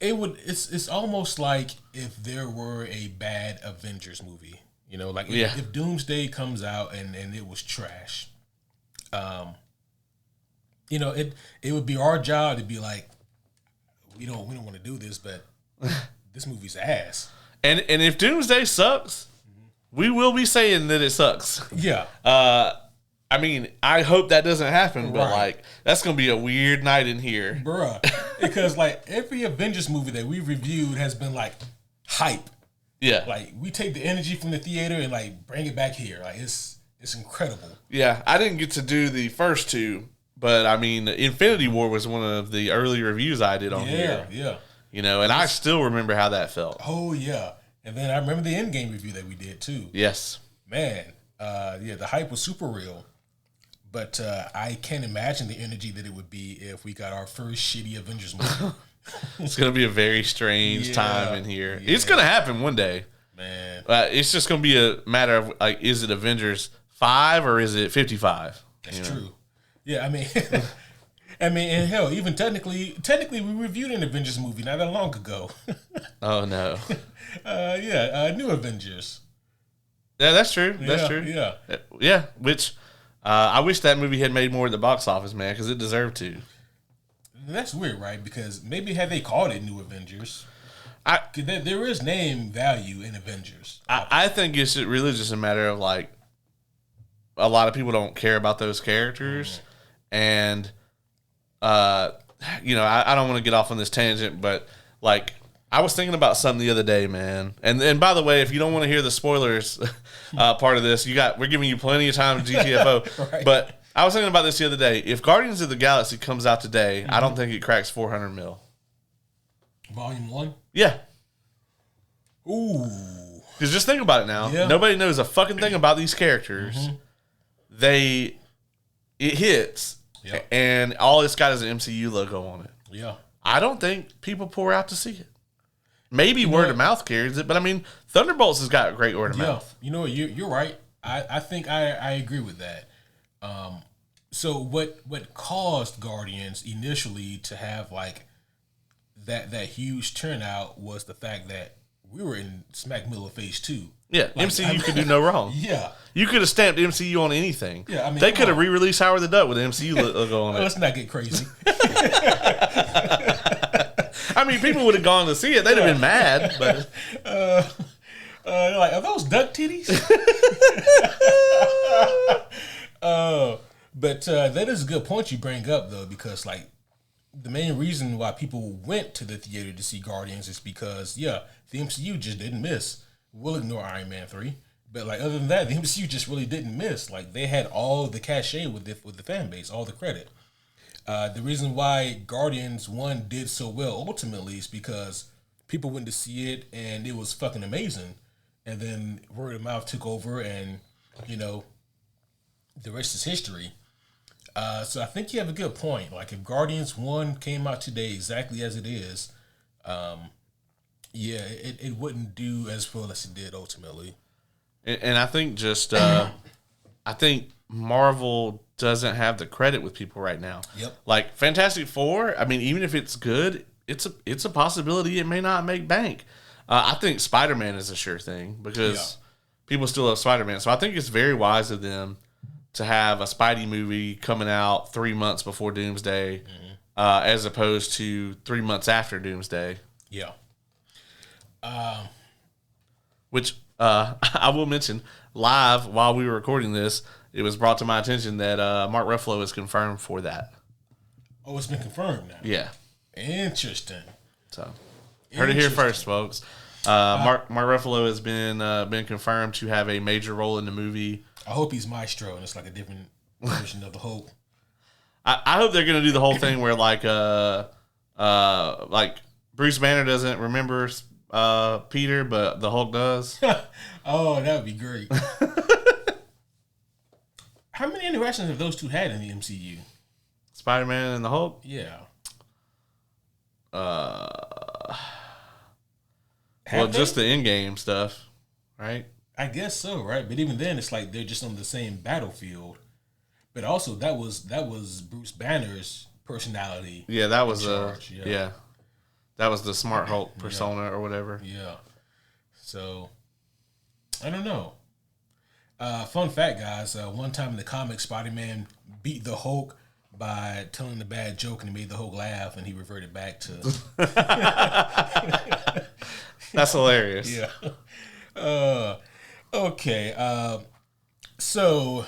it's almost like if there were a bad Avengers movie, you know, like if Doomsday comes out and it was trash, you know, it would be our job to be like, we don't want to do this, but this movie's ass. And if Doomsday sucks, we will be saying that it sucks. Yeah. I mean, I hope that doesn't happen, but like, that's gonna be a weird night in here, bruh. Because like every Avengers movie that we've reviewed has been like hype. Yeah. Like, we take the energy from the theater and like bring it back here. Like, it's incredible. Yeah, I didn't get to do the first two, but I mean, Infinity War was one of the early reviews I did on here. Yeah. You know, and I still remember how that felt. Oh yeah. And then I remember the Endgame review that we did too. Yes. Man, the hype was super real. But I can't imagine the energy that it would be if we got our first shitty Avengers movie. It's going to be a very strange time in here. Yeah. It's going to happen one day. Man. It's just going to be a matter of, like, is it Avengers 5 or is it 55? That's true. Yeah, I mean, and hell, even technically we reviewed an Avengers movie not that long ago. Oh, no. New Avengers. Yeah, that's true. That's true. Yeah. Yeah, which... I wish that movie had made more at the box office, man, because it deserved to. That's weird, right? Because maybe had they called it New Avengers, there is name value in Avengers. I think it's really just a matter of, like, a lot of people don't care about those characters. And, you know, I don't want to get off on this tangent, but, like, I was thinking about something the other day, man. And by the way, if you don't want to hear the spoilers part of this, we're giving you plenty of time to GTFO. Right. But I was thinking about this the other day. If Guardians of the Galaxy comes out today, I don't think it cracks 400 mil. Volume 1? Yeah. Ooh. Because just think about it now. Yeah. Nobody knows a fucking thing about these characters. It hits, and all it's got is an MCU logo on it. Yeah. I don't think people pour out to see it. Maybe word of mouth carries it, but I mean, Thunderbolts has got great word of mouth. You know, you're right. I think I agree with that. So what caused Guardians initially to have like that huge turnout was the fact that we were in smack middle of phase 2. Yeah, like, MCU could do no wrong. Yeah, you could have stamped MCU on anything. Yeah, I mean, they could have re-released Howard the Duck with the MCU logo on it. Let's not get crazy. I mean, people would have gone to see it. They'd have been mad, but like, are those duck titties? But that is a good point you bring up, though, because like the main reason why people went to the theater to see Guardians is because the MCU just didn't miss. We'll ignore Iron Man 3, but like other than that, the MCU just really didn't miss. Like, they had all the cachet with the fan base, all the credit. The reason why Guardians 1 did so well ultimately is because people went to see it and it was fucking amazing. And then word of mouth took over and, you know, the rest is history. So I think you have a good point. Like if Guardians 1 came out today exactly as it is, yeah, it wouldn't do as well as it did ultimately. And I think just, I think Marvel doesn't have the credit with people right now. Yep. Like Fantastic Four, I mean, even if it's good, it's a possibility it may not make bank. I think Spider-Man is a sure thing because people still love Spider-Man. So I think it's very wise of them to have a Spidey movie coming out 3 months before Doomsday, as opposed to 3 months after Doomsday. Yeah. Which I will mention live while we were recording this, it was brought to my attention that Mark Ruffalo is confirmed for that. Oh, it's been confirmed now. Yeah. Interesting. So heard it here first, folks. Mark Ruffalo has been confirmed to have a major role in the movie. I hope he's Maestro and it's like a different version of the Hulk. I hope they're gonna do the whole thing where like Bruce Banner doesn't remember Peter, but the Hulk does. Oh, that would be great. How many interactions have those two had in the MCU? Spider-Man and the Hulk? Yeah. Just the in-game stuff, right? I guess so, right? But even then, it's like they're just on the same battlefield. But also, that was Bruce Banner's personality. Yeah, that was that was the Smart Hulk persona or whatever. Yeah. So, I don't know. Fun fact, guys. One time in the comics, Spider-Man beat the Hulk by telling the bad joke, and he made the Hulk laugh, and he reverted back to. That's hilarious. Yeah. Okay. So,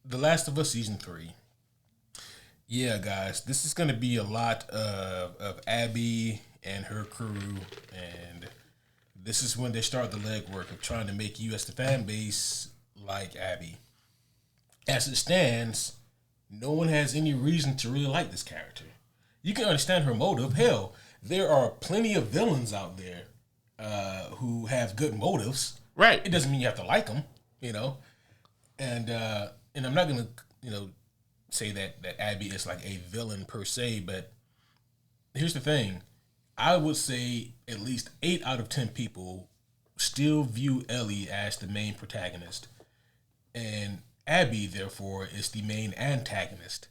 The Last of Us Season 3. Yeah, guys. This is going to be a lot of Abby and her crew. And this is when they start the legwork of trying to make you as the fan base like Abby. As it stands, no one has any reason to really like this character. You can understand her motive. Hell, there are plenty of villains out there who have good motives. Right. It doesn't mean you have to like them, you know. And I'm not gonna, say that Abby is like a villain per se, but here's the thing. I would say at least 8 out of 10 people still view Ellie as the main protagonist. And Abby, therefore, is the main antagonist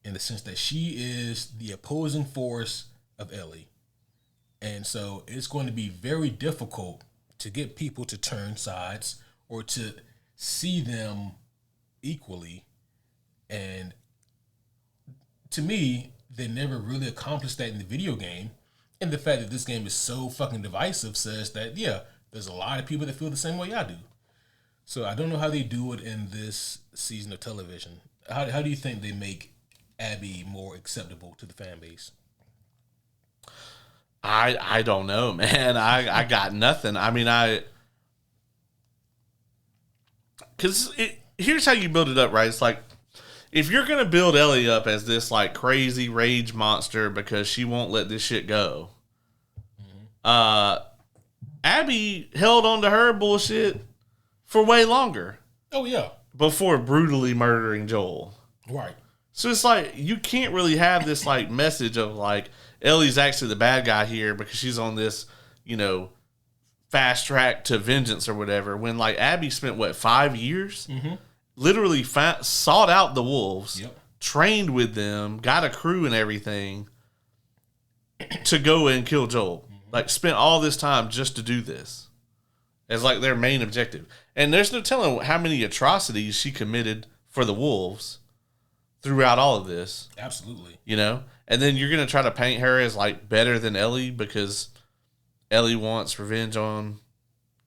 in the sense that she is the opposing force of Ellie. And so it's going to be very difficult to get people to turn sides or to see them equally. And to me, they never really accomplished that in the video game. And the fact that this game is so fucking divisive says that, yeah, there's a lot of people that feel the same way I do. So I don't know how they do it in this season of television. How do you think they make Abby more acceptable to the fan base? I don't know, man. I got nothing. I mean, because here's how you build it up, right? It's like, if you're going to build Ellie up as this, like, crazy rage monster because she won't let this shit go, Abby held on to her bullshit for way longer. Oh, yeah. Before brutally murdering Joel. Right. So it's like, you can't really have this, like, message of, like, Ellie's actually the bad guy here because she's on this, fast track to vengeance or whatever. When, like, Abby spent, 5 years? Mm-hmm. Literally sought out the wolves, trained with them, got a crew and everything to go and kill Joel. Mm-hmm. Like, spent all this time just to do this as, like, their main objective. And there's no telling how many atrocities she committed for the wolves throughout all of this. Absolutely. And then you're going to try to paint her as, like, better than Ellie because Ellie wants revenge on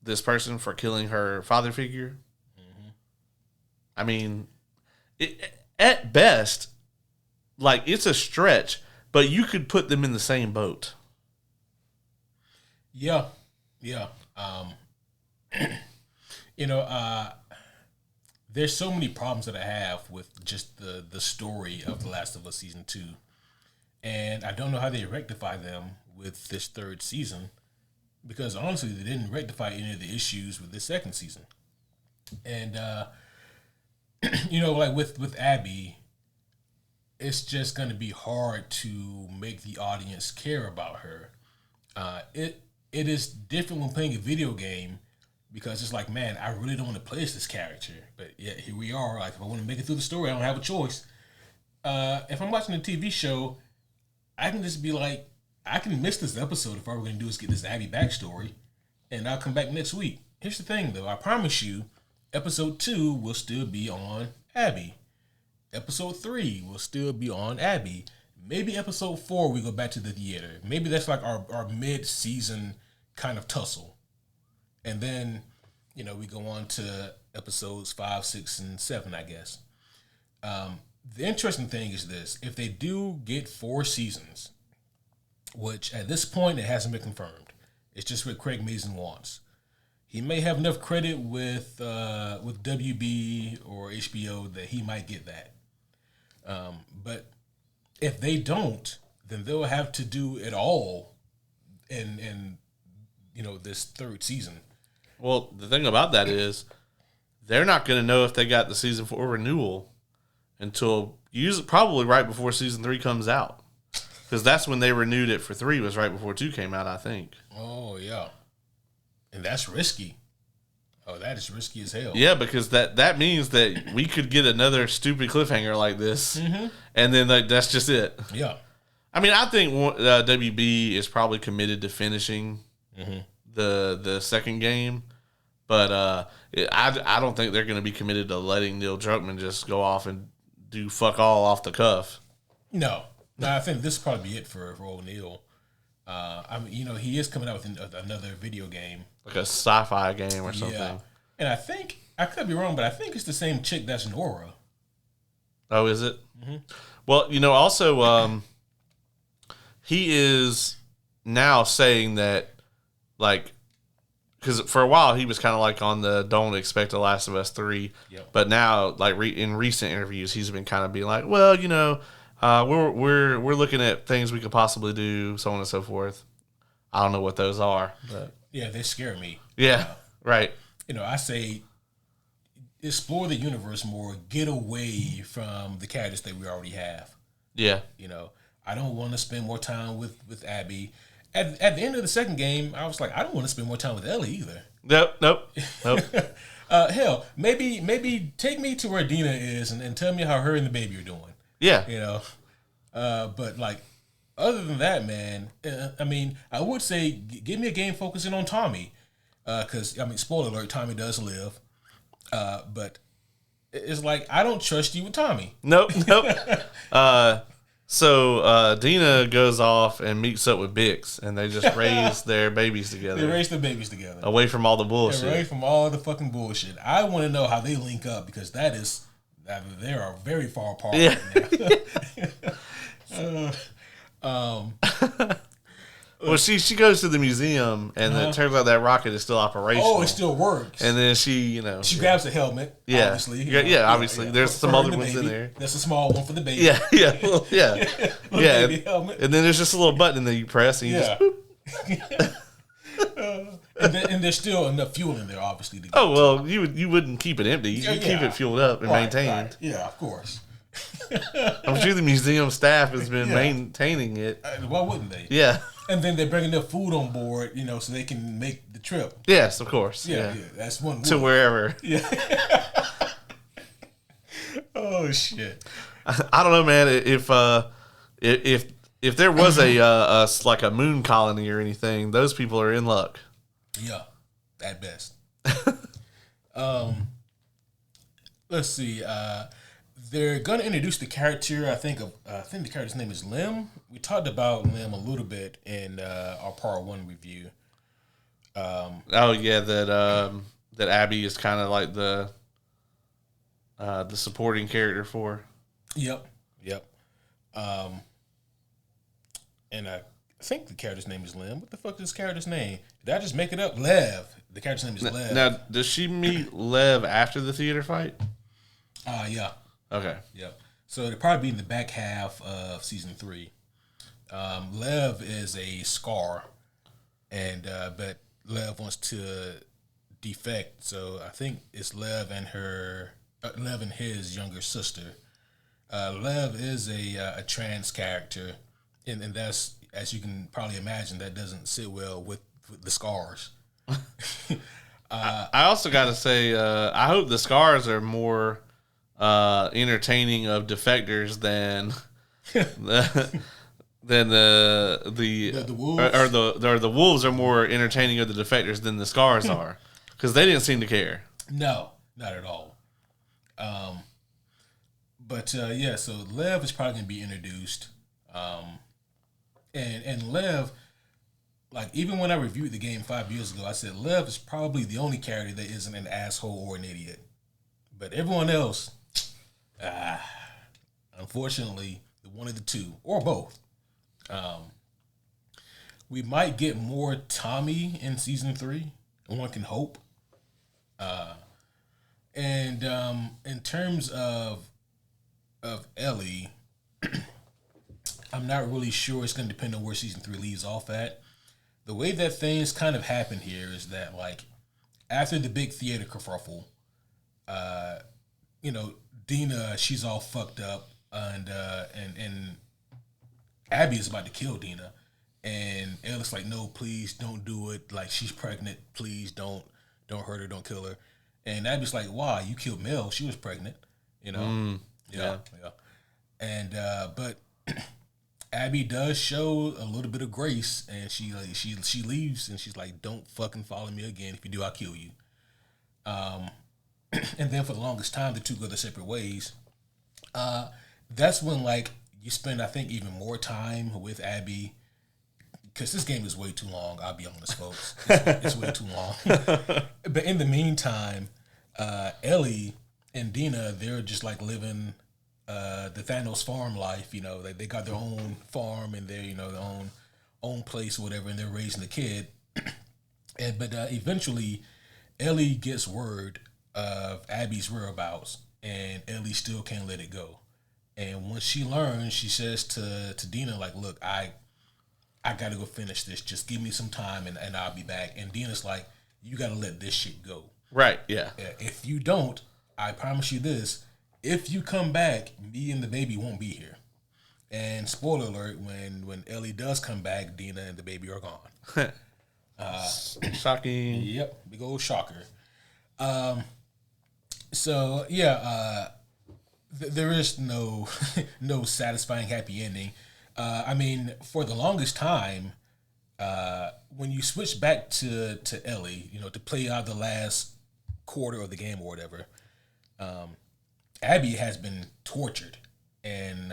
this person for killing her father figure. Mm-hmm. I mean, at best, like, it's a stretch, but you could put them in the same boat. Yeah. there's so many problems that I have with just the story of The Last of Us Season 2. And I don't know how they rectify them with this third season, because honestly, they didn't rectify any of the issues with the second season. And, like with Abby, it's just going to be hard to make the audience care about her. It is different when playing a video game, because it's like, man, I really don't want to play as this character. But yet here we are. Like, if I want to make it through the story, I don't have a choice. If I'm watching a TV show, I can just be like, I can miss this episode if all we're going to do is get this Abby backstory, and I'll come back next week. Here's the thing, though. I promise you, episode 2 will still be on Abby. Episode 3 will still be on Abby. Maybe episode 4 we go back to the theater. Maybe that's like our mid-season kind of tussle. And then, we go on to episodes 5, 6, and 7, I guess. The interesting thing is this. If they do get 4 seasons, which at this point it hasn't been confirmed, it's just what Craig Mazin wants. He may have enough credit with WB or HBO that he might get that. But if they don't, then they'll have to do it all in this third season. Well, the thing about that is they're not going to know if they got the season 4 renewal until probably right before season 3 comes out, because that's when they renewed it for 3. Was right before 2 came out, I think. Oh yeah, and that's risky. Oh, that is risky as hell. Yeah, because that means that we could get another stupid cliffhanger like this, and then that's just it. Yeah. I mean, I think WB is probably committed to finishing the second game, but I don't think they're going to be committed to letting Neil Druckmann just go off and do fuck all off the cuff. No, I think this will probably be it for old Neil. He is coming out with another video game. Like a sci-fi game or something. Yeah. And I think, I could be wrong, but I think it's the same chick that's in Aura. Oh, is it? Mm-hmm. Well, also, he is now saying that, like, because for a while he was kind of like on the don't expect The Last of Us 3. Yep. But now, like, in recent interviews, he's been kind of being like, well, we're looking at things we could possibly do, so on and so forth. I don't know what those are, but yeah, they scare me. Yeah, right. I say explore the universe more. Get away from the characters that we already have. Yeah. I don't want to spend more time with Abby. At the end of the second game, I was like, I don't want to spend more time with Ellie either. Nope. Hell, maybe take me to where Dina is and tell me how her and the baby are doing. Yeah. But like, other than that, man, I would say give me a game focusing on Tommy. Because, spoiler alert, Tommy does live. But it's like, I don't trust you with Tommy. Nope. So Dina goes off and meets up with Bix, and they just raise their babies together. They raise their babies together. Away from all the bullshit. Away from all the fucking bullshit. I want to know how they link up, because they are very far apart right now. Well, she goes to the museum, and it turns out that rocket is still operational. Oh, it still works. And then she grabs a helmet. Yeah, obviously. Obviously. Yeah. There's some other ones in there. There's a small one for the baby. Yeah. Baby helmet. And then there's just a little button that you press, and you just boop. and there's still enough fuel in there, obviously. You wouldn't keep it empty. You keep it fueled up and maintained. Right. Yeah, of course. I'm sure the museum staff has been maintaining it. Why wouldn't they? Yeah. And then they bring enough food on board, so they can make the trip. Yes, of course. Yeah. That's one. To wherever. Yeah. Oh shit. I don't know, man. If there was a moon colony or anything, those people are in luck. Yeah, at best. Let's see. They're gonna introduce the character. I think the character's name is Lim. We talked about Lim a little bit in our part 1 review. That Abby is kind of like the supporting character for. Yep. And I think the character's name is Lim. What the fuck is this character's name? Did I just make it up? Lev. The character's name is Lev. Now, does she meet Lev after the theater fight? Yeah. Okay. Yep. So it'll probably be in the back half of season 3. Lev is a Scar, and but Lev wants to defect. So I think it's Lev and Lev and his younger sister. Lev is a trans character, and that's, as you can probably imagine, that doesn't sit well with the Scars. I also got to say, I hope the Scars are more entertaining of defectors than the wolves, or the wolves are more entertaining of the defectors than the Scars are, because they didn't seem to care. No, not at all. But yeah, so Lev is probably going to be introduced, and Lev, like, even when I reviewed the game 5 years ago, I said Lev is probably the only character that isn't an asshole or an idiot. But everyone else, unfortunately, one of the two or both. We might get more Tommy in season 3. One can hope. And in terms of Ellie, I'm not really sure. It's going to depend on where season 3 leaves off at. The way that things kind of happen here is that, like, after the big theater kerfuffle, Dina, she's all fucked up, and Abby is about to kill Dina, and Ellie's like, no, please don't do it. Like, she's pregnant. Please don't hurt her. Don't kill her. And Abby's like, why? You killed Mel. She was pregnant. Yeah. And but Abby does show a little bit of grace, and she leaves, and she's like, don't fucking follow me again. If you do, I'll kill you. And then for the longest time, the two go their separate ways. That's when, like, you spend, I think, even more time with Abby, because this game is way too long. I'll be honest, folks. It's way too long. But in the meantime, Ellie and Dina, they're just like living the Thanos farm life. They got their own farm and their their own place or whatever, and they're raising the kid. But eventually, Ellie gets word of Abby's whereabouts, and Ellie still can't let it go. And when she learns, she says to Dina, like, look, I got to go finish this. Just give me some time, and I'll be back. And Dina's like, you got to let this shit go. Right, yeah. If you don't, I promise you this, if you come back, me and the baby won't be here. And spoiler alert, when Ellie does come back, Dina and the baby are gone. Shocking. Yep, big old shocker. So yeah, there is no satisfying happy ending. I mean, for the longest time, when you switch back to Ellie, to play out the last quarter of the game or whatever, Abby has been tortured, and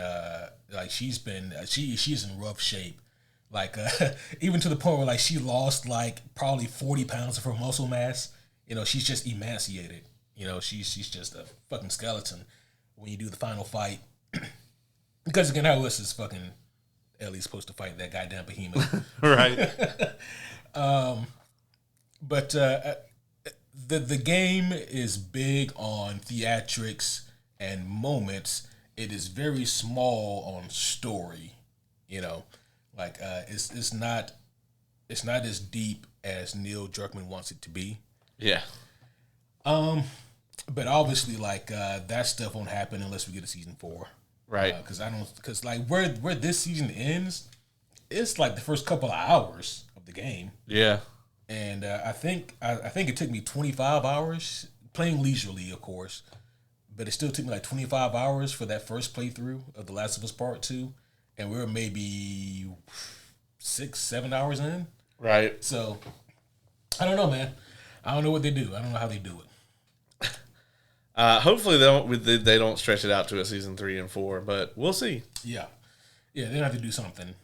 like she's in rough shape. Like even to the point where, like, she lost like probably 40 pounds of her muscle mass. She's just emaciated. She's just a fucking skeleton when you do the final fight. Because again, how else is fucking Ellie's supposed to fight that goddamn behemoth? Right. But the game is big on theatrics and moments. It is very small on story. Like it's not as deep as Neil Druckmann wants it to be. Yeah. But obviously, like, that stuff won't happen unless we get a season 4. Right. Because like where this season ends, it's like the first couple of hours of the game. Yeah. And I think it took me 25 hours, playing leisurely, of course, but it still took me like 25 hours for that first playthrough of The Last of Us Part 2, and we were maybe 6-7 hours in. Right. So I don't know, man. I don't know what they do. I don't know how they do it. Hopefully they don't stretch it out to a season 3 and 4, but we'll see. Yeah, they have to do something.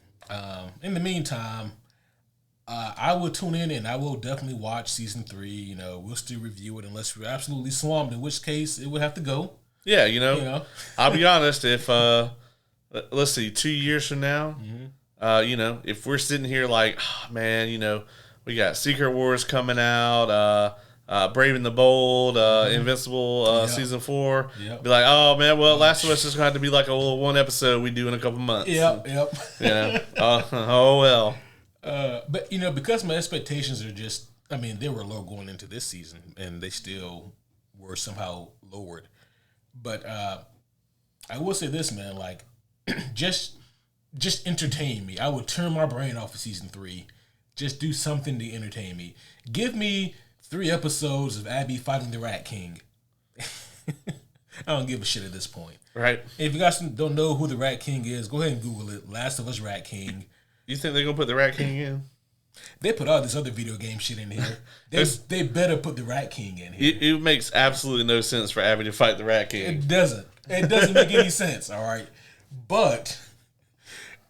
In the meantime, I will tune in and I will definitely watch season 3. We'll still review it unless we're absolutely swamped, in which case it would have to go. Yeah, I'll be honest. If let's see, 2 years from now, if we're sitting here like, oh, man, we got Secret Wars coming out, Brave and the Bold, Invincible season 4. Yep. Be like, oh man, well, Last of Us is going to have to be like a little one episode we do in a couple months. Yep. Oh well. But because my expectations are just, they were low going into this season, and they still were somehow lowered. But I will say this, man, like just entertain me. I would turn my brain off of season 3. Just do something to entertain me. Give me 3 episodes of Abby fighting the Rat King. I don't give a shit at this point. Right. If you guys don't know who the Rat King is, go ahead and Google it. Last of Us Rat King. You think they're going to put the Rat King in? They put all this other video game shit in here. They better put the Rat King in here. It makes absolutely no sense for Abby to fight the Rat King. It doesn't. It doesn't make any sense, all right? But,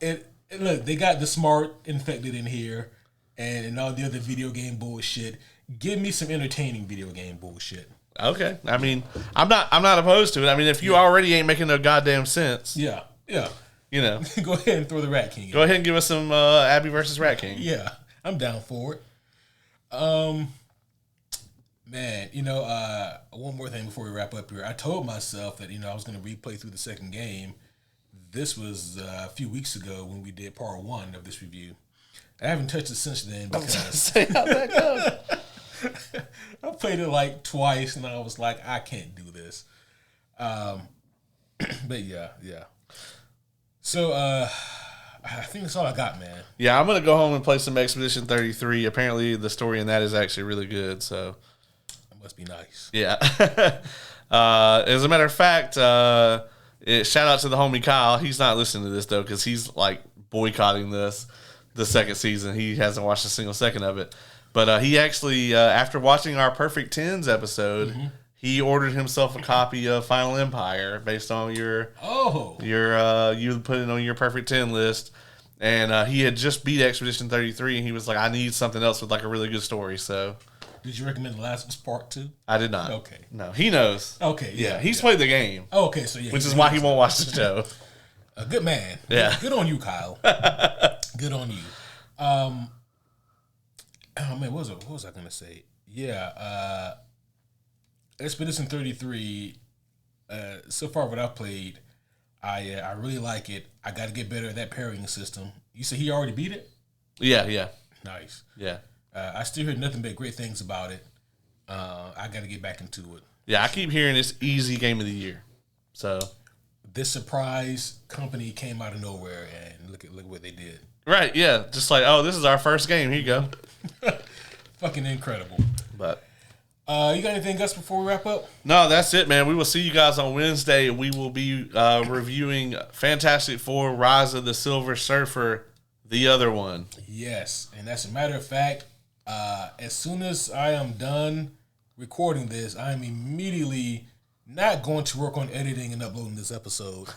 look, they got the smart infected in here and all the other video game bullshit. Give me some entertaining video game bullshit. Okay. I'm not opposed to it. If you already ain't making no goddamn sense. Yeah. Go ahead and throw the Rat King in. Go ahead and give us some Abby versus Rat King. Yeah. I'm down for it. Man, one more thing before we wrap up here. I told myself that, I was going to replay through the second game. This was a few weeks ago when we did part 1 of this review. I haven't touched it since then because how'd that go? I played it like twice and I was like, I can't do this. But yeah. So I think that's all I got, man. Yeah, I'm gonna go home and play some Expedition 33. Apparently, the story in that is actually really good. So that must be nice. Yeah. As a matter of fact, shout out to the homie Kyle. He's not listening to this though because he's like boycotting the second season. He hasn't watched a single second of it. But he actually, after watching our Perfect Tens episode, he ordered himself a copy of Final Empire based on you put it on your Perfect 10 list. And he had just beat Expedition 33, and he was like, I need something else with like a really good story. So, did you recommend The Last of Us Part 2? I did not. Okay. No, he knows. Okay. Yeah, he's played the game. Okay, so yeah. Which is why he won't watch the show. A good man. Yeah. Good on you, Kyle. Good on you. Oh man, what was I gonna say? Yeah, Expedition 33. So far, what I've played, I really like it. I got to get better at that parrying system. You said he already beat it? Yeah. Nice. Yeah. I still hear nothing but great things about it. I got to get back into it. Yeah, I keep hearing it's easy game of the year. So this surprise company came out of nowhere, and look what they did. Right, yeah. Just like, oh, this is our first game. Here you go. Fucking incredible. But you got anything else before we wrap up? No, that's it, man. We will see you guys on Wednesday. We will be reviewing Fantastic Four: Rise of the Silver Surfer, the other one. Yes, and as a matter of fact, as soon as I am done recording this, I am immediately not going to work on editing and uploading this episode.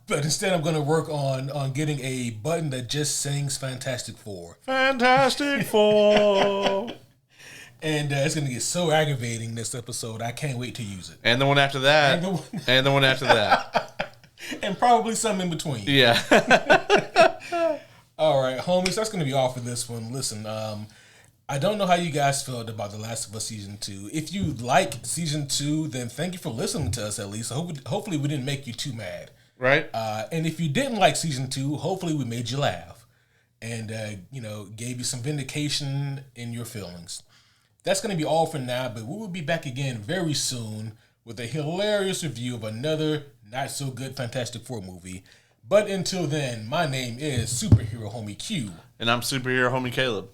But instead, I'm going to work on getting a button that just sings Fantastic Four. Fantastic Four. And it's going to get so aggravating this episode. I can't wait to use it. And the one after that. And the one after that. And probably some in between. Yeah. All right, homies, that's going to be all for this one. Listen, I don't know how you guys felt about The Last of Us Season 2. If you like Season 2, then thank you for listening to us at least. Hopefully we didn't make you too mad. Right. And if you didn't like Season 2, hopefully we made you laugh. And, gave you some vindication in your feelings. That's going to be all for now, but we will be back again very soon with a hilarious review of another not-so-good Fantastic Four movie. But until then, my name is Superhero Homie Q. And I'm Superhero Homie Caleb.